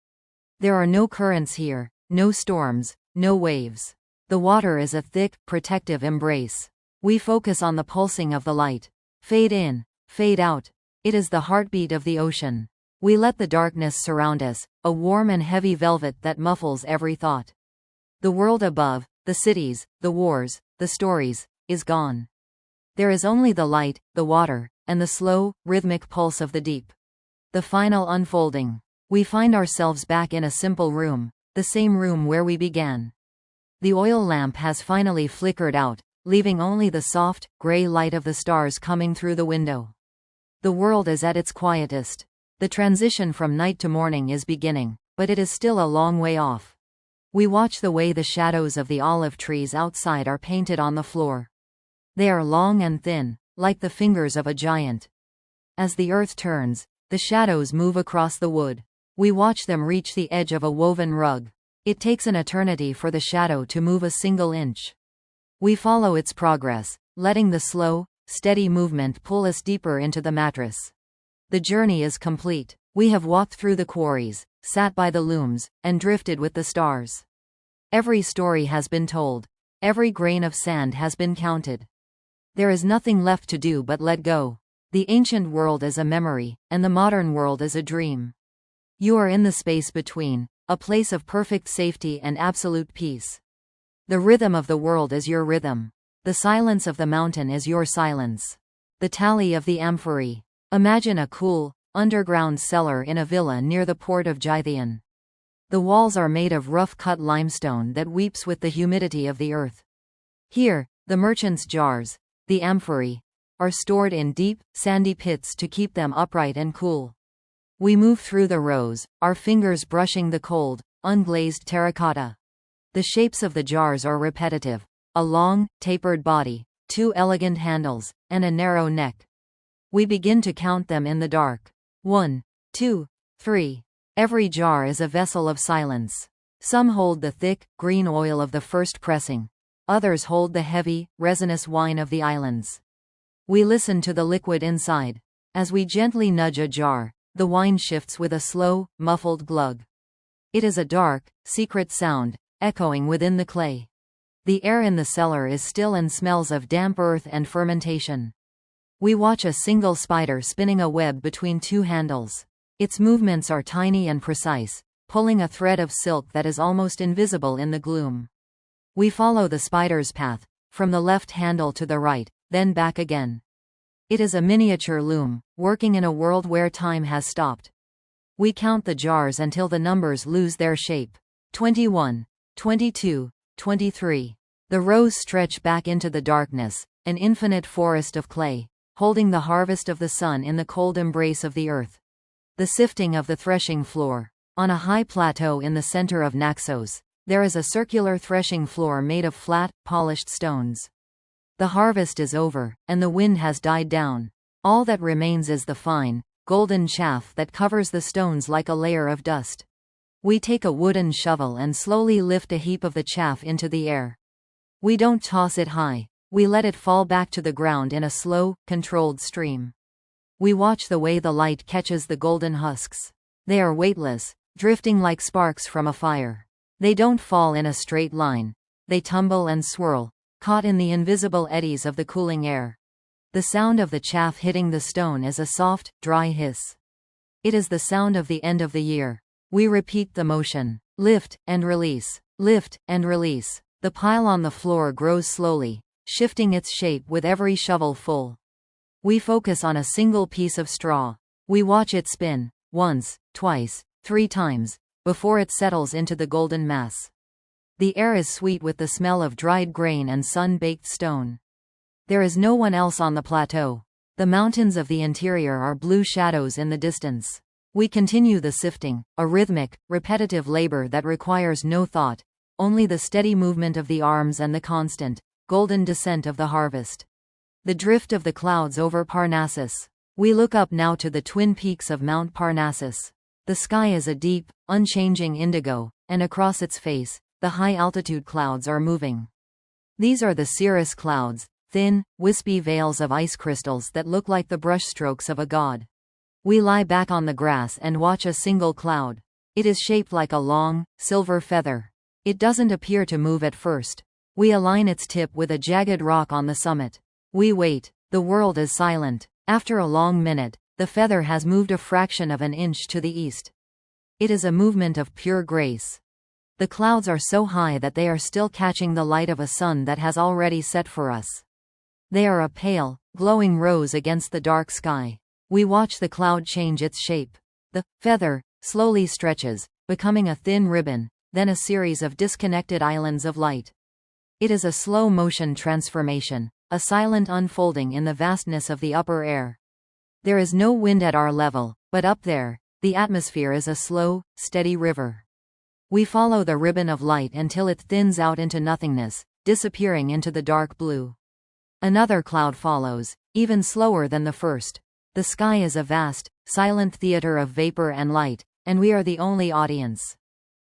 There are no currents here, no storms, no waves. The water is a thick, protective embrace. We focus on the pulsing of the light. Fade in, fade out. It is the heartbeat of the ocean. We let the darkness surround us, a warm and heavy velvet that muffles every thought. The world above, the cities, the wars, the stories, is gone. There is only the light, the water, and the slow, rhythmic pulse of the deep. The final unfolding. We find ourselves back in a simple room, the same room where we began. The oil lamp has finally flickered out, leaving only the soft, gray light of the stars coming through the window. The world is at its quietest. The transition from night to morning is beginning, but it is still a long way off. We watch the way the shadows of the olive trees outside are painted on the floor. They are long and thin, like the fingers of a giant. As the earth turns, the shadows move across the wood. We watch them reach the edge of a woven rug. It takes an eternity for the shadow to move a single inch. We follow its progress, letting the slow, steady movement pull us deeper into the mattress. The journey is complete. We have walked through the quarries, sat by the looms, and drifted with the stars. Every story has been told. Every grain of sand has been counted. There is nothing left to do but let go. The ancient world is a memory, and the modern world is a dream. You are in the space between, a place of perfect safety and absolute peace. The rhythm of the world is your rhythm. The silence of the mountain is your silence. The tally of the amphory. Imagine a cool, underground cellar in a villa near the port of Gytheon. The walls are made of rough-cut limestone that weeps with the humidity of the earth. Here, the merchant's jars, the amphory, are stored in deep, sandy pits to keep them upright and cool. We move through the rows, our fingers brushing the cold, unglazed terracotta. The shapes of the jars are repetitive: a long, tapered body, two elegant handles, and a narrow neck. We begin to count them in the dark. 1, 2, 3. Every jar is a vessel of silence. Some hold the thick, green oil of the first pressing. Others hold the heavy, resinous wine of the islands. We listen to the liquid inside. As we gently nudge a jar, the wine shifts with a slow, muffled glug. It is a dark, secret sound, echoing within the clay. The air in the cellar is still and smells of damp earth and fermentation. We watch a single spider spinning a web between two handles. Its movements are tiny and precise, pulling a thread of silk that is almost invisible in the gloom. We follow the spider's path, from the left handle to the right, then back again. It is a miniature loom, working in a world where time has stopped. We count the jars until the numbers lose their shape. 21, 22, 23. The rows stretch back into the darkness, an infinite forest of clay, holding the harvest of the sun in the cold embrace of the earth. The sifting of the threshing floor. On a high plateau in the center of Naxos, there is a circular threshing floor made of flat, polished stones. The harvest is over, and the wind has died down. All that remains is the fine, golden chaff that covers the stones like a layer of dust. We take a wooden shovel and slowly lift a heap of the chaff into the air. We don't toss it high. We let it fall back to the ground in a slow, controlled stream. We watch the way the light catches the golden husks. They are weightless, drifting like sparks from a fire. They don't fall in a straight line. They tumble and swirl, caught in the invisible eddies of the cooling air. The sound of the chaff hitting the stone is a soft, dry hiss. It is the sound of the end of the year. We repeat the motion. Lift and release. Lift and release. The pile on the floor grows slowly, shifting its shape with every shovel full. We focus on a single piece of straw. We watch it spin, once, twice, 3 times, before it settles into the golden mass. The air is sweet with the smell of dried grain and sun-baked stone. There is no one else on the plateau. The mountains of the interior are blue shadows in the distance. We continue the sifting, a rhythmic, repetitive labor that requires no thought, only the steady movement of the arms and the constant, golden descent of the harvest. The drift of the clouds over Parnassus. We look up now to the twin peaks of Mount Parnassus. The sky is a deep, unchanging indigo, and across its face, the high-altitude clouds are moving. These are the cirrus clouds, thin, wispy veils of ice crystals that look like the brushstrokes of a god. We lie back on the grass and watch a single cloud. It is shaped like a long, silver feather. It doesn't appear to move at first. We align its tip with a jagged rock on the summit. We wait. The world is silent. After a long minute, The feather has moved a fraction of an inch to the east. It is a movement of pure grace. The clouds are so high that they are still catching the light of a sun that has already set for us. They are a pale, glowing rose against the dark sky. We watch the cloud change its shape. The feather slowly stretches, becoming a thin ribbon, then a series of disconnected islands of light. It is a slow-motion transformation, a silent unfolding in the vastness of the upper air. There is no wind at our level, but up there, the atmosphere is a slow, steady river. We follow the ribbon of light until it thins out into nothingness, disappearing into the dark blue. Another cloud follows, even slower than the first. The sky is a vast, silent theater of vapor and light, and we are the only audience.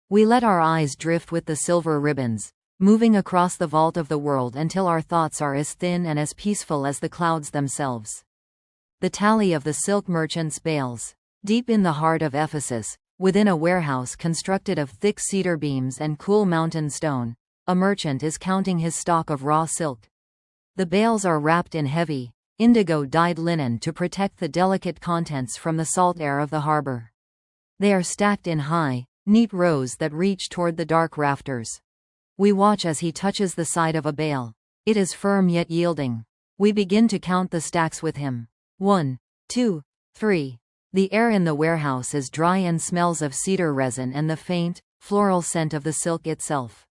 We let our eyes drift with the silver ribbons, moving across the vault of the world until our thoughts are as thin and as peaceful as the clouds themselves. The tally of the silk merchant's bales. Deep in the heart of Ephesus, within a warehouse constructed of thick cedar beams and cool mountain stone, a merchant is counting his stock of raw silk. The bales are wrapped in heavy, indigo-dyed linen to protect the delicate contents from the salt air of the harbor. They are stacked in high, neat rows that reach toward the dark rafters. We watch as he touches the side of a bale. It is firm yet yielding. We begin to count the stacks with him. 1, 2, 3. The air in the warehouse is dry and smells of cedar resin and the faint, floral scent of the silk itself.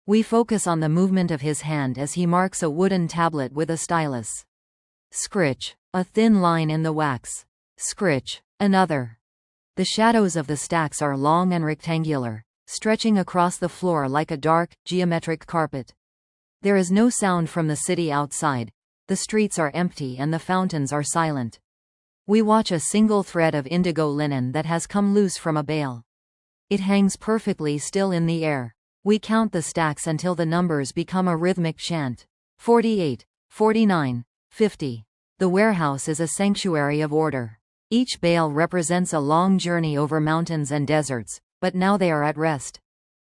We focus on the movement of his hand as he marks a wooden tablet with a stylus. Scritch. A thin line in the wax. Scritch. Another. The shadows of the stacks are long and rectangular, stretching across the floor like a dark, geometric carpet. There is no sound from the city outside. The streets are empty and the fountains are silent. We watch a single thread of indigo linen that has come loose from a bale. It hangs perfectly still in the air. We count the stacks until the numbers become a rhythmic chant. 48, 49, 50. The warehouse is a sanctuary of order. Each bale represents a long journey over mountains and deserts, but now they are at rest.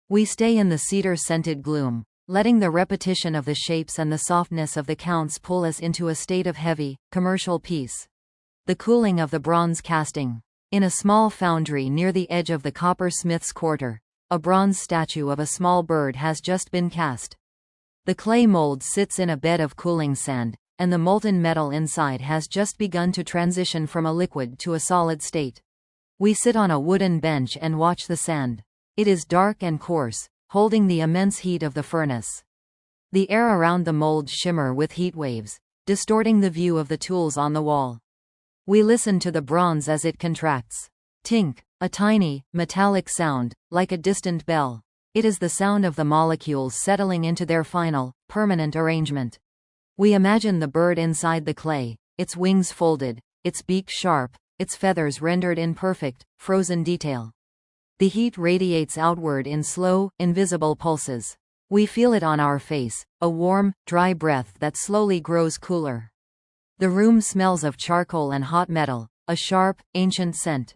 We stay in the cedar-scented gloom, letting the repetition of the shapes and the softness of the counts pull us into a state of heavy, commercial peace. The cooling of the bronze casting. In a small foundry near the edge of the coppersmith's quarter, a bronze statue of a small bird has just been cast. The clay mold sits in a bed of cooling sand, and the molten metal inside has just begun to transition from a liquid to a solid state. We sit on a wooden bench and watch the sand. It is dark and coarse, holding the immense heat of the furnace. The air around the molds shimmer with heat waves, distorting the view of the tools on the wall. We listen to the bronze as it contracts. Tink, a tiny, metallic sound, like a distant bell. It is the sound of the molecules settling into their final, permanent arrangement. We imagine the bird inside the clay, its wings folded, its beak sharp, its feathers rendered in perfect, frozen detail. The heat radiates outward in slow, invisible pulses. We feel it on our face, a warm, dry breath that slowly grows cooler. The room smells of charcoal and hot metal, a sharp, ancient scent.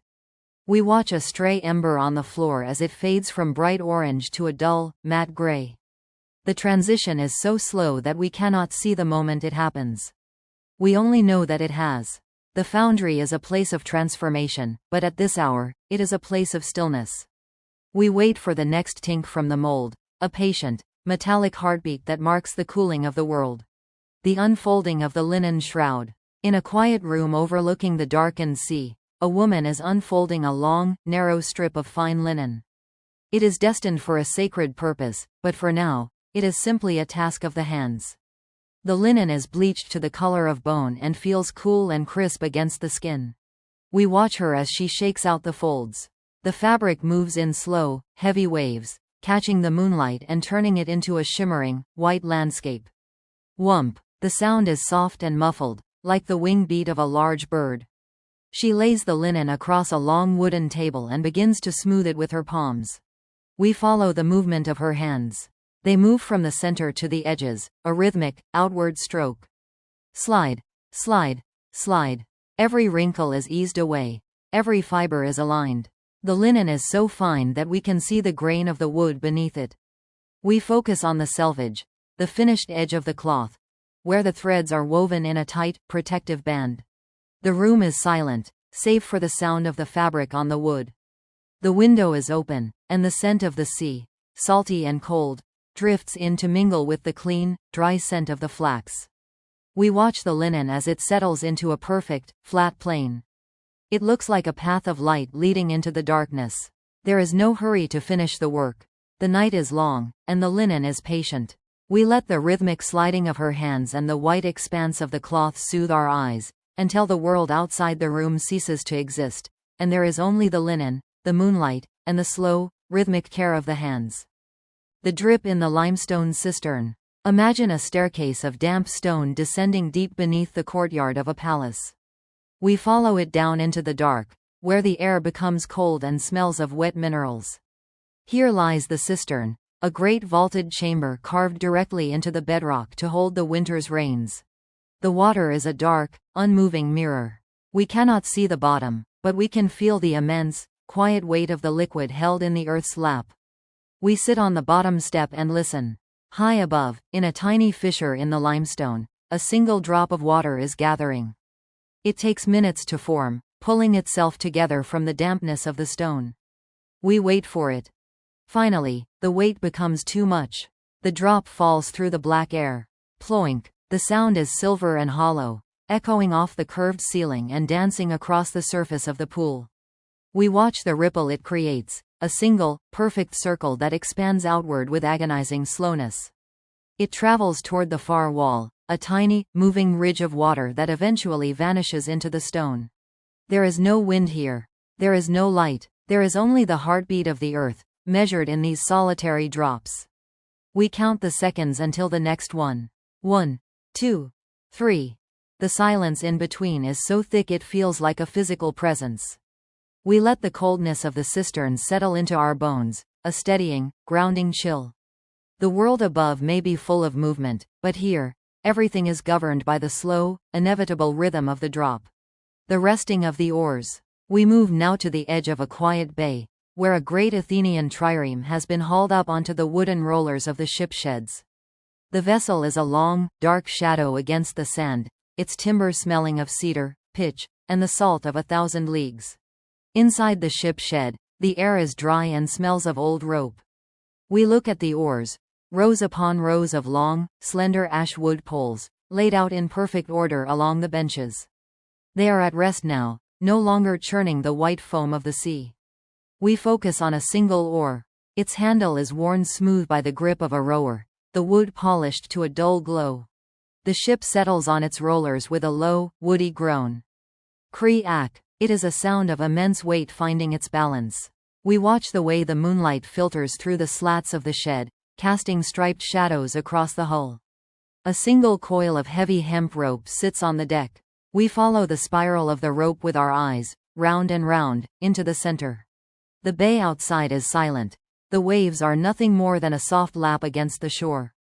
We watch a stray ember on the floor as it fades from bright orange to a dull, matte gray. The transition is so slow that we cannot see the moment it happens. We only know that it has. The foundry is a place of transformation, but at this hour, it is a place of stillness. We wait for the next tink from the mold, a patient, metallic heartbeat that marks the cooling of the world. The unfolding of the linen shroud. In a quiet room overlooking the darkened sea, a woman is unfolding a long, narrow strip of fine linen. It is destined for a sacred purpose, but for now, it is simply a task of the hands. The linen is bleached to the color of bone and feels cool and crisp against the skin. We watch her as she shakes out the folds. The fabric moves in slow, heavy waves, catching the moonlight and turning it into a shimmering, white landscape. Whump. The sound is soft and muffled, like the wing beat of a large bird. She lays the linen across a long wooden table and begins to smooth it with her palms. We follow the movement of her hands. They move from the center to the edges, a rhythmic, outward stroke. Slide, slide, slide. Every wrinkle is eased away. Every fiber is aligned. The linen is so fine that we can see the grain of the wood beneath it. We focus on the selvage, the finished edge of the cloth, where the threads are woven in a tight, protective band. The room is silent, save for the sound of the fabric on the wood. The window is open, and the scent of the sea, salty and cold, drifts in to mingle with the clean, dry scent of the flax. We watch the linen as it settles into a perfect, flat plane. It looks like a path of light leading into the darkness. There is no hurry to finish the work. The night is long, and the linen is patient. We let the rhythmic sliding of her hands and the white expanse of the cloth soothe our eyes, until the world outside the room ceases to exist, and there is only the linen, the moonlight, and the slow, rhythmic care of the hands. The drip in the limestone cistern. Imagine a staircase of damp stone descending deep beneath the courtyard of a palace. We follow it down into the dark, where the air becomes cold and smells of wet minerals. Here lies the cistern, a great vaulted chamber carved directly into the bedrock to hold the winter's rains. The water is a dark, unmoving mirror. We cannot see the bottom, but we can feel the immense, quiet weight of the liquid held in the earth's lap. We sit on the bottom step and listen. High above, in a tiny fissure in the limestone, a single drop of water is gathering. It takes minutes to form, pulling itself together from the dampness of the stone. We wait for it. Finally, the weight becomes too much. The drop falls through the black air. Ploink! The sound is silver and hollow, echoing off the curved ceiling and dancing across the surface of the pool. We watch the ripple it creates, a single, perfect circle that expands outward with agonizing slowness. It travels toward the far wall, a tiny, moving ridge of water that eventually vanishes into the stone. There is no wind here. There is no light. There is only the heartbeat of the earth, measured in these solitary drops. We count the seconds until the next one. 1, 2, 3. The silence in between is so thick it feels like a physical presence. We let the coldness of the cistern settle into our bones, a steadying, grounding chill. The world above may be full of movement, but here, everything is governed by the slow, inevitable rhythm of the drop. The resting of the oars. We move now to the edge of a quiet bay, where a great Athenian trireme has been hauled up onto the wooden rollers of the ship sheds. The vessel is a long, dark shadow against the sand, its timber smelling of cedar, pitch, and the salt of 1,000 leagues. Inside the ship shed, the air is dry and smells of old rope. We look at the oars, rows upon rows of long, slender ash wood poles, laid out in perfect order along the benches. They are at rest now, no longer churning the white foam of the sea. We focus on a single oar. Its handle is worn smooth by the grip of a rower, the wood polished to a dull glow. The ship settles on its rollers with a low, woody groan. Cree-ack. It is a sound of immense weight finding its balance. We watch the way the moonlight filters through the slats of the shed, casting striped shadows across the hull. A single coil of heavy hemp rope sits on the deck. We follow the spiral of the rope with our eyes, round and round, into the center. The bay outside is silent. The waves are nothing more than a soft lap against the shore.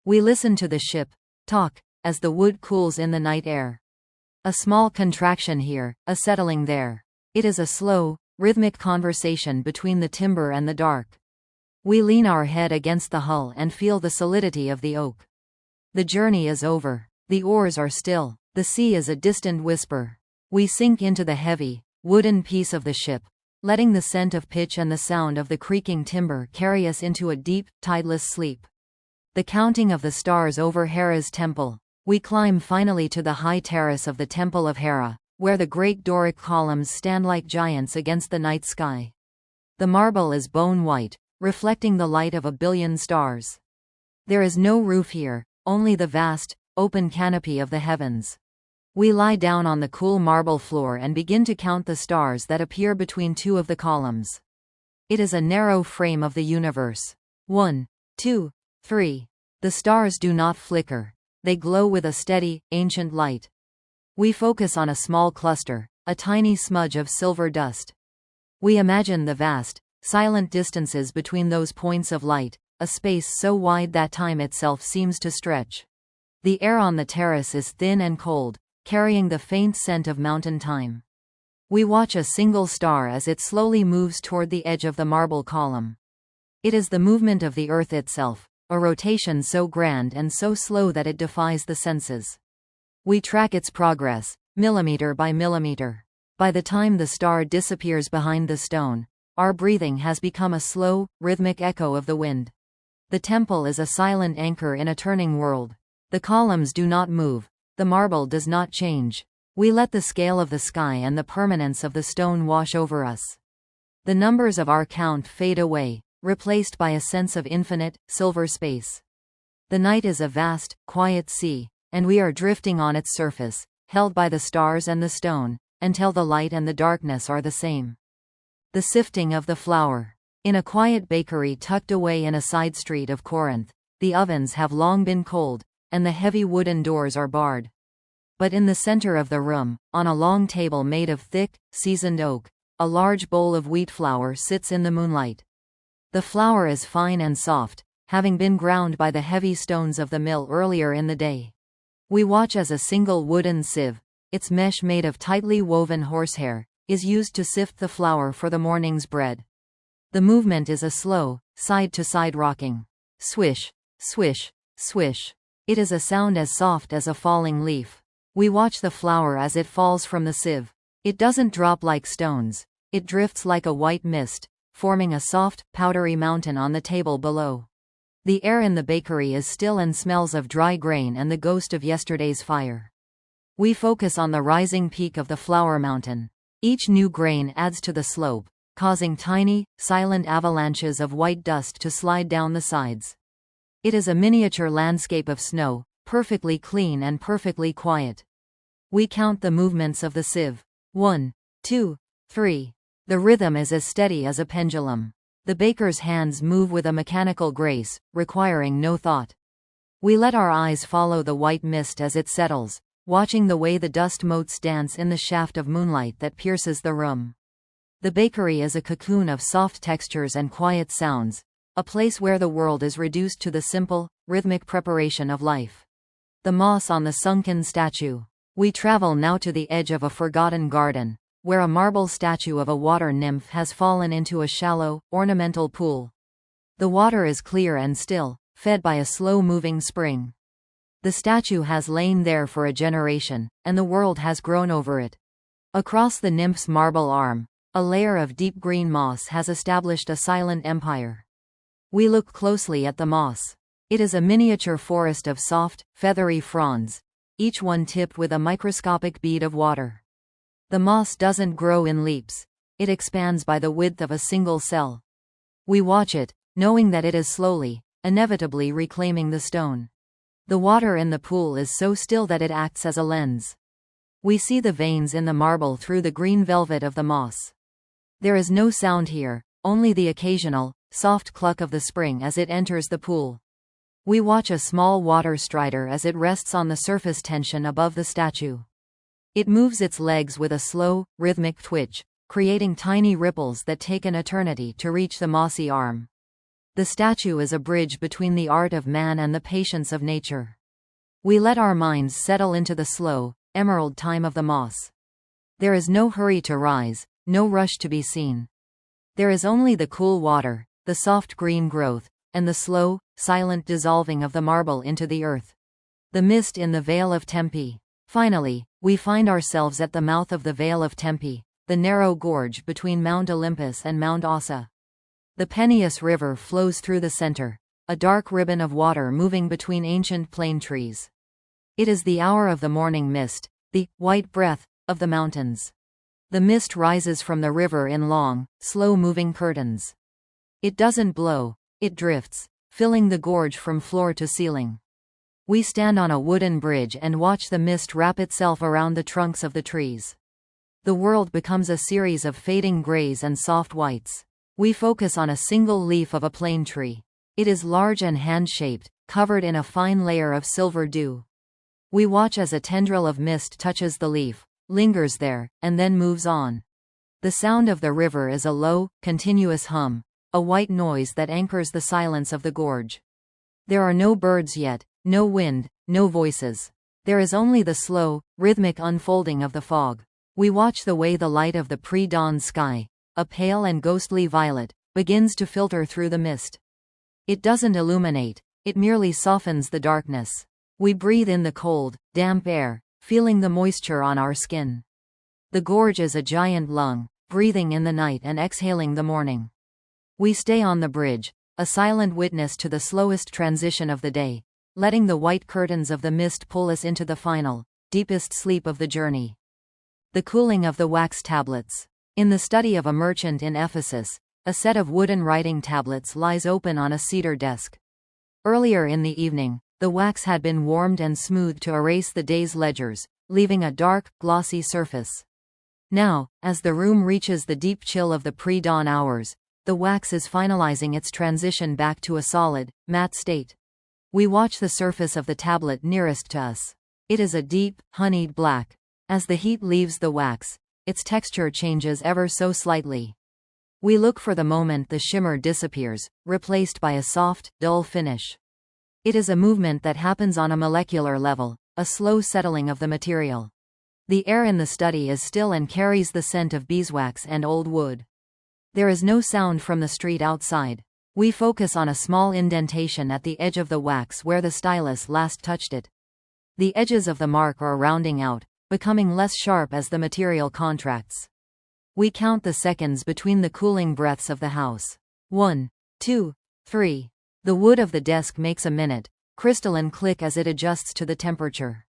We listen to the ship talk as the wood cools in the night air. A small contraction here, a settling there. It is a slow, rhythmic conversation between the timber and the dark. We lean our head against the hull and feel the solidity of the oak. The journey is over. The oars are still. The sea is a distant whisper. We sink into the heavy, wooden piece of the ship, letting the scent of pitch and the sound of the creaking timber carry us into a deep, tideless sleep. The counting of the stars over Hera's temple. We climb finally to the high terrace of the Temple of Hera, where the great Doric columns stand like giants against the night sky. The marble is bone white, reflecting the light of 1 billion stars. There is no roof here, only the vast, open canopy of the heavens. We lie down on the cool marble floor and begin to count the stars that appear between two of the columns. It is a narrow frame of the universe. 1, 2, 3. The stars do not flicker. They glow with a steady, ancient light. We focus on a small cluster, a tiny smudge of silver dust. We imagine the vast, silent distances between those points of light, a space so wide that time itself seems to stretch. The air on the terrace is thin and cold, carrying the faint scent of mountain thyme. We watch a single star as it slowly moves toward the edge of the marble column. It is the movement of the earth itself, a rotation so grand and so slow that it defies the senses. We track its progress, millimeter by millimeter. By the time the star disappears behind the stone, our breathing has become a slow, rhythmic echo of the wind. The temple is a silent anchor in a turning world. The columns do not move, the marble does not change. We let the scale of the sky and the permanence of the stone wash over us. The numbers of our count fade away, replaced by a sense of infinite, silver space. The night is a vast, quiet sea, and we are drifting on its surface, held by the stars and the stone, until the light and the darkness are the same. The sifting of the flour. In a quiet bakery tucked away in a side street of Corinth, the ovens have long been cold, and the heavy wooden doors are barred. But in the center of the room, on a long table made of thick, seasoned oak, a large bowl of wheat flour sits in the moonlight. The flour is fine and soft, having been ground by the heavy stones of the mill earlier in the day. We watch as a single wooden sieve, its mesh made of tightly woven horsehair, is used to sift the flour for the morning's bread. The movement is a slow, side-to-side rocking. Swish, swish, swish. It is a sound as soft as a falling leaf. We watch the flour as it falls from the sieve. It doesn't drop like stones. It drifts like a white mist, forming a soft, powdery mountain on the table below. The air in the bakery is still and smells of dry grain and the ghost of yesterday's fire. We focus on the rising peak of the flour mountain. Each new grain adds to the slope, causing tiny, silent avalanches of white dust to slide down the sides. It is a miniature landscape of snow, perfectly clean and perfectly quiet. We count the movements of the sieve. 1, 2, 3. The rhythm is as steady as a pendulum. The baker's hands move with a mechanical grace, requiring no thought. We let our eyes follow the white mist as it settles, watching the way the dust motes dance in the shaft of moonlight that pierces the room. The bakery is a cocoon of soft textures and quiet sounds, a place where the world is reduced to the simple, rhythmic preparation of life. The moss on the sunken statue. We travel now to the edge of a forgotten garden, where a marble statue of a water nymph has fallen into a shallow, ornamental pool. The water is clear and still, fed by a slow-moving spring. The statue has lain there for a generation, and the world has grown over it. Across the nymph's marble arm, a layer of deep green moss has established a silent empire. We look closely at the moss. It is a miniature forest of soft, feathery fronds, each one tipped with a microscopic bead of water. The moss doesn't grow in leaps. It expands by the width of a single cell. We watch it, knowing that it is slowly, inevitably reclaiming the stone. The water in the pool is so still that it acts as a lens. We see the veins in the marble through the green velvet of the moss. There is no sound here, only the occasional, soft cluck of the spring as it enters the pool. We watch a small water strider as it rests on the surface tension above the statue. It moves its legs with a slow, rhythmic twitch, creating tiny ripples that take an eternity to reach the mossy arm. The statue is a bridge between the art of man and the patience of nature. We let our minds settle into the slow, emerald time of the moss. There is no hurry to rise, no rush to be seen. There is only the cool water, the soft green growth, and the slow, silent dissolving of the marble into the earth. The mist in the Vale of Tempe. Finally, we find ourselves at the mouth of the Vale of Tempe, the narrow gorge between Mount Olympus and Mount Ossa. The Peneus River flows through the center, a dark ribbon of water moving between ancient plane trees. It is the hour of the morning mist, the white breath of the mountains. The mist rises from the river in long, slow-moving curtains. It doesn't blow, it drifts, filling the gorge from floor to ceiling. We stand on a wooden bridge and watch the mist wrap itself around the trunks of the trees. The world becomes a series of fading grays and soft whites. We focus on a single leaf of a plane tree. It is large and hand-shaped, covered in a fine layer of silver dew. We watch as a tendril of mist touches the leaf, lingers there, and then moves on. The sound of the river is a low, continuous hum, a white noise that anchors the silence of the gorge. There are no birds yet, no wind, no voices. There is only the slow, rhythmic unfolding of the fog. We watch the way the light of the pre-dawn sky, a pale and ghostly violet, begins to filter through the mist. It doesn't illuminate, it merely softens the darkness. We breathe in the cold, damp air, feeling the moisture on our skin. The gorge is a giant lung, breathing in the night and exhaling the morning. We stay on the bridge, a silent witness to the slowest transition of the day, letting the white curtains of the mist pull us into the final, deepest sleep of the journey. The cooling of the wax tablets. In the study of a merchant in Ephesus, a set of wooden writing tablets lies open on a cedar desk. Earlier in the evening, the wax had been warmed and smoothed to erase the day's ledgers, leaving a dark, glossy surface. Now, as the room reaches the deep chill of the pre-dawn hours, the wax is finalizing its transition back to a solid, matte state. We watch the surface of the tablet nearest to us. It is a deep, honeyed black. As the heat leaves the wax, its texture changes ever so slightly. We look for the moment the shimmer disappears, replaced by a soft, dull finish. It is a movement that happens on a molecular level, a slow settling of the material. The air in the study is still and carries the scent of beeswax and old wood. There is no sound from the street outside. We focus on a small indentation at the edge of the wax where the stylus last touched it. The edges of the mark are rounding out, becoming less sharp as the material contracts. We count the seconds between the cooling breaths of the house. 1, 2, 3. The wood of the desk makes a minute, crystalline click as it adjusts to the temperature.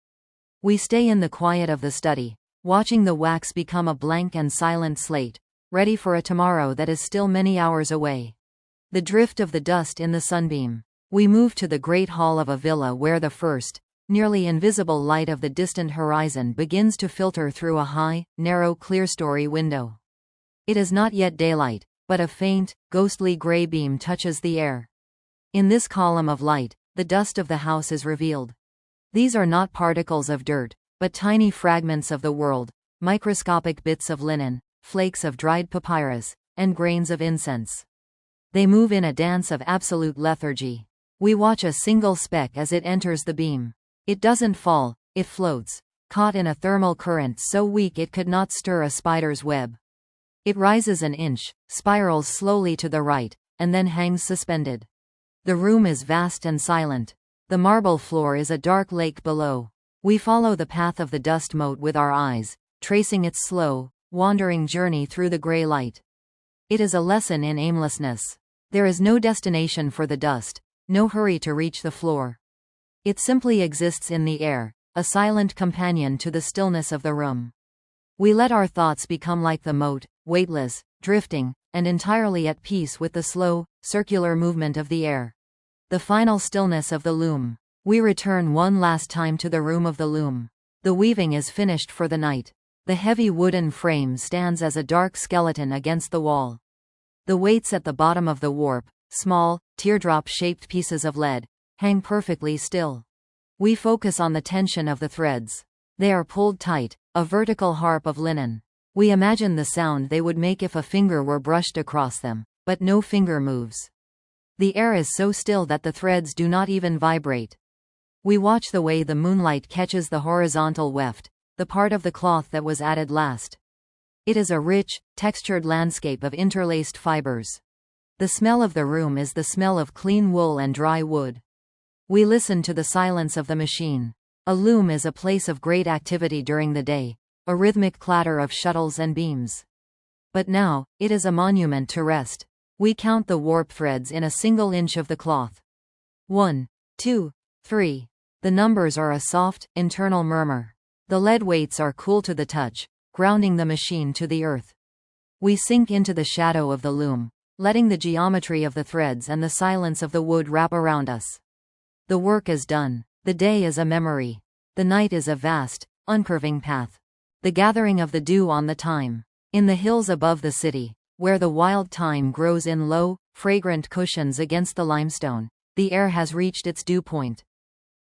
We stay in the quiet of the study, watching the wax become a blank and silent slate, ready for a tomorrow that is still many hours away. The drift of the dust in the sunbeam. We move to the great hall of a villa where the first, nearly invisible light of the distant horizon begins to filter through a high, narrow clerestory window. It is not yet daylight, but a faint, ghostly gray beam touches the air. In this column of light, the dust of the house is revealed. These are not particles of dirt, but tiny fragments of the world, microscopic bits of linen, flakes of dried papyrus, and grains of incense. They move in a dance of absolute lethargy. We watch a single speck as it enters the beam. It doesn't fall, it floats, caught in a thermal current so weak it could not stir a spider's web. It rises an inch, spirals slowly to the right, and then hangs suspended. The room is vast and silent. The marble floor is a dark lake below. We follow the path of the dust mote with our eyes, tracing its slow, wandering journey through the gray light. It is a lesson in aimlessness. There is no destination for the dust, no hurry to reach the floor. It simply exists in the air, a silent companion to the stillness of the room. We let our thoughts become like the mote, weightless, drifting, and entirely at peace with the slow, circular movement of the air. The final stillness of the loom. We return one last time to the room of the loom. The weaving is finished for the night. The heavy wooden frame stands as a dark skeleton against the wall. The weights at the bottom of the warp, small, teardrop-shaped pieces of lead, hang perfectly still. We focus on the tension of the threads. They are pulled tight, a vertical harp of linen. We imagine the sound they would make if a finger were brushed across them, but no finger moves. The air is so still that the threads do not even vibrate. We watch the way the moonlight catches the horizontal weft, the part of the cloth that was added last. It is a rich, textured landscape of interlaced fibers. The smell of the room is the smell of clean wool and dry wood. We listen to the silence of the machine. A loom is a place of great activity during the day, a rhythmic clatter of shuttles and beams. But now, it is a monument to rest. We count the warp threads in a single inch of the cloth. 1, 2, 3. The numbers are a soft, internal murmur. The lead weights are cool to the touch, grounding the machine to the earth. We sink into the shadow of the loom, letting the geometry of the threads and the silence of the wood wrap around us. The work is done. The day is a memory. The night is a vast, uncurving path. The gathering of the dew on the thyme. In the hills above the city, where the wild thyme grows in low, fragrant cushions against the limestone, the air has reached its dew point.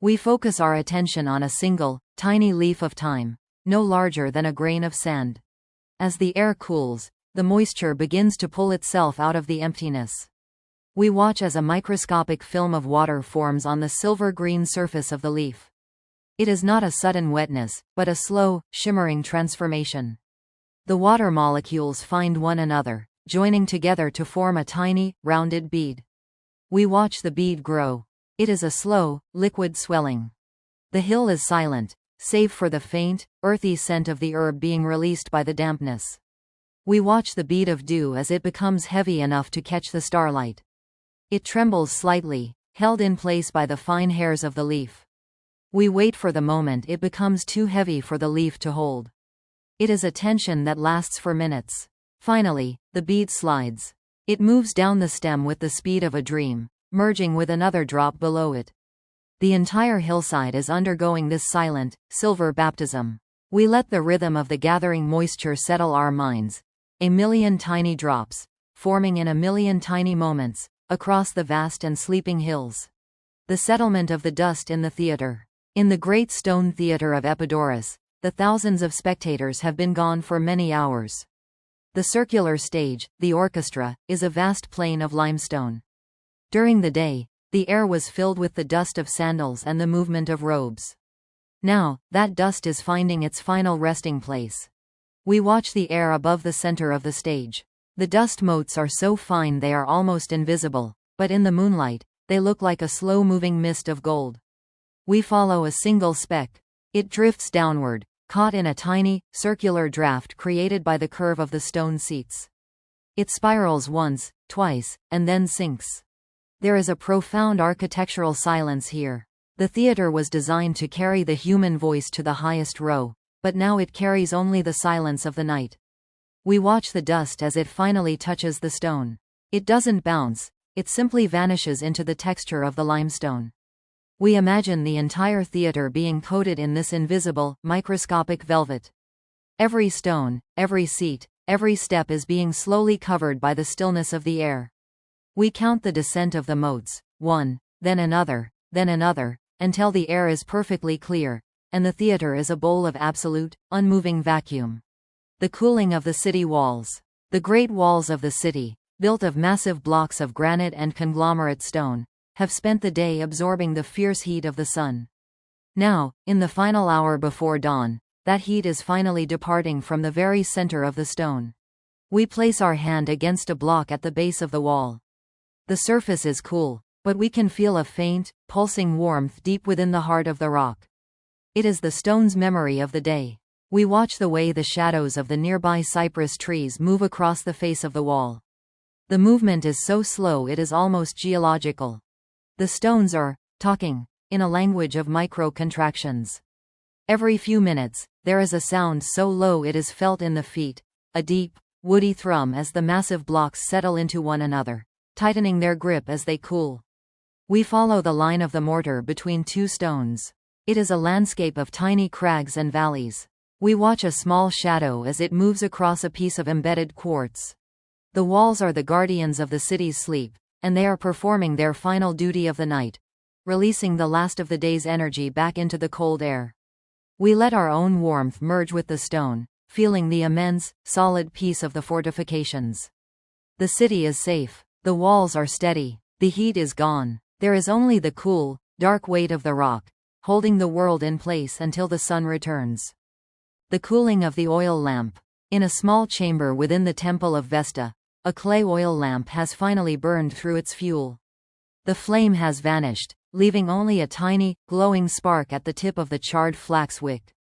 We focus our attention on a single, tiny leaf of thyme, no larger than a grain of sand. As the air cools, the moisture begins to pull itself out of the emptiness. We watch as a microscopic film of water forms on the silver-green surface of the leaf. It is not a sudden wetness, but a slow, shimmering transformation. The water molecules find one another, joining together to form a tiny, rounded bead. We watch the bead grow. It is a slow, liquid swelling. The hill is silent, save for the faint, earthy scent of the herb being released by the dampness. We watch the bead of dew as it becomes heavy enough to catch the starlight. It trembles slightly, held in place by the fine hairs of the leaf. We wait for the moment it becomes too heavy for the leaf to hold. It is a tension that lasts for minutes. Finally, the bead slides. It moves down the stem with the speed of a dream, merging with another drop below it. The entire hillside is undergoing this silent, silver baptism. We let the rhythm of the gathering moisture settle our minds. A million tiny drops, forming in a million tiny moments, across the vast and sleeping hills. The settlement of the dust in the theater. In the great stone theater of Epidaurus, the thousands of spectators have been gone for many hours. The circular stage, the orchestra, is a vast plain of limestone. During the day, the air was filled with the dust of sandals and the movement of robes. Now, that dust is finding its final resting place. We watch the air above the center of the stage. The dust motes are so fine they are almost invisible, but in the moonlight, they look like a slow-moving mist of gold. We follow a single speck. It drifts downward, caught in a tiny, circular draft created by the curve of the stone seats. It spirals once, twice, and then sinks. There is a profound architectural silence here. The theater was designed to carry the human voice to the highest row, but now it carries only the silence of the night. We watch the dust as it finally touches the stone. It doesn't bounce, it simply vanishes into the texture of the limestone. We imagine the entire theater being coated in this invisible, microscopic velvet. Every stone, every seat, every step is being slowly covered by the stillness of the air. We count the descent of the motes, one, then another, until the air is perfectly clear, and the theater is a bowl of absolute, unmoving vacuum. The cooling of the city walls. The great walls of the city, built of massive blocks of granite and conglomerate stone, have spent the day absorbing the fierce heat of the sun. Now, in the final hour before dawn, that heat is finally departing from the very center of the stone. We place our hand against a block at the base of the wall. The surface is cool, but we can feel a faint, pulsing warmth deep within the heart of the rock. It is the stone's memory of the day. We watch the way the shadows of the nearby cypress trees move across the face of the wall. The movement is so slow it is almost geological. The stones are talking in a language of micro-contractions. Every few minutes, there is a sound so low it is felt in the feet, a deep, woody thrum as the massive blocks settle into one another, tightening their grip as they cool. We follow the line of the mortar between two stones. It is a landscape of tiny crags and valleys. We watch a small shadow as it moves across a piece of embedded quartz. The walls are the guardians of the city's sleep, and they are performing their final duty of the night, releasing the last of the day's energy back into the cold air. We let our own warmth merge with the stone, feeling the immense, solid peace of the fortifications. The city is safe. The walls are steady. The heat is gone. There is only the cool, dark weight of the rock, holding the world in place until the sun returns. The cooling of the oil lamp. In a small chamber within the Temple of Vesta, a clay oil lamp has finally burned through its fuel. The flame has vanished, leaving only a tiny, glowing spark at the tip of the charred flax wick.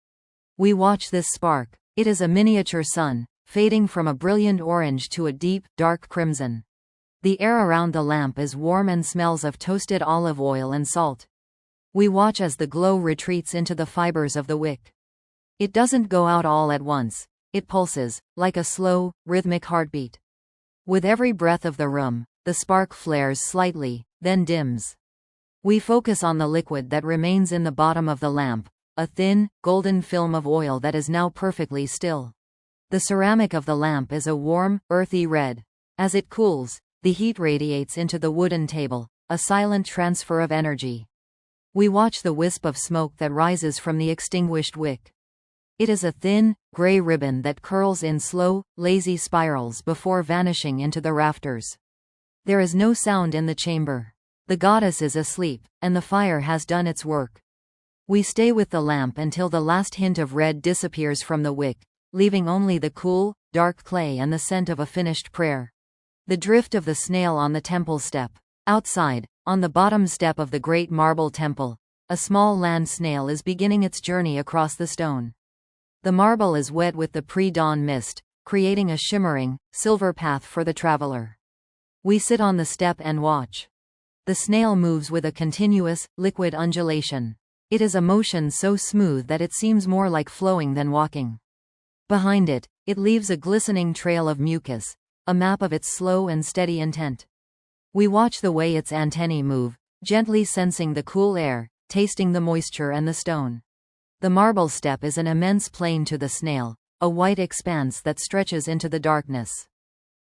We watch this spark. It is a miniature sun, fading from a brilliant orange to a deep, dark crimson. The air around the lamp is warm and smells of toasted olive oil and salt. We watch as the glow retreats into the fibers of the wick. It doesn't go out all at once. It pulses, like a slow, rhythmic heartbeat. With every breath of the room, the spark flares slightly, then dims. We focus on the liquid that remains in the bottom of the lamp, a thin, golden film of oil that is now perfectly still. The ceramic of the lamp is a warm, earthy red. As it cools, the heat radiates into the wooden table, a silent transfer of energy. We watch the wisp of smoke that rises from the extinguished wick. It is a thin, gray ribbon that curls in slow, lazy spirals before vanishing into the rafters. There is no sound in the chamber. The goddess is asleep, and the fire has done its work. We stay with the lamp until the last hint of red disappears from the wick, leaving only the cool, dark clay and the scent of a finished prayer. The drift of the snail on the temple step. Outside, on the bottom step of the great marble temple, A small land snail is beginning its journey across the stone. The marble is wet with the pre-dawn mist, creating a shimmering, silver path for the traveler. We sit on the step and watch. The snail moves with a continuous, liquid undulation. It is a motion so smooth that it seems more like flowing than walking. Behind it, it leaves a glistening trail of mucus, a map of its slow and steady intent. We watch the way its antennae move, gently sensing the cool air, tasting the moisture and the stone. The marble step is an immense plain to the snail, a white expanse that stretches into the darkness.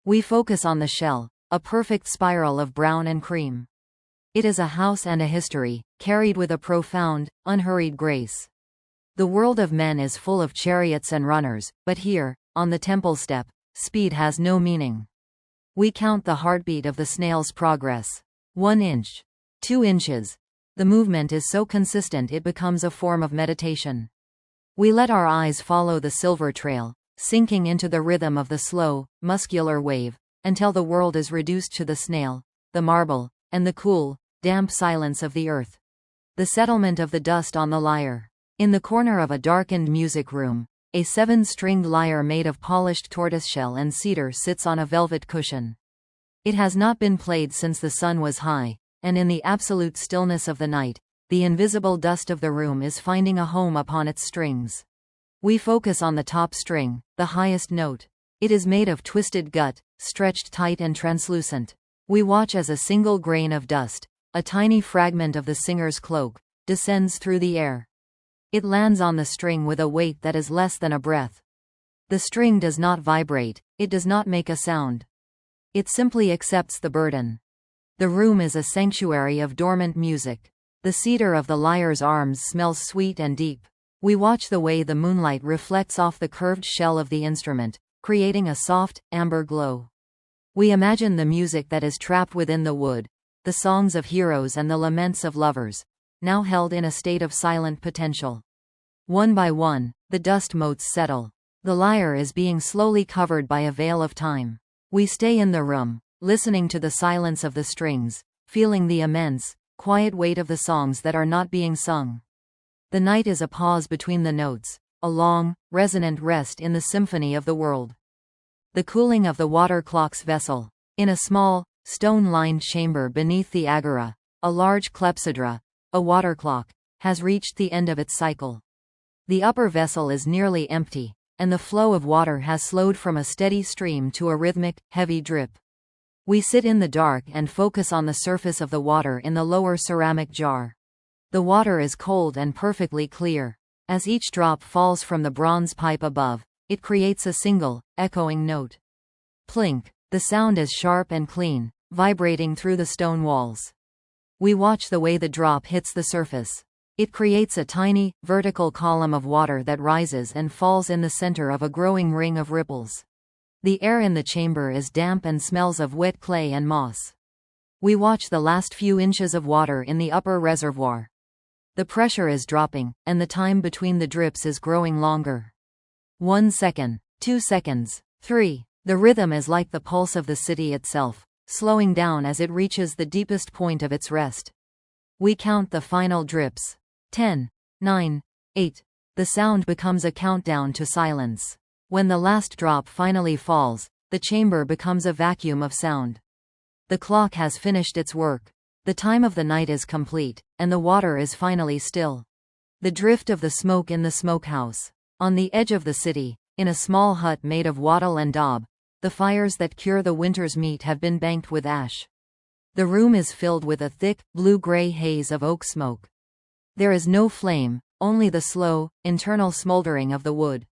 We focus on the shell, a perfect spiral of brown and cream. It is a house and a history, carried with a profound, unhurried grace. The world of men is full of chariots and runners, but here, on the temple step, speed has no meaning. We count the heartbeat of the snail's progress. 1 inch. 2 inches. The movement is so consistent it becomes a form of meditation. We let our eyes follow the silver trail, sinking into the rhythm of the slow, muscular wave, until the world is reduced to the snail, the marble, and the cool, damp silence of the earth. The settlement of the dust on the lyre. In the corner of a darkened music room, a 7-stringed lyre made of polished tortoiseshell and cedar sits on a velvet cushion. It has not been played since the sun was high, and in the absolute stillness of the night, the invisible dust of the room is finding a home upon its strings. We focus on the top string, the highest note. It is made of twisted gut, stretched tight and translucent. We watch as a single grain of dust, a tiny fragment of the singer's cloak, descends through the air. It lands on the string with a weight that is less than a breath. The string does not vibrate, it does not make a sound. It simply accepts the burden. The room is a sanctuary of dormant music. The cedar of the lyre's arms smells sweet and deep. We watch the way the moonlight reflects off the curved shell of the instrument, creating a soft, amber glow. We imagine the music that is trapped within the wood, the songs of heroes and the laments of lovers, now held in a state of silent potential. One by one, the dust motes settle. The lyre is being slowly covered by a veil of time. We stay in the room, listening to the silence of the strings, feeling the immense, quiet weight of the songs that are not being sung. The night is a pause between the notes, a long, resonant rest in the symphony of the world. The cooling of the water clock's vessel. In a small, stone-lined chamber beneath the agora, a large clepsydra, a water clock, has reached the end of its cycle. The upper vessel is nearly empty, and the flow of water has slowed from a steady stream to a rhythmic, heavy drip. We sit in the dark and focus on the surface of the water in the lower ceramic jar. The water is cold and perfectly clear. As each drop falls from the bronze pipe above, it creates a single, echoing note. Plink. The sound is sharp and clean, vibrating through the stone walls. We watch the way the drop hits the surface. It creates a tiny, vertical column of water that rises and falls in the center of a growing ring of ripples. The air in the chamber is damp and smells of wet clay and moss. We watch the last few inches of water in the upper reservoir. The pressure is dropping, and the time between the drips is growing longer. 1 second, 2 seconds, 3. The rhythm is like the pulse of the city itself, slowing down as it reaches the deepest point of its rest. We count the final drips. 10, 9, 8. The sound becomes a countdown to silence. When the last drop finally falls, the chamber becomes a vacuum of sound. The clock has finished its work. The time of the night is complete, and the water is finally still. The drift of the smoke in the smokehouse. On the edge of the city, in a small hut made of wattle and daub, the fires that cure the winter's meat have been banked with ash. The room is filled with a thick, blue-gray haze of oak smoke. There is no flame, only the slow, internal smoldering of the wood.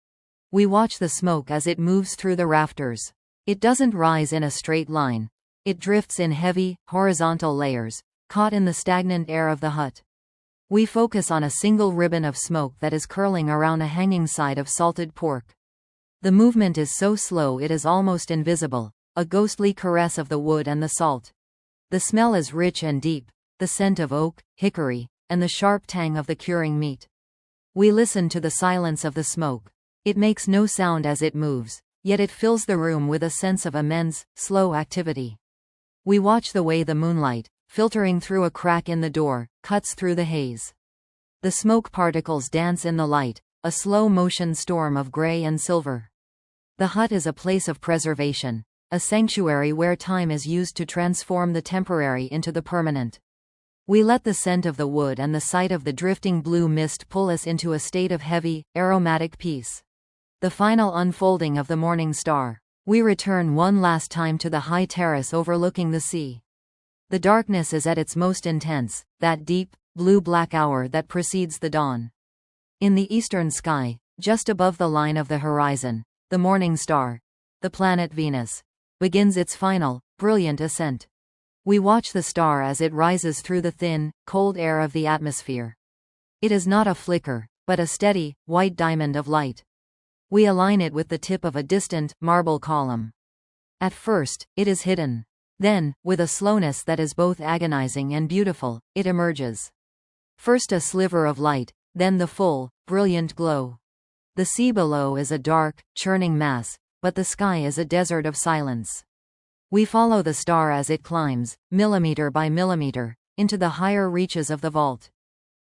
We watch the smoke as it moves through the rafters. It doesn't rise in a straight line. It drifts in heavy, horizontal layers, caught in the stagnant air of the hut. We focus on a single ribbon of smoke that is curling around a hanging side of salted pork. The movement is so slow it is almost invisible, a ghostly caress of the wood and the salt. The smell is rich and deep, the scent of oak, hickory, and the sharp tang of the curing meat. We listen to the silence of the smoke. It makes no sound as it moves, yet it fills the room with a sense of immense, slow activity. We watch the way the moonlight, filtering through a crack in the door, cuts through the haze. The smoke particles dance in the light, a slow-motion storm of gray and silver. The hut is a place of preservation, a sanctuary where time is used to transform the temporary into the permanent. We let the scent of the wood and the sight of the drifting blue mist pull us into a state of heavy, aromatic peace. The final unfolding of the morning star. We return one last time to the high terrace overlooking the sea. The darkness is at its most intense, that deep, blue-black hour that precedes the dawn. In the eastern sky, just above the line of the horizon, the morning star, the planet Venus, begins its final, brilliant ascent. We watch the star as it rises through the thin, cold air of the atmosphere. It is not a flicker, but a steady, white diamond of light. We align it with the tip of a distant, marble column. At first, it is hidden. Then, with a slowness that is both agonizing and beautiful, it emerges. First a sliver of light, then the full, brilliant glow. The sea below is a dark, churning mass, but the sky is a desert of silence. We follow the star as it climbs, millimeter by millimeter, into the higher reaches of the vault.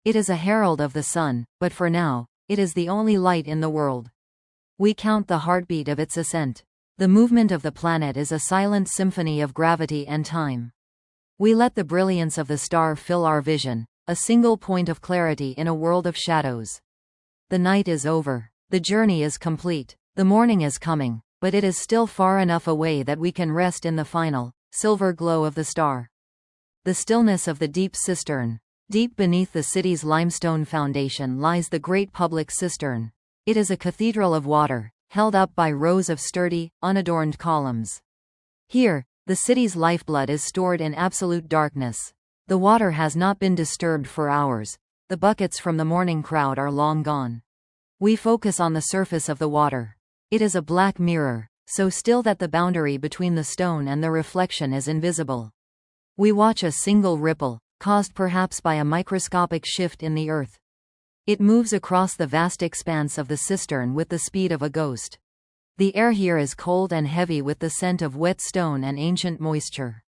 It is a herald of the sun, but for now, it is the only light in the world. We count the heartbeat of its ascent. The movement of the planet is a silent symphony of gravity and time. We let the brilliance of the star fill our vision, a single point of clarity in a world of shadows. The night is over. The journey is complete. The morning is coming, but it is still far enough away that we can rest in the final, silver glow of the star. The stillness of the deep cistern. Deep beneath the city's limestone foundation lies the great public cistern. It is a cathedral of water, held up by rows of sturdy, unadorned columns. Here, the city's lifeblood is stored in absolute darkness. The water has not been disturbed for hours. The buckets from the morning crowd are long gone. We focus on the surface of the water. It is a black mirror, so still that the boundary between the stone and the reflection is invisible. We watch a single ripple, caused perhaps by a microscopic shift in the earth. It moves across the vast expanse of the cistern with the speed of a ghost. The air here is cold and heavy with the scent of wet stone and ancient moisture.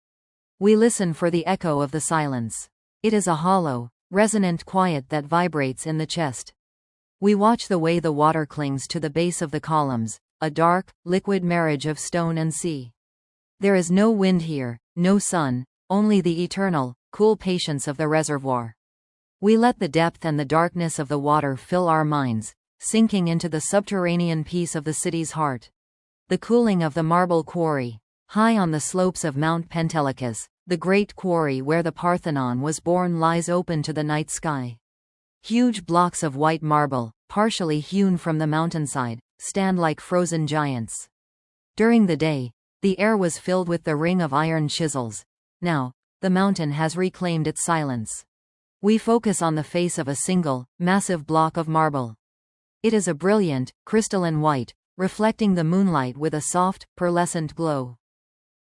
We listen for the echo of the silence. It is a hollow, resonant quiet that vibrates in the chest. We watch the way the water clings to the base of the columns, a dark, liquid marriage of stone and sea. There is no wind here, no sun, only the eternal, cool patience of the reservoir. We let the depth and the darkness of the water fill our minds, sinking into the subterranean peace of the city's heart. The cooling of the marble quarry. High on the slopes of Mount Pentelicus, the great quarry where the Parthenon was born lies open to the night sky. Huge blocks of white marble, partially hewn from the mountainside, stand like frozen giants. During the day, the air was filled with the ring of iron chisels. Now, the mountain has reclaimed its silence. We focus on the face of a single, massive block of marble. It is a brilliant, crystalline white, reflecting the moonlight with a soft, pearlescent glow.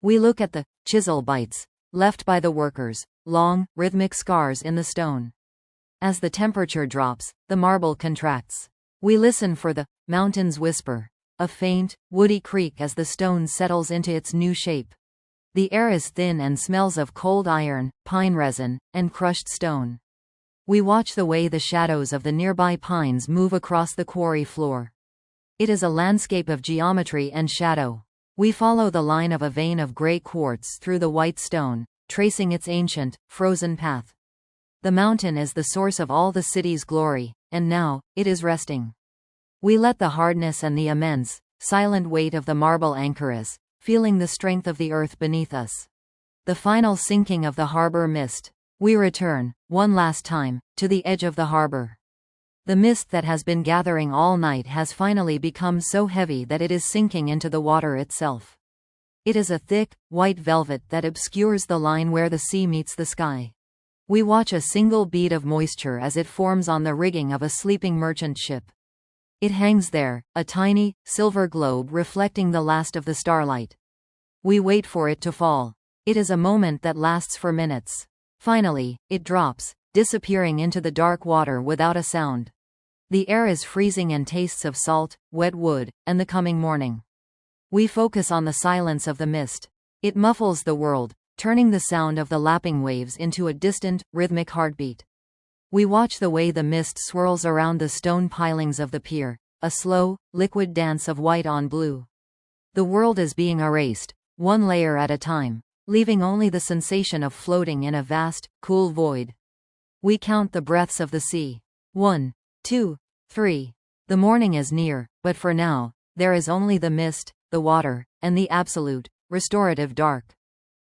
We look at the chisel bites left by the workers, long, rhythmic scars in the stone. As the temperature drops, the marble contracts. We listen for the mountain's whisper, a faint, woody creak as the stone settles into its new shape. The air is thin and smells of cold iron, pine resin, and crushed stone. We watch the way the shadows of the nearby pines move across the quarry floor. It is a landscape of geometry and shadow. We follow the line of a vein of gray quartz through the white stone, tracing its ancient, frozen path. The mountain is the source of all the city's glory, and now, it is resting. We let the hardness and the immense, silent weight of the marble anchor us, feeling the strength of the earth beneath us. The final sinking of the harbor mist. We return, one last time, to the edge of the harbor. The mist that has been gathering all night has finally become so heavy that it is sinking into the water itself. It is a thick, white velvet that obscures the line where the sea meets the sky. We watch a single bead of moisture as it forms on the rigging of a sleeping merchant ship. It hangs there, a tiny, silver globe reflecting the last of the starlight. We wait for it to fall. It is a moment that lasts for minutes. Finally, it drops, disappearing into the dark water without a sound. The air is freezing and tastes of salt, wet wood, and the coming morning. We focus on the silence of the mist. It muffles the world, turning the sound of the lapping waves into a distant, rhythmic heartbeat. We watch the way the mist swirls around the stone pilings of the pier, a slow, liquid dance of white on blue. The world is being erased, one layer at a time, leaving only the sensation of floating in a vast, cool void. We count the breaths of the sea. 1, 2, 3. The morning is near, but for now, there is only the mist, the water, and the absolute, restorative dark.